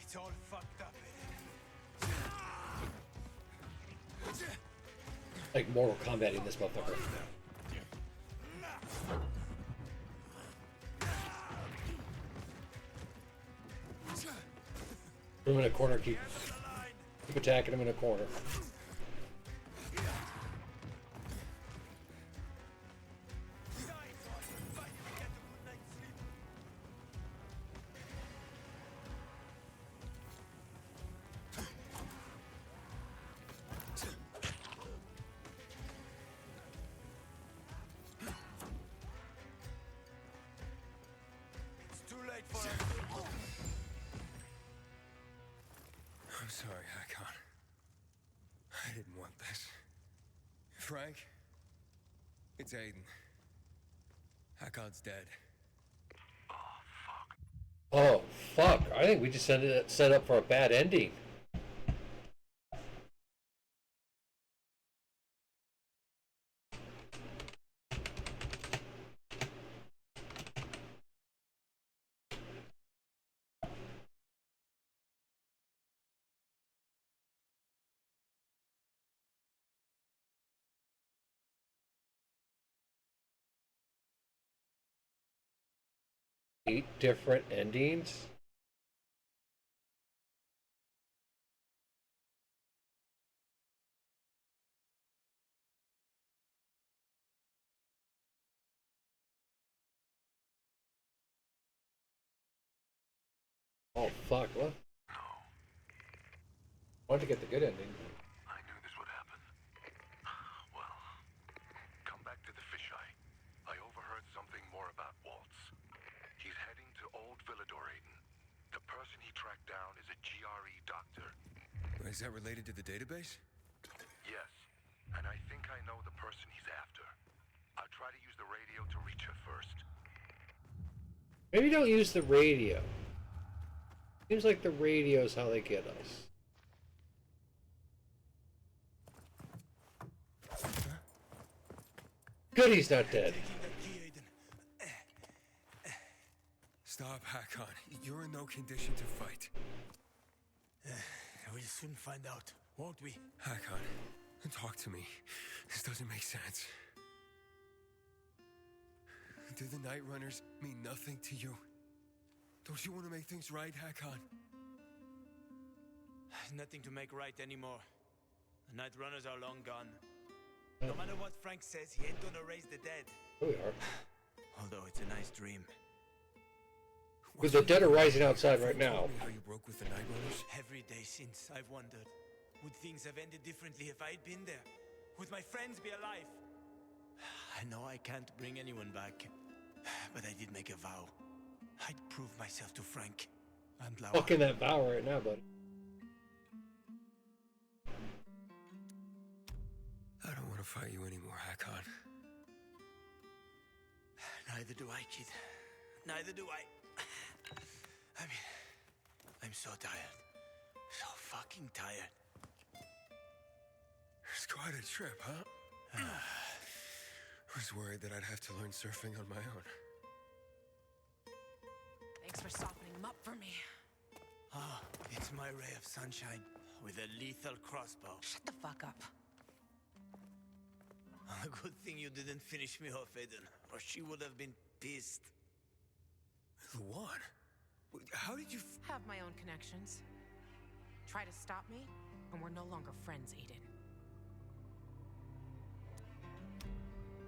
It's all fucked up, Like Mortal Kombat in this motherfucker. Put him in a corner, keep attacking him in a corner. It's too late for us. I'm sorry, Hakon. I didn't want this. Frank? It's Aiden. Hakon's dead. Oh, fuck. I think we just set up for a bad ending. Eight different endings? Oh fuck, what? Wanted to get the good ending. I knew this would happen. Well, come back to the fisheye. I overheard something more about Waltz. He's heading to Old Villador, Aiden. The person he tracked down is a GRE doctor. Is that related to the database? Yes, and I think I know the person he's after. I'll try to use the radio to reach her first. Maybe don't use the radio. Seems like the radio is how they get us. Good, he's not dead. Stop, Hakon. You're in no condition to fight. We'll soon find out, won't we? Hakon, talk to me. This doesn't make sense. Do the Night Runners mean nothing to you? Don't you want to make things right, Hakon? Nothing to make right anymore. The Night Runners are long gone. No matter what Frank says, he ain't gonna raise the dead. Here we are. Although it's a nice dream. Because the dead are rising outside right now. How you broke with the Night Runners? Every day since, I've wondered, would things have ended differently if I'd been there? Would my friends be alive? I know I can't bring anyone back, but I did make a vow. I'd prove myself to Frank and Laura. Fucking that vow right now, buddy. I don't want to fight you anymore, Hakon. Neither do I, kid. Neither do I. I mean, I'm so tired. So fucking tired. It's quite a trip, huh? I was worried that I'd have to learn surfing on my own. Thanks for softening him up for me. Ah, it's my ray of sunshine with a lethal crossbow. Shut the fuck up. A good thing you didn't finish me off, Aiden, or she would have been pissed. Luan? How did you... Have my own connections. Try to stop me, and we're no longer friends, Aiden.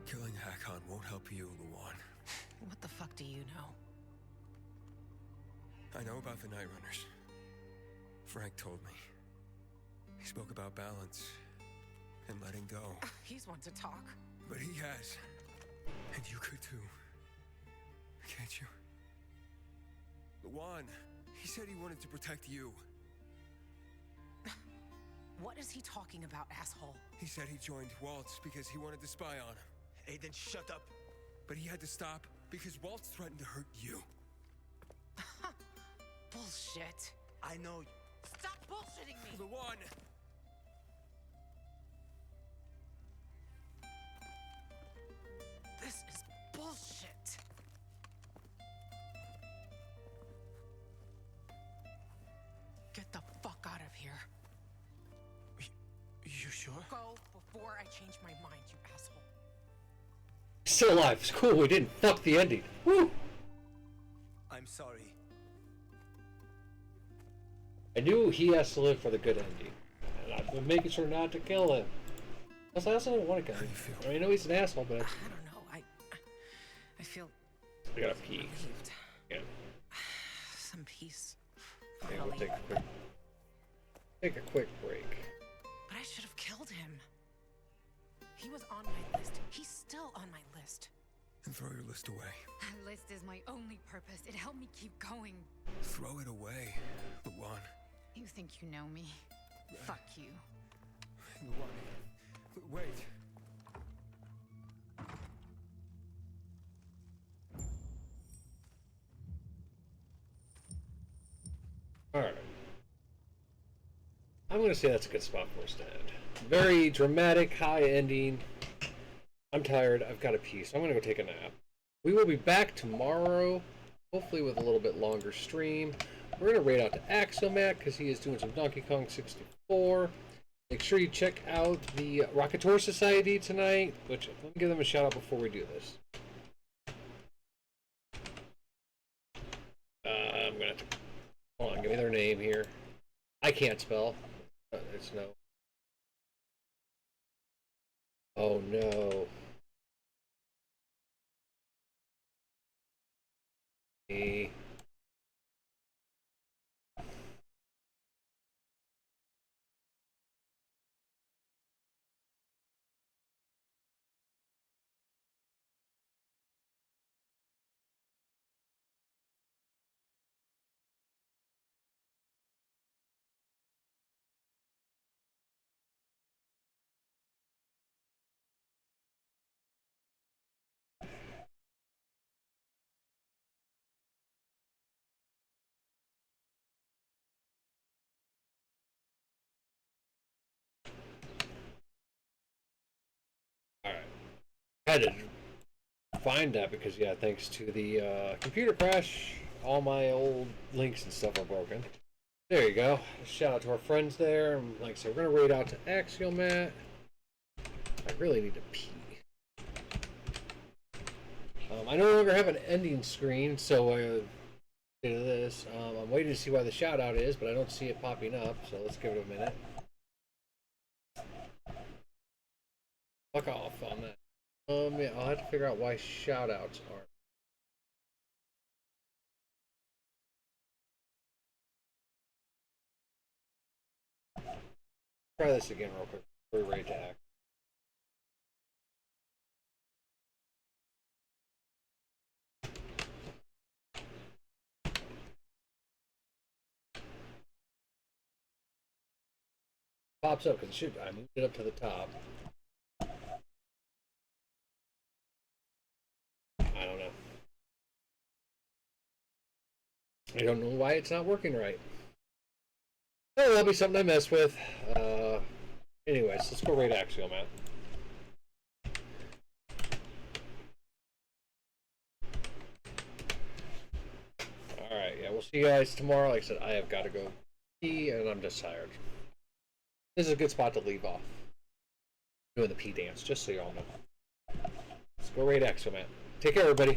Killing Hakon won't help you, Luan. What the fuck do you know? I know about the Night Runners. Frank told me. He spoke about balance and letting go. He's one to talk. But he has. And you could too. Can't you? Luan, he said he wanted to protect you. What is he talking about, asshole? He said he joined Waltz because he wanted to spy on him. Aiden, shut up. But he had to stop because Waltz threatened to hurt you. Bullshit. I know. Stop bullshitting me! Luan! This is bullshit. Get the fuck out of here. You sure? Go before I change my mind, you asshole. Still alive. It's cool. We didn't fuck the ending. Woo! I'm sorry. I knew he has to live for the good ending, and I've been making sure not to kill him. I also don't want to kill him. I mean, I know he's an asshole, but I don't know. I feel. I gotta pee. Relieved. Yeah. Some peace. Okay, we'll Finally. take a quick break. But I should have killed him. He was on my list. He's still on my list. And throw your list away. That list is my only purpose. It helped me keep going. Throw it away, Luan. You think you know me? Fuck you. Luan, wait. Alright. I'm gonna say that's a good spot for us to end. Very dramatic, high ending. I'm tired. I've got a pee, so I'm gonna go take a nap. We will be back tomorrow, hopefully with a little bit longer stream. We're gonna raid out to Axomat because he is doing some Donkey Kong 64. Make sure you check out the Rocketeur Society tonight, which let me give them a shout out before we do this. I'm gonna have to hold on, give me their name here. I can't spell. It's no. Oh no. E. Alright. I had to find that because, yeah, thanks to the computer crash, all my old links and stuff are broken. There you go. Shout out to our friends there. And like I said, we're gonna raid out to Axiomat. I really need to pee. I no longer have an ending screen, so do this. I'm waiting to see why the shout out is, but I don't see it popping up, so let's give it a minute. Fuck off on that. Yeah, I'll have to figure out why shout outs are. Try this again real quick before we raid to act. Pops up because I moved it up to the top. I don't know. I don't know why it's not working right. Oh, that'll be something I mess with. Anyways, let's go raid Axiomat. Alright, yeah, we'll see you guys tomorrow. Like I said, I have got to go pee, and I'm just tired. This is a good spot to leave off. Doing the pee dance, just so y'all know. Let's go raid Axiomat. Take care, everybody.